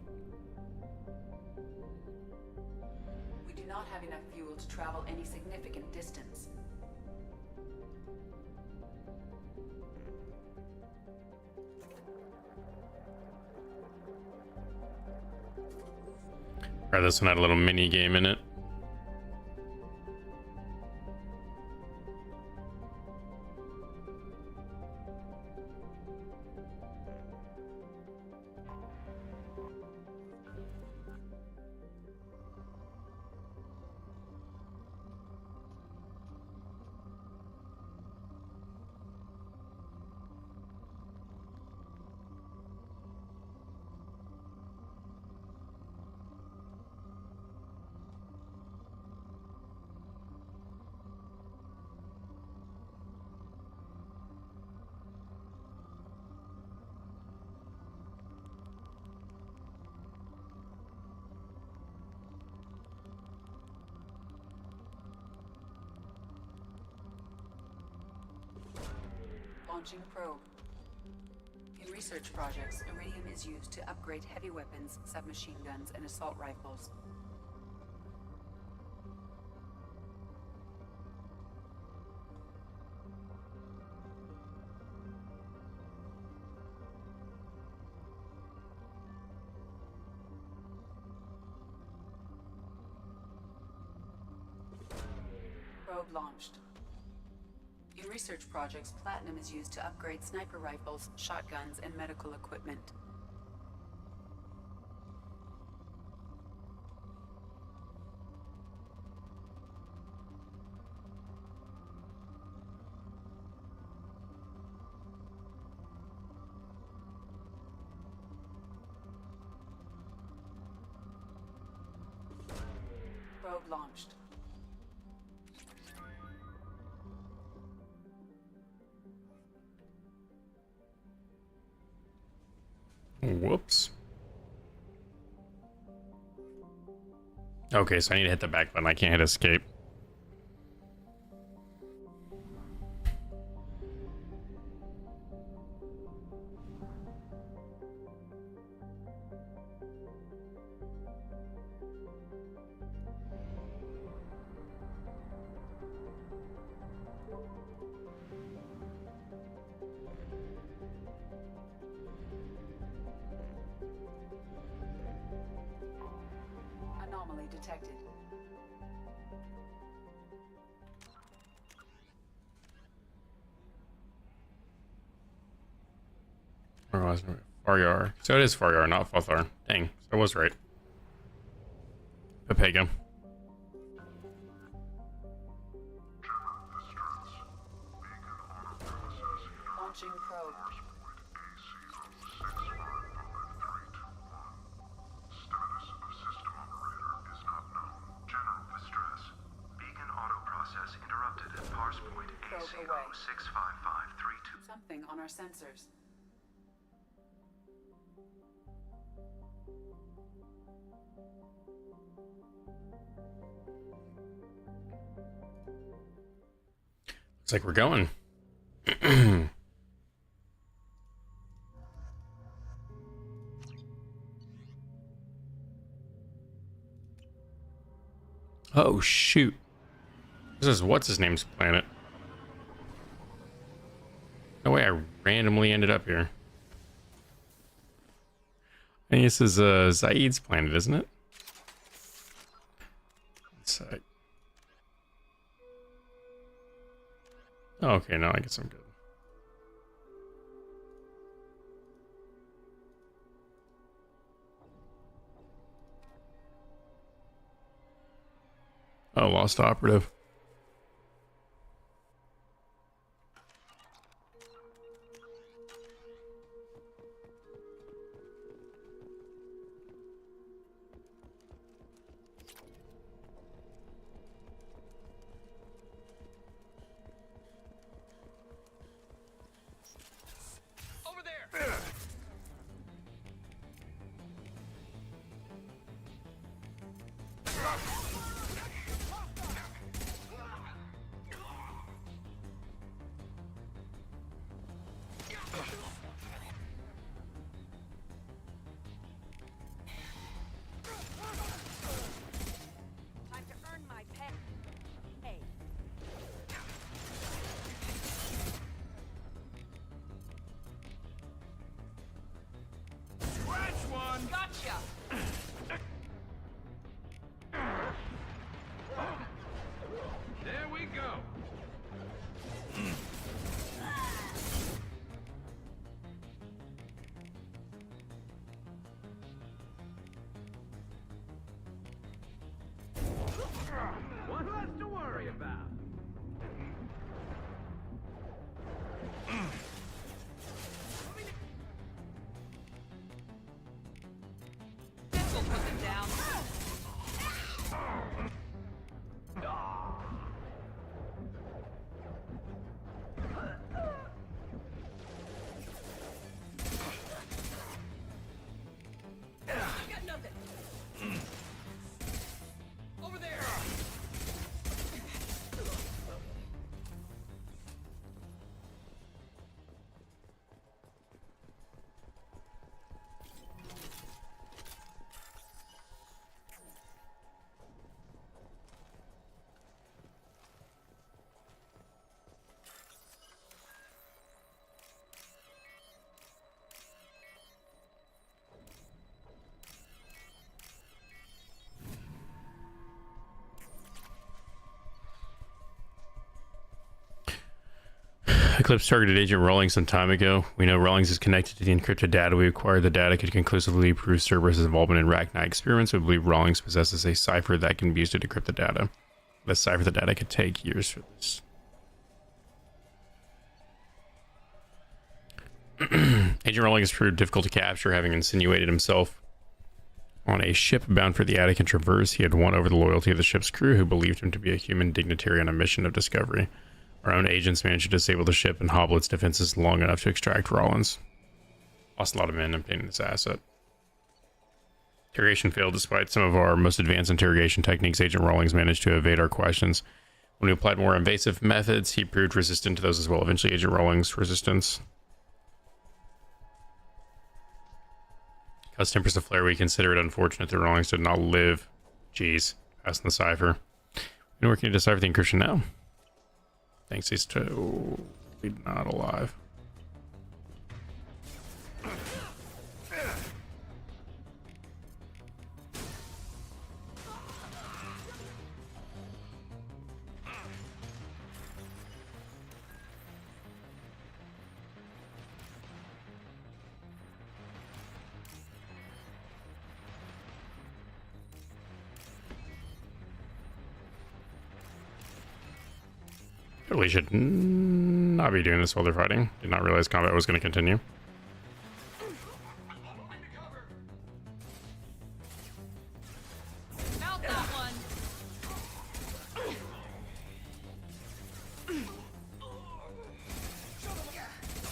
We do not have enough fuel to travel any significant distance. Right, this one had a little mini game in it. Launching probe. In research projects, iridium is used to upgrade heavy weapons, submachine guns, and assault rifles. Probe launched. In research projects, platinum is used to upgrade sniper rifles, shotguns, and medical equipment. Probe launched. Whoops. Okay, so I need to hit the back button. I can't hit escape. Anomaly detected. Faryar. So it is Faryar, not Fothar. Dang, I was right. Pepega. Launching probe. General distress. Beacon auto process interrupted at parse point A065532. Something on our sensors. Looks like we're going. Oh shoot. This is what's his name's planet. No way I randomly ended up here. I think this is Zaid's planet, isn't it? Let's see. Oh, okay, now I guess I'm good. Oh, lost operative. Eclipse targeted Agent Rawlings some time ago. We know Rawlings is connected to the encrypted data we acquired. The data could conclusively prove Cerberus' involvement in Rachni experiments. We believe Rawlings possesses a cipher that can be used to decrypt the data. Let's cipher the data could take years for this. Agent Rawlings proved difficult to capture, having insinuated himself on a ship bound for the Attican Traverse. He had won over the loyalty of the ship's crew, who believed him to be a human dignitary on a mission of discovery. Our own agents managed to disable the ship and hobble its defenses long enough to extract Rawlins. Lost a lot of men obtaining this asset. Interrogation failed despite some of our most advanced interrogation techniques. Agent Rawlings managed to evade our questions. When we applied more invasive methods, he proved resistant to those as well. Eventually, Agent Rawlings' resistance caused tempers to flare. We consider it unfortunate that Rawlings did not live. Jeez, passing the cipher. We know we can decipher the encryption now. Thanks, he's totally not alive. Totally should not be doing this while they're fighting. Did not realize combat was going to continue. Mount that one.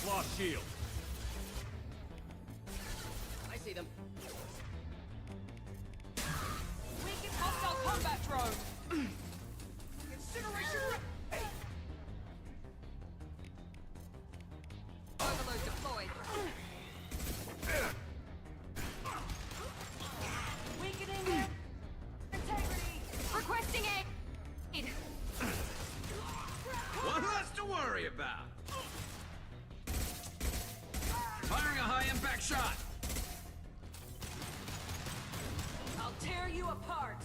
Lost shield. I see them. Weakened hostile combat drone. Incineration. Overload deployed. Weakening integrity. Requesting aid. One less to worry about. Firing a high-impact shot. I'll tear you apart.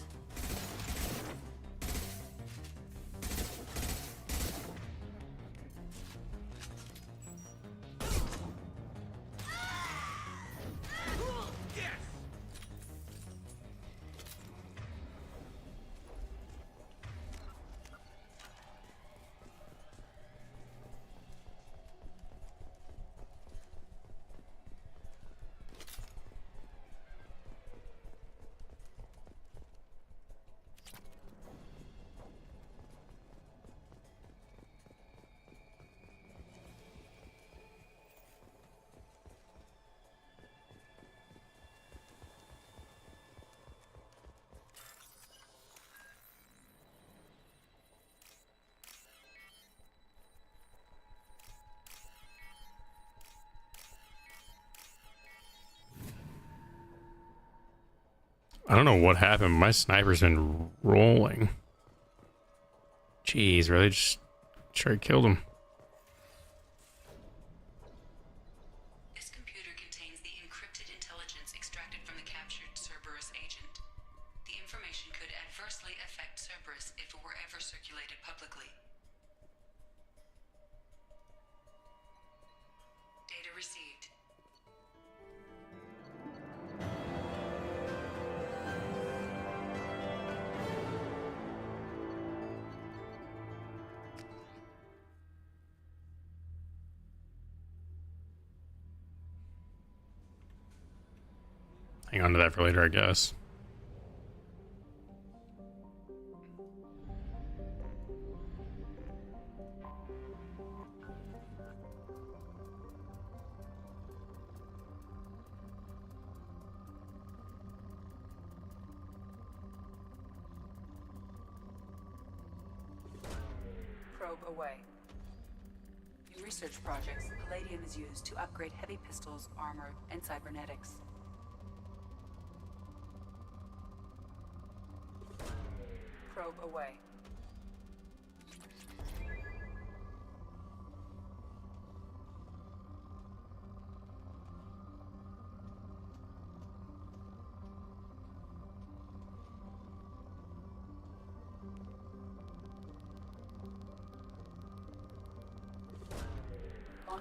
I don't know what happened. My sniper's been rolling. Jeez, really? Just sure I killed him. This computer contains the encrypted intelligence extracted from the captured Cerberus agent. The information could adversely affect Cerberus if it were ever circulated publicly. Data received. Hang on to that for later, I guess. Probe away. In research projects, palladium is used to upgrade heavy pistols, armor, and cybernetics. Probe away.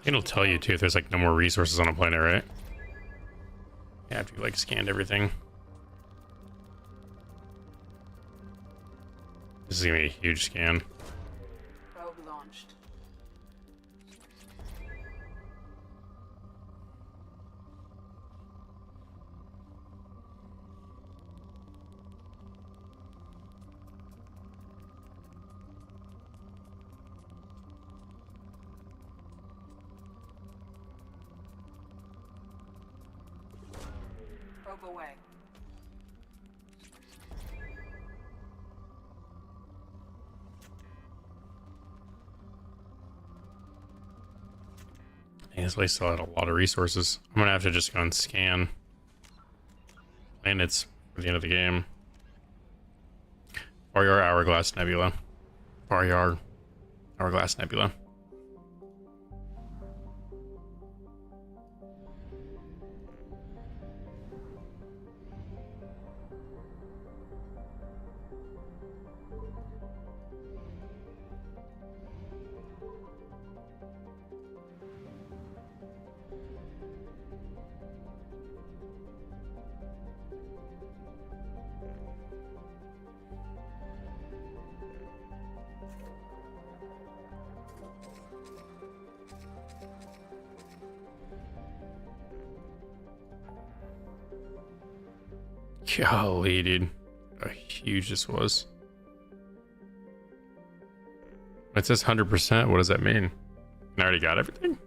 It'll tell you too if there's like no more resources on a planet, right? Yeah, after you like scanned everything. This is gonna be a huge scan. Probe launched. Probe away. Dang, this place still had a lot of resources. I'm gonna have to just go and scan planets for the end of the game. Faryar Hourglass Nebula. Faryar Hourglass Nebula. Golly, dude. How huge this was. It says 100%. What does that mean? I already got everything?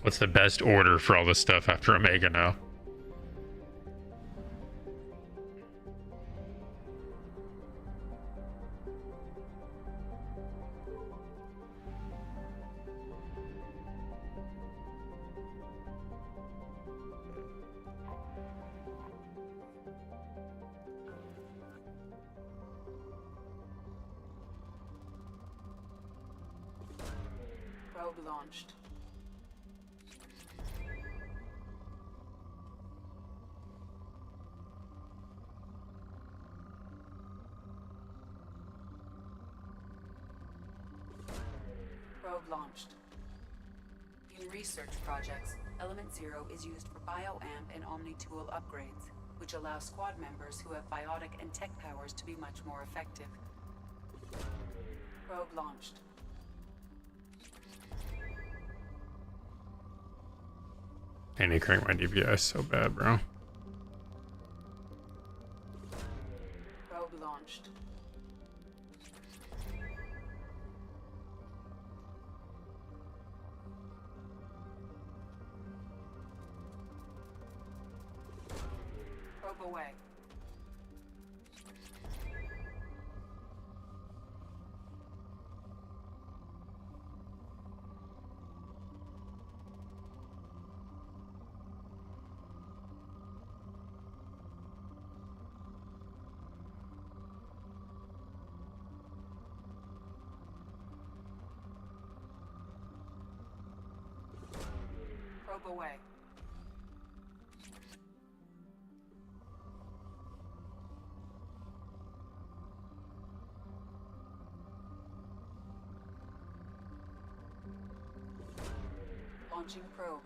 What's the best order for all this stuff after Omega now? Probe launched. Probe launched. In research projects, Element Zero is used for bioamp and Omni-tool upgrades, which allow squad members who have biotic and tech powers to be much more effective. Probe launched. I need to crank my DPI so bad, bro. Probe launched. Probe away. Probe away. Launching probe.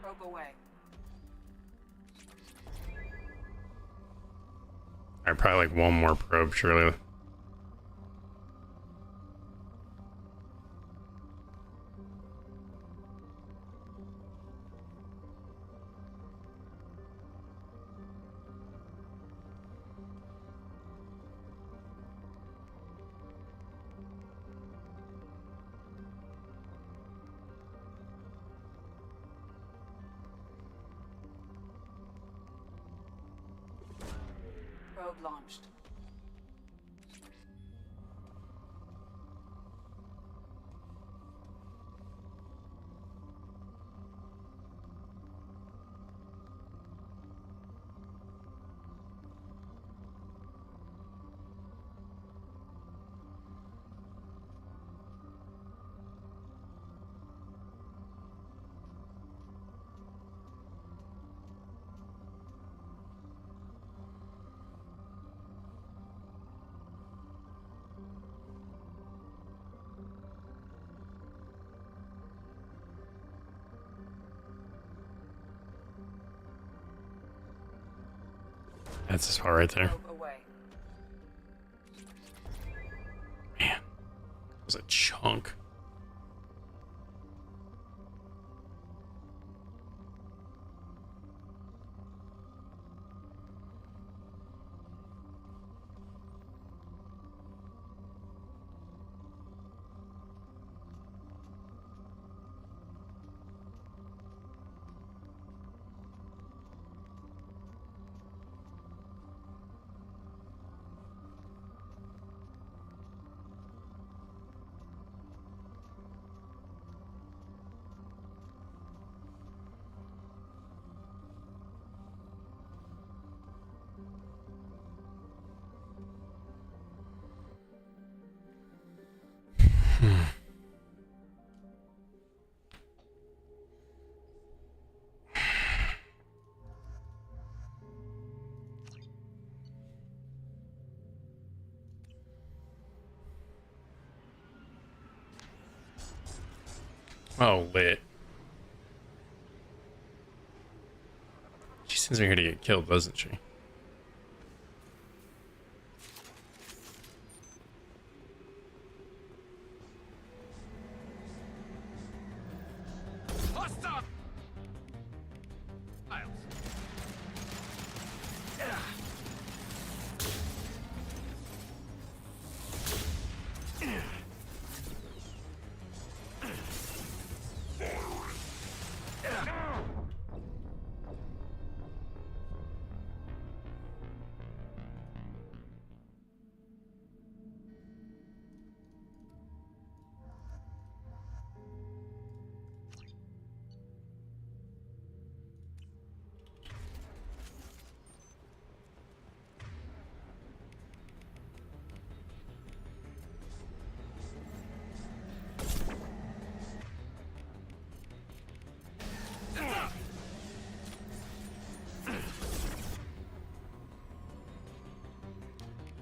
Probe away. Alright, probably like one more probe, surely. Probe launched. That's this far right there. Probe away. Man, that was a chunk. Oh, lit. She sends me here to get killed, doesn't she? Hostile! Miles.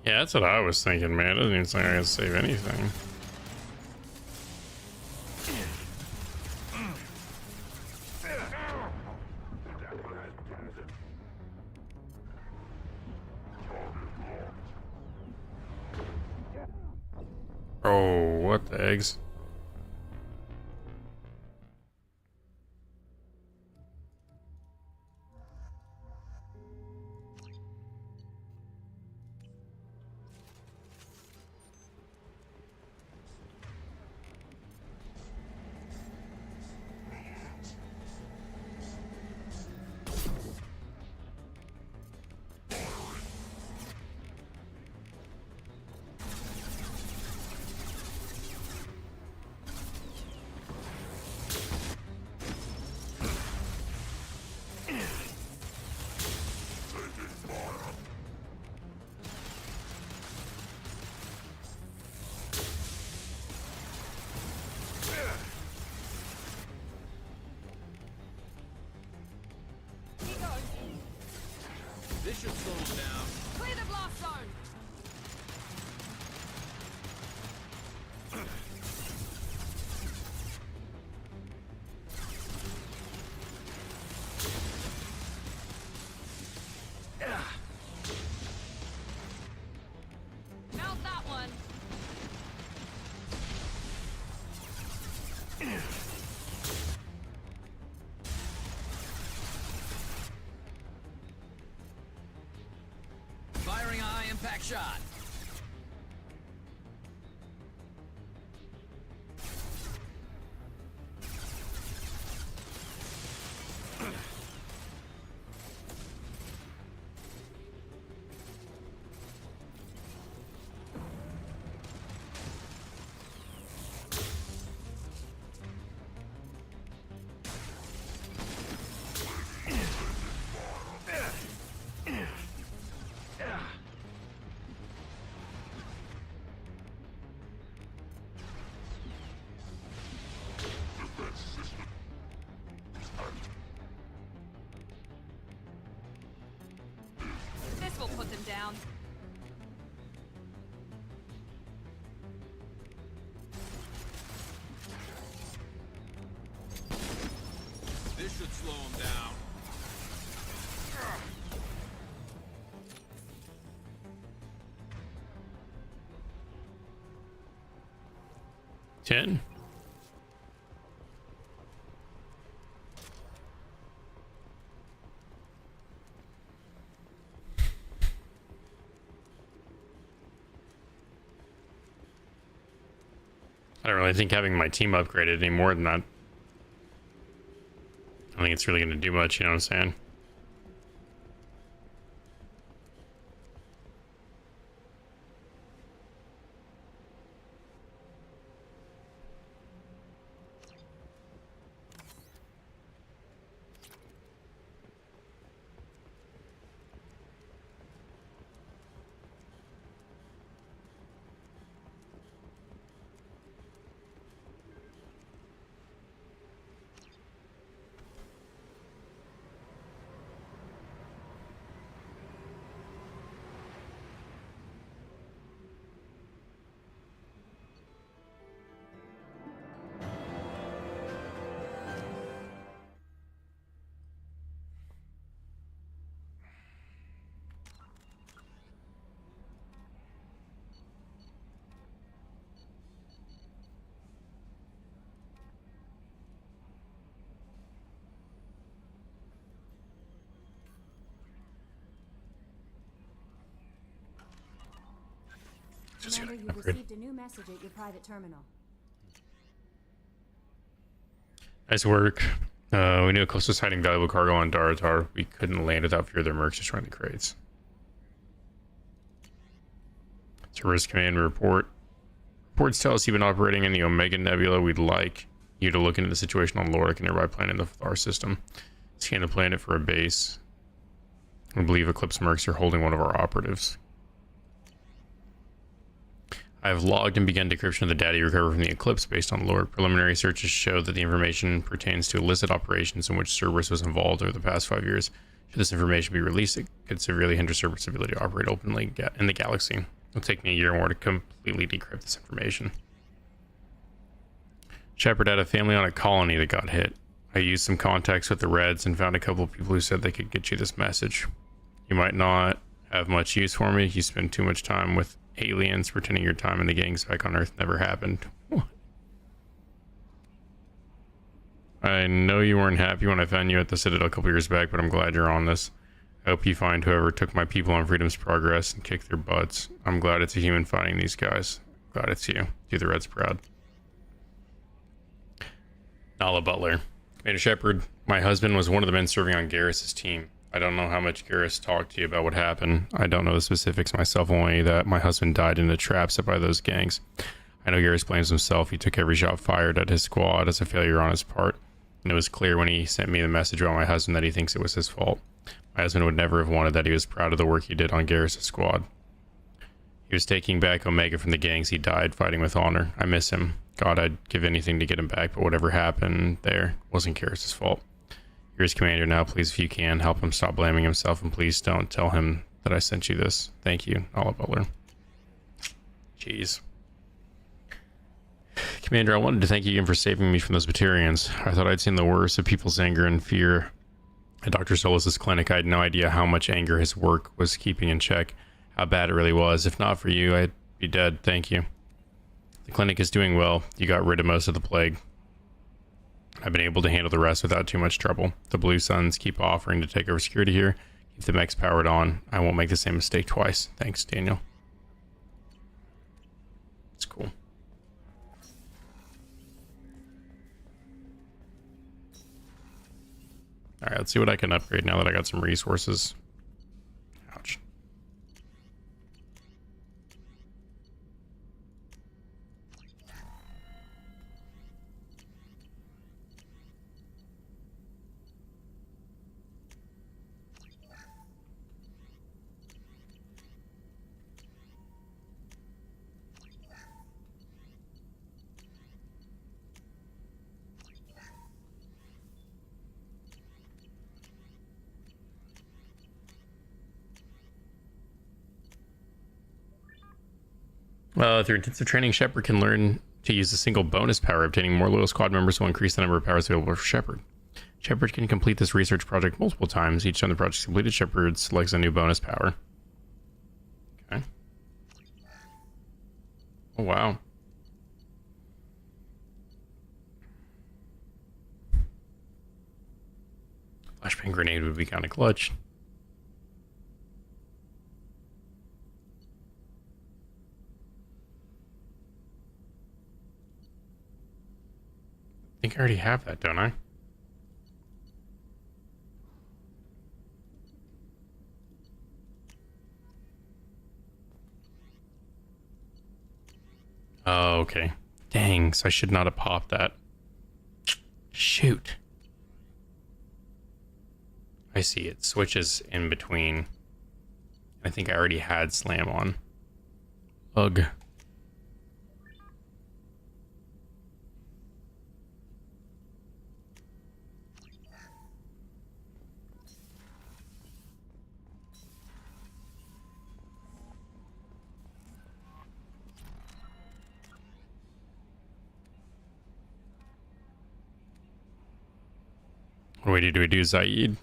Yeah, that's what I was thinking, man. It doesn't even seem like I can save anything. Oh, what the eggs? This should slow him down. Clear the blast zone! Mount that one! Firing a high impact shot. This will put them down. This should slow him down. 10. I don't really think having my team upgraded any more than that. I don't think it's really going to do much, you know what I'm saying? Just Commander, gotta you've upgrade. received a new message at your private terminal. Nice work. We knew Eclipse was hiding valuable cargo on Daratar. We couldn't land without fear of their mercs destroying the crates. Cerberus Command report. Reports tell us you've been operating in the Omega Nebula. We'd like you to look into the situation on Lorik, a nearby planet in the Thar system. Scan the planet for a base. We believe Eclipse mercs are holding one of our operatives. I have logged and begun decryption of the data you recovered from the Eclipse based on Lorik. Preliminary searches show that the information pertains to illicit operations in which Cerberus was involved over the past 5 years. Should this information be released, it could severely hinder Cerberus' ability to operate openly in the galaxy. It'll take me a year or more to completely decrypt this information. Shepard had a family on a colony that got hit. I used some contacts with the Reds and found a couple of people who said they could get you this message. You might not have much use for me. You spend too much time with aliens, pretending your time in the gangs back on Earth never happened. What? I know you weren't happy when I found you at the Citadel a couple years back, but I'm glad you're on this. I hope you find whoever took my people on Freedom's Progress and kick their butts. I'm glad it's a human fighting these guys. Glad it's you. Do the Reds proud. Nala Butler. Commander Shepard, my husband was one of the men serving on Garrus's team. I don't know how much Garrus talked to you about what happened. I don't know the specifics myself, only that my husband died in a trap set by those gangs. I know Garrus blames himself. He took every shot fired at his squad as a failure on his part. And it was clear when he sent me the message about my husband that he thinks it was his fault. My husband would never have wanted that. He was proud of the work he did on Garrus' squad. He was taking back Omega from the gangs. He died fighting with honor. I miss him. God, I'd give anything to get him back, but whatever happened there wasn't Garrus' fault. You're his commander now. Please, if you can, help him stop blaming himself, and please don't tell him that I sent you this. Thank you, Nala Butler. Jeez. Commander, I wanted to thank you again for saving me from those Batarians. I thought I'd seen the worst of people's anger and fear at Dr. Solis' clinic. I had no idea how much anger his work was keeping in check, how bad it really was. If not for you, I'd be dead. Thank you. The clinic is doing well. You got rid of most of the plague. I've been able to handle the rest without too much trouble. The Blue Suns keep offering to take over security here. Keep the mechs powered on. I won't make the same mistake twice. Thanks, Daniel. It's cool. Alright, let's see what I can upgrade now that I got some resources. Ouch. Through intensive training, Shepard can learn to use a single bonus power. Obtaining more loyal squad members will increase the number of powers available for Shepard. Shepard can complete this research project multiple times. Each time the project is completed, Shepard selects a new bonus power. Okay. Oh, wow. Flashbang grenade would be kind of clutch. I think I already have that, don't I? Oh, okay. Dang, so I should not have popped that. Shoot. I see, it switches in between. I think I already had Slam on. Ugh. What do we do, Zaid?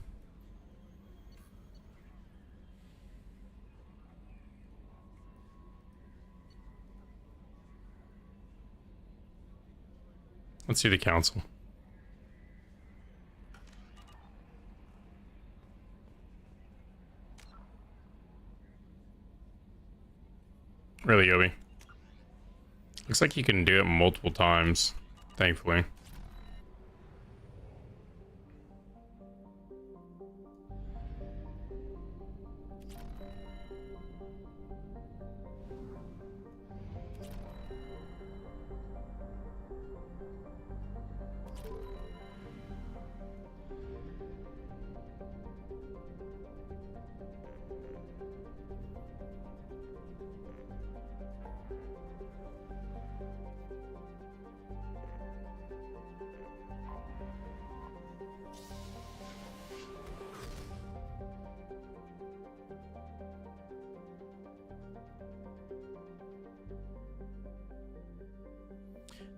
Let's see the council. Really, Yobi? Looks like you can do it multiple times, thankfully.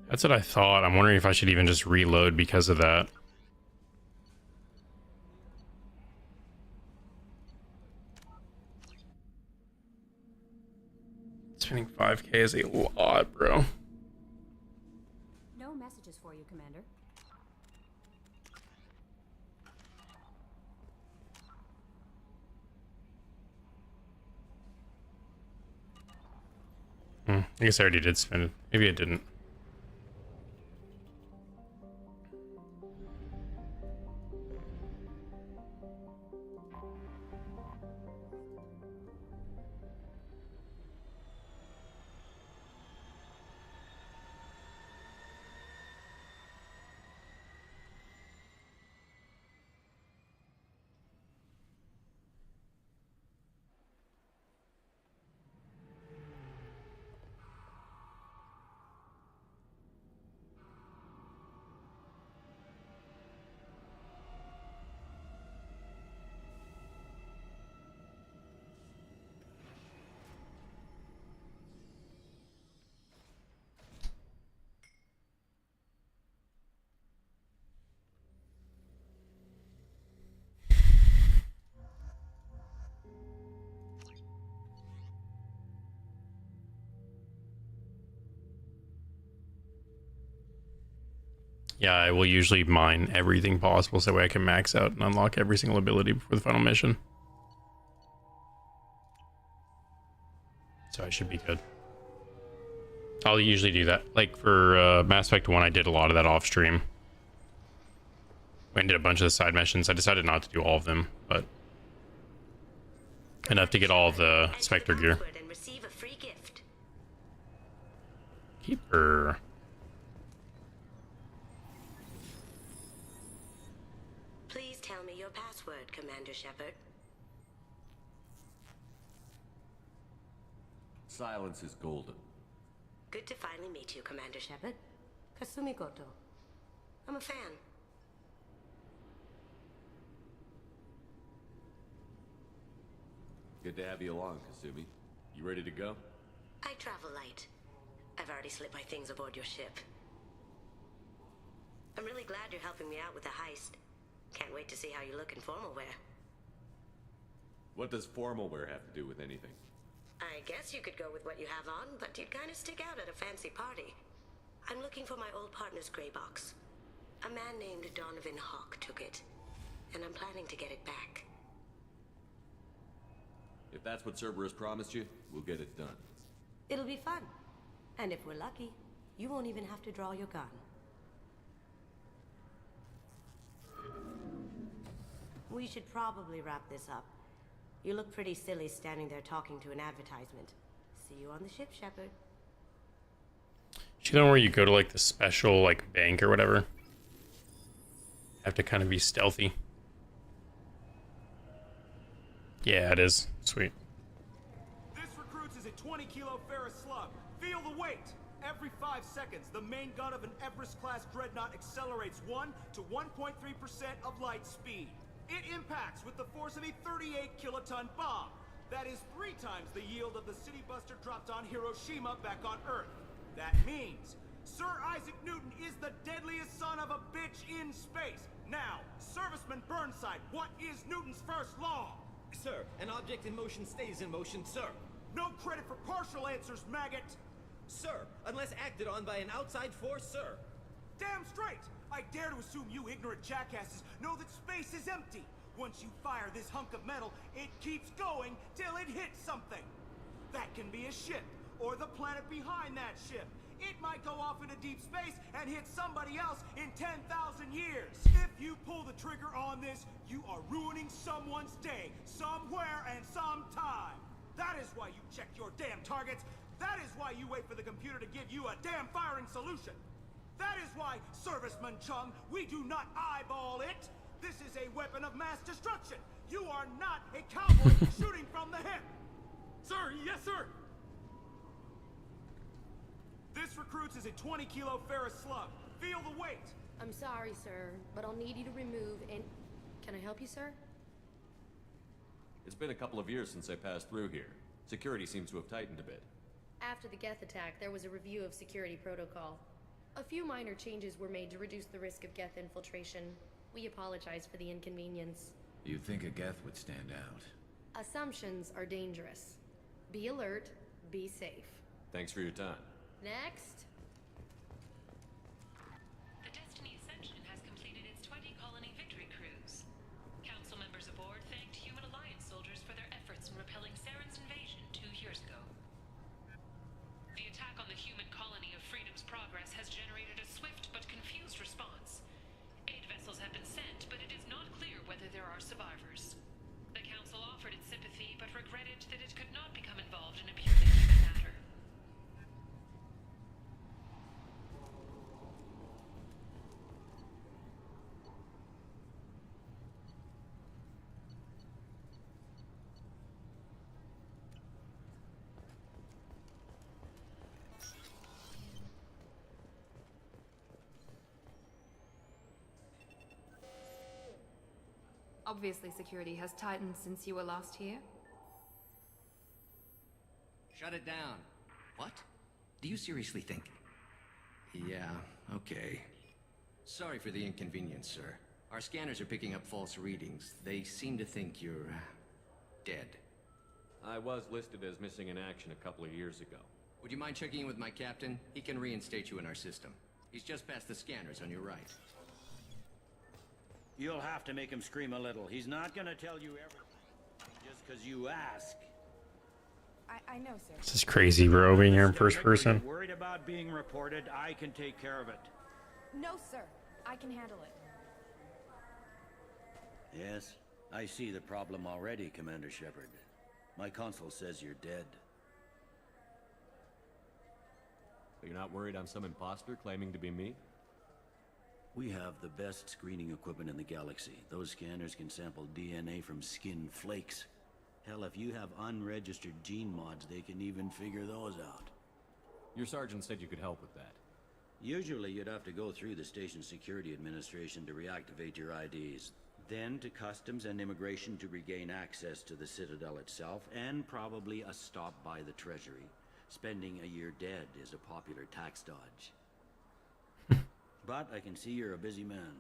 That's what I thought. I'm wondering if I should even just reload because of that. Spending 5K is a lot, bro. No messages for you, Commander. I guess I already did spend it. Maybe I didn't. Yeah, I will usually mine everything possible so that way I can max out and unlock every single ability before the final mission. So I should be good. I'll usually do that. Like for Mass Effect 1, I did a lot of that off stream. I did a bunch of the side missions. I decided not to do all of them, but enough to get all of the Spectre gear. And receive a free gift. Keeper. Please tell me your password, Commander Shepard. Silence is golden. Good to finally meet you, Commander Shepard. Kasumi Goto. I'm a fan. Good to have you along, Kasumi. You ready to go? I travel light. I've already slipped my things aboard your ship. I'm really glad you're helping me out with the heist. Can't wait to see how you look in formal wear. What does formal wear have to do with anything? I guess you could go with what you have on, but you'd kind of stick out at a fancy party. I'm looking for my old partner's gray box. A man named Donovan Hawk took it, and I'm planning to get it back. If that's what Cerberus promised you, we'll get it done. It'll be fun. And if we're lucky, you won't even have to draw your gun. We should probably wrap this up. You look pretty silly standing there talking to an advertisement. See you on the ship, Shepard. You know where you go to like the special like bank or whatever? Have to kind of be stealthy. Yeah, it is. Sweet. This recruits is a 20-kilo ferrous slug. Feel the weight. Every 5 seconds, the main gun of an Everest-class dreadnought accelerates 1 to 1.3% of light speed. It impacts with the force of a 38-kiloton bomb. That is 3 times the yield of the city buster dropped on Hiroshima back on Earth. That means Sir Isaac Newton is the deadliest son of a bitch in space. Now, Serviceman Burnside, what is Newton's first law? Sir, an object in motion stays in motion, sir. No credit for partial answers, maggot! Sir, unless acted on by an outside force, sir. Damn straight! I dare to assume you ignorant jackasses know that space is empty. Once you fire this hunk of metal, it keeps going till it hits something. That can be a ship, or the planet behind that ship. it might go off into deep space and hit somebody else in 10,000 years. If you pull the trigger on this, you are ruining someone's day, somewhere and sometime. That is why you check your damn targets. That is why you wait for the computer to give you a damn firing solution. That is why, Serviceman Chung, we do not eyeball it. This is a weapon of mass destruction. You are not a cowboy shooting from the hip. Sir, yes, sir. This recruits is a 20-kilo ferrous slug. Feel the weight. I'm sorry, sir, but I'll need you to remove and... Can I help you, sir? It's been a couple of years since I passed through here. Security seems to have tightened a bit. After the Geth attack, there was a review of security protocol. A few minor changes were made to reduce the risk of Geth infiltration. We apologize for the inconvenience. You'd think a Geth would stand out. Assumptions are dangerous. Be alert, be safe. Thanks for your time. Next. The Destiny Ascension has completed its 20-colony victory cruise. Council members aboard thanked Human Alliance soldiers for their efforts in repelling Saren's invasion 2 years ago. The attack on the human colony of Freedom's Progress has generated a swift but confused response. Aid vessels have been sent, but it is not clear whether there are survivors. The Council offered its sympathy, but regretted that it could not become involved in a purely human matter. Obviously, security has tightened since you were last here. Shut it down. What? Do you seriously think? Yeah, okay. Sorry for the inconvenience, sir. Our scanners are picking up false readings. They seem to think you're... dead. I was listed as missing in action a couple of years ago. Would you mind checking in with my captain? He can reinstate you in our system. He's just past the scanners on your right. You'll have to make him scream a little. He's not gonna tell you everything, just because you ask. I know, sir. This is crazy, bro, being here in first person. Worried about being reported, I can take care of it. No, sir. I can handle it. Yes, I see the problem already, Commander Shepard. My console says you're dead. But you're not worried I'm some imposter claiming to be me? We have the best screening equipment in the galaxy. Those scanners can sample DNA from skin flakes. Hell, if you have unregistered gene mods, they can even figure those out. Your sergeant said you could help with that. Usually you'd have to go through the station security administration to reactivate your IDs. Then to customs and immigration to regain access to the Citadel itself, and probably a stop by the Treasury. Spending a year dead is a popular tax dodge. But I can see you're a busy man.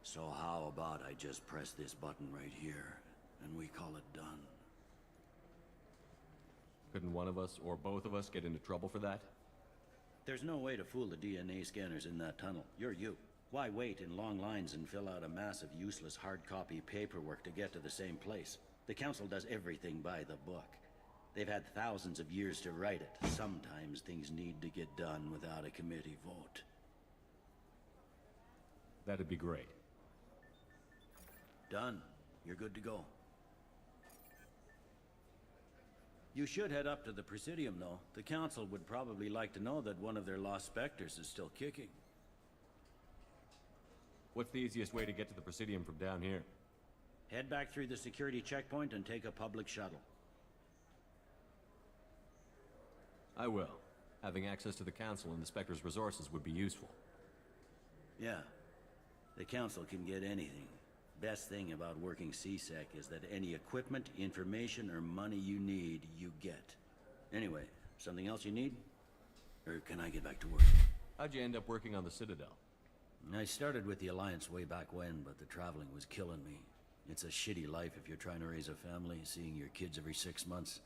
So how about I just press this button right here, and we call it done? Couldn't one of us, or both of us, get into trouble for that? There's no way to fool the DNA scanners in that tunnel. You're you. Why wait in long lines and fill out a massive useless hard copy paperwork to get to the same place? The Council does everything by the book. They've had thousands of years to write it. Sometimes things need to get done without a committee vote. That'd be great. Done. You're good to go. You should head up to the Presidium, though. The Council would probably like to know that one of their lost Spectres is still kicking. What's the easiest way to get to the Presidium from down here? Head back through the security checkpoint and take a public shuttle. I will. Having access to the Council and the Spectre's resources would be useful. Yeah. The Council can get anything. Best thing about working CSEC is that any equipment, information, or money you need, you get. Anyway, something else you need? Or can I get back to work? How'd you end up working on the Citadel? I started with the Alliance way back when, but the traveling was killing me. It's a shitty life if you're trying to raise a family, seeing your kids every 6 months.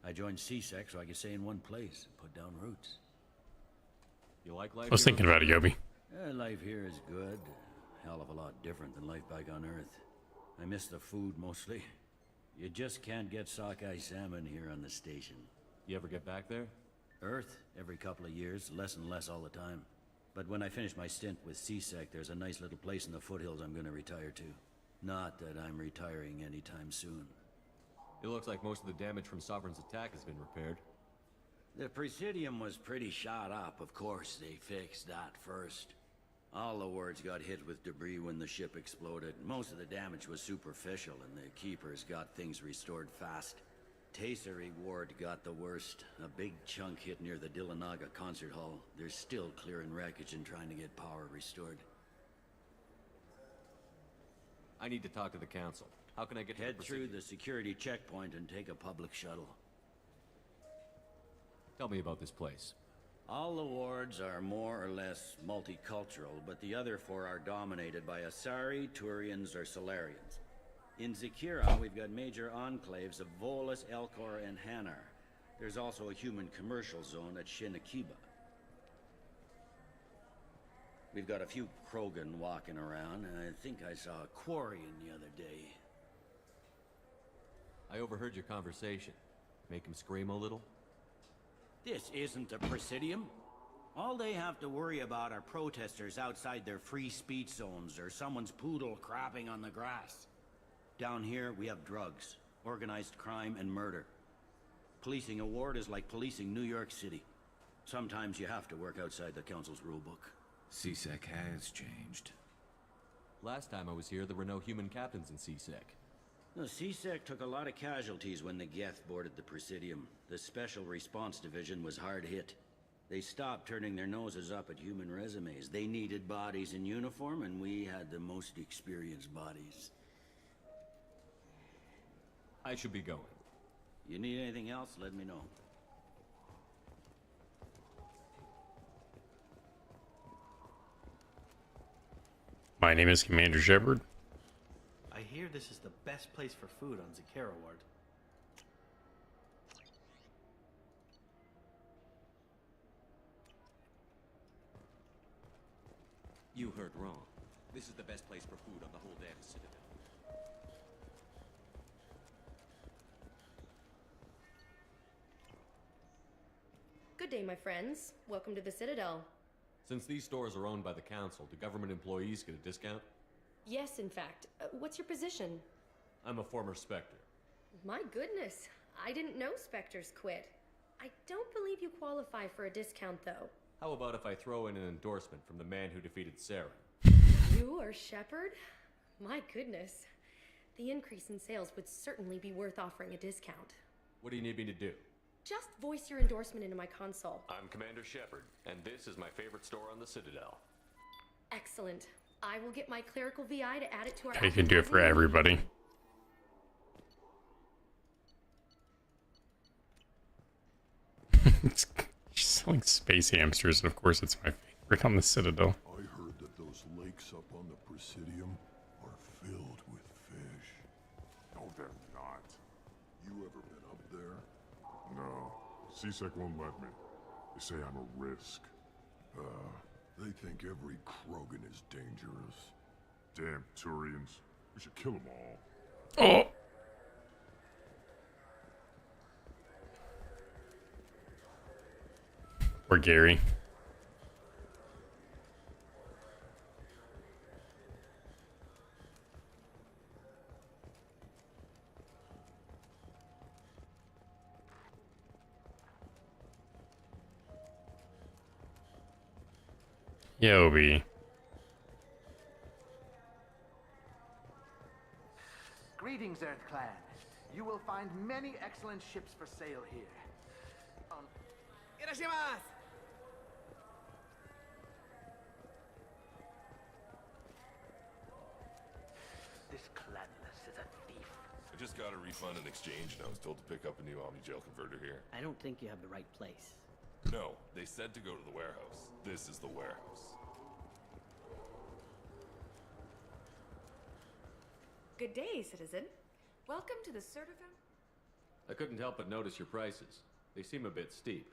I joined CSEC so I could stay in one place and put down roots. You like life? I was thinking about it, Yobi. Life here is good. Hell of a lot different than life back on Earth. I miss the food mostly. You just can't get sockeye salmon here on the station. You ever get back there? Earth, every couple of years, less and less all the time. But when I finish my stint with CSEC, there's a nice little place in the foothills I'm gonna retire to. Not that I'm retiring anytime soon. It looks like most of the damage from Sovereign's attack has been repaired. The Presidium was pretty shot up, of course. They fixed that first. All the wards got hit with debris when the ship exploded. Most of the damage was superficial, and the Keepers got things restored fast. Tasery Ward got the worst. A big chunk hit near the Dillanaga concert hall. They're still clearing wreckage and trying to get power restored. I need to talk to the Council. How can I get to Head through the security checkpoint and take a public shuttle. Tell me about this place. All the wards are more or less multicultural, but the other four are dominated by Asari, Turians, or Solarians. In Zakira, we've got major enclaves of Volus, Elcor, and Hanar. There's also a human commercial zone at Shinakiba. We've got a few Krogan walking around, and I think I saw a Quarian the other day. I overheard your conversation. Make him scream a little? This isn't a Presidium. All they have to worry about are protesters outside their free speech zones or someone's poodle crapping on the grass. Down here, we have drugs, organized crime, and murder. Policing a ward is like policing New York City. Sometimes you have to work outside the Council's rulebook. CSEC has changed. Last time I was here, there were no human captains in CSEC. The CSEC took a lot of casualties when the Geth boarded the Presidium. The Special Response Division was hard hit. They stopped turning their noses up at human resumes. They needed bodies in uniform, and we had the most experienced bodies. I should be going. You need anything else, let me know. My name is Commander Shepard. I hear this is the best place for food on Zakira Ward. You heard wrong. This is the best place for food on the whole damn Citadel. Good day, my friends. Welcome to the Citadel. Since these stores are owned by the Council, do government employees get a discount? Yes, in fact. What's your position? I'm a former Spectre. My goodness. I didn't know Spectres quit. I don't believe you qualify for a discount, though. How about if I throw in an endorsement from the man who defeated Saren? You are Shepard? My goodness. The increase in sales would certainly be worth offering a discount. What do you need me to do? Just voice your endorsement into my console. I'm Commander Shepard, and this is my favorite store on the Citadel. Excellent. I will get my clerical VI to add it to our... You can do it for everybody. She's selling space hamsters, and of course it's my favorite on the Citadel. I heard that those lakes up on the Presidium are filled with fish. No, they're not. You ever been up there? No. CSEC won't let me. They say I'm a risk. They think every Krogan is dangerous. Damn Turians. We should kill them all. Oh! Or Gary. Yobi. Greetings, Earth Clan. You will find many excellent ships for sale here. Irashimasu! This clanless is a thief. I just got a refund in exchange, and I was told to pick up a new Omni-Gel converter here. I don't think you have the right place. No, they said to go to the warehouse. This is the warehouse. Good day, citizen. Welcome to the Certified. I couldn't help but notice your prices. They seem a bit steep.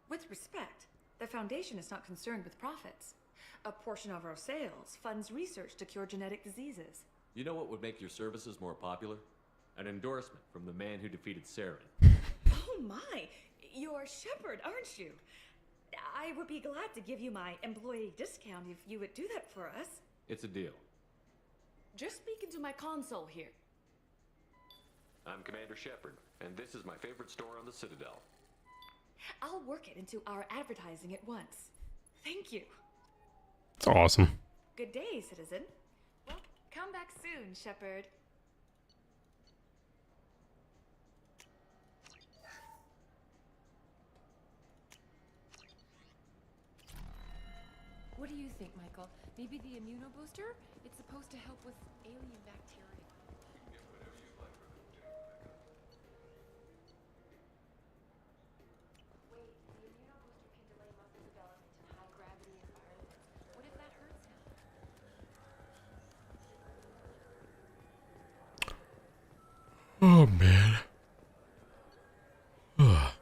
With respect, the Foundation is not concerned with profits. A portion of our sales funds research to cure genetic diseases. You know what would make your services more popular? An endorsement from the man who defeated Saren. Oh my! You're Shepard, aren't you? I would be glad to give you my employee discount if you would do that for us. It's a deal. Just speaking to my console here. I'm Commander Shepard, and this is my favorite store on the Citadel. I'll work it into our advertising at once. Thank you. It's awesome. Good day, citizen. Well, come back soon, Shepard. What do you think, Michael? Maybe the immunobooster? It's supposed to help with alien bacteria. Wait, the immunobooster can delay muscle development in high gravity environments. What if that hurts him? Oh man. Ugh.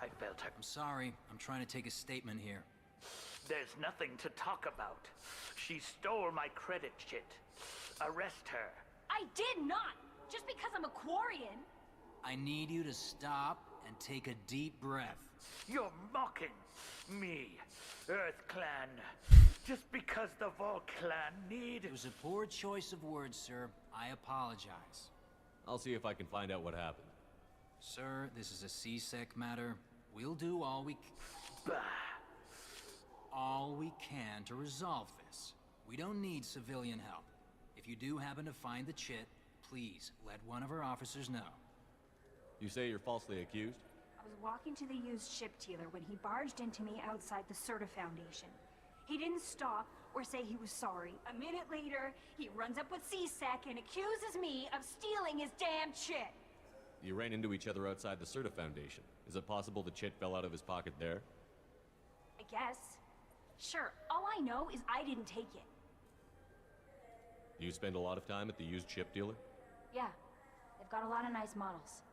I felt her. I'm sorry. I'm trying to take a statement here. There's nothing to talk about. She stole my credit chit. Arrest her. I did not! Just because I'm a Quarian! I need you to stop and take a deep breath. You're mocking me, Earth Clan. Just because the Vol Clan need... It was a poor choice of words, sir. I apologize. I'll see if I can find out what happened. Sir, this is a C-Sec matter. We'll do all we can to resolve this. We don't need civilian help. If you do happen to find the chit, please let one of our officers know. You say you're falsely accused? I was walking to the used ship dealer when he barged into me outside the Serta Foundation. He didn't stop or say he was sorry. A minute later, he runs up with C-Sec and accuses me of stealing his damn chit. You ran into each other outside the Serta Foundation. Is it possible the chit fell out of his pocket there? I guess. Sure, all I know is I didn't take it. Do you spend a lot of time at the used ship dealer? Yeah, they've got a lot of nice models.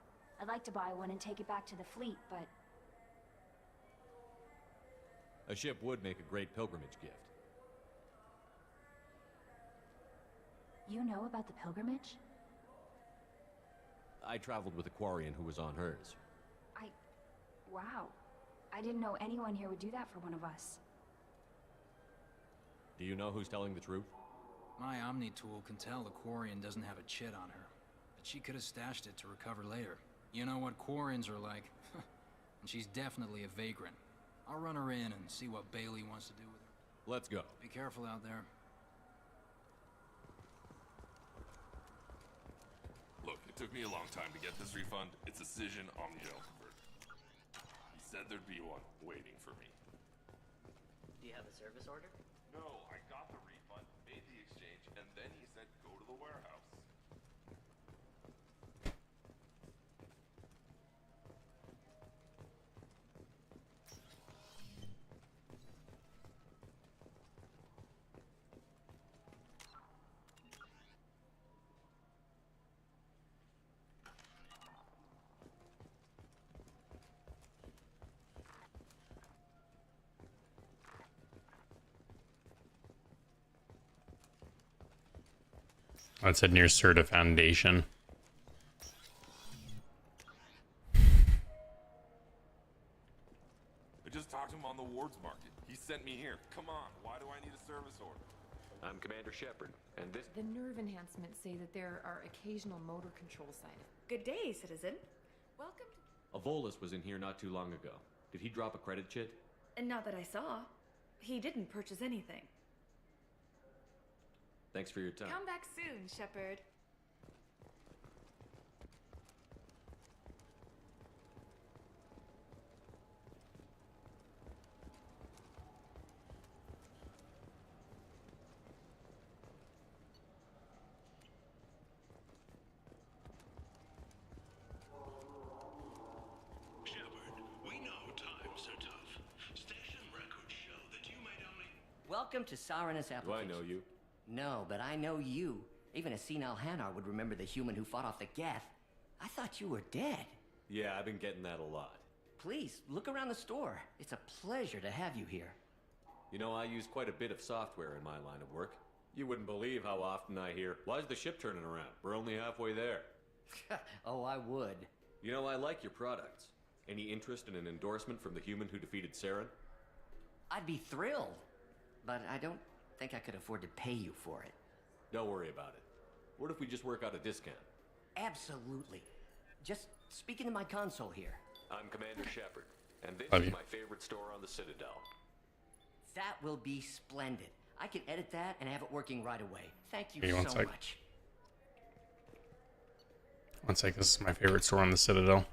I'd like to buy one and take it back to the fleet, but... A ship would make a great pilgrimage gift. You know about the pilgrimage? I traveled with a Quarian who was on hers. Wow. I didn't know anyone here would do that for one of us. Do you know who's telling the truth? My Omni tool can tell the Quarian doesn't have a chit on her, but she could have stashed it to recover later. You know what Quarians are like. And she's definitely a vagrant. I'll run her in and see what Bailey wants to do with her. Let's go. Be careful out there. Look, it took me a long time to get this refund. It's a Cision Omnigel converter. He said there'd be one waiting for me. Do you have a service order? No, I got the refund, made the exchange, and then he said go to the warehouse. That's at near Serta Foundation. I just talked to him on the wards market. He sent me here. Come on, why do I need a service order? I'm Commander Shepard, and this... The nerve enhancements say that there are occasional motor control side effects. Good day, citizen. Welcome to... A Volus was in here not too long ago. Did he drop a credit chit? And not that I saw. He didn't purchase anything. Thanks for your time. Come back soon, Shepard. Welcome to Sarenus Application. Do I know you? No, but I know you. Even a senile Hanar would remember the human who fought off the Geth. I thought you were dead. Yeah, I've been getting that a lot. please, look around the store. It's a pleasure to have you here. You know, I use quite a bit of software in my line of work. You wouldn't believe how often I hear, "Why's the ship turning around? We're only halfway there." Oh, I would. You know, I like your products. Any interest in an endorsement from the human who defeated Saren? I'd be thrilled, but I don't think I could afford to pay you for it. Don't worry about it. What if we just work out a discount? Absolutely. Just speak into my console here. I'm Commander Shepard, and this Love is you. my favorite store on the Citadel. That will be splendid. I can edit that and have it working right away. Thank you Give me one so sec. much. One sec, this is my favorite store on the Citadel.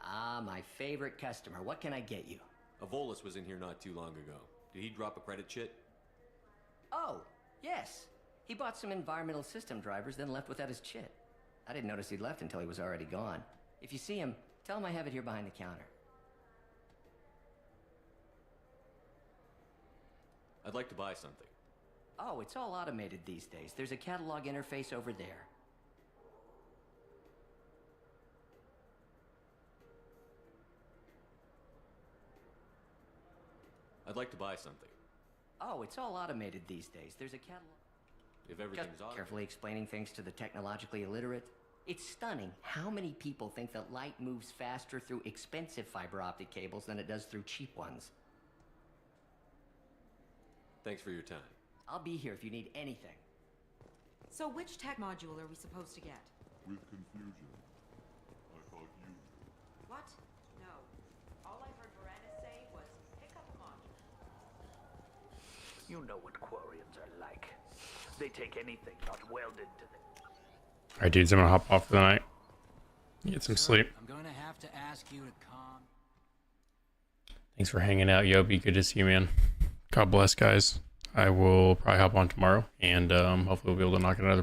Ah, my favorite customer. What can I get you? Avolis was in here not too long ago. Did he drop a credit chit? Oh, yes. He bought some environmental system drivers, then left without his chit. I didn't notice he'd left until he was already gone. If you see him, tell him I have it here behind the counter. I'd like to buy something. Oh, it's all automated these days. There's a catalog interface over there. I'd like to buy something. Oh, it's all automated these days. There's a catalog. If everything's Just automated. carefully explaining things to the technologically illiterate. It's stunning how many people think that light moves faster through expensive fiber optic cables than it does through cheap ones. Thanks for your time. I'll be here if you need anything. So which tech module are we supposed to get? With confusion. I thought you... What? No. All I heard Miranda say was pick up a module. You know what Quarians are like. They take anything not welded to them. Alright, dudes, I'm gonna hop off for the night. Get some sleep. I'm going to have to ask you to calm. Thanks for hanging out, Yobi. Good to see you, man. God bless, guys. I will probably hop on tomorrow, and hopefully we'll be able to knock another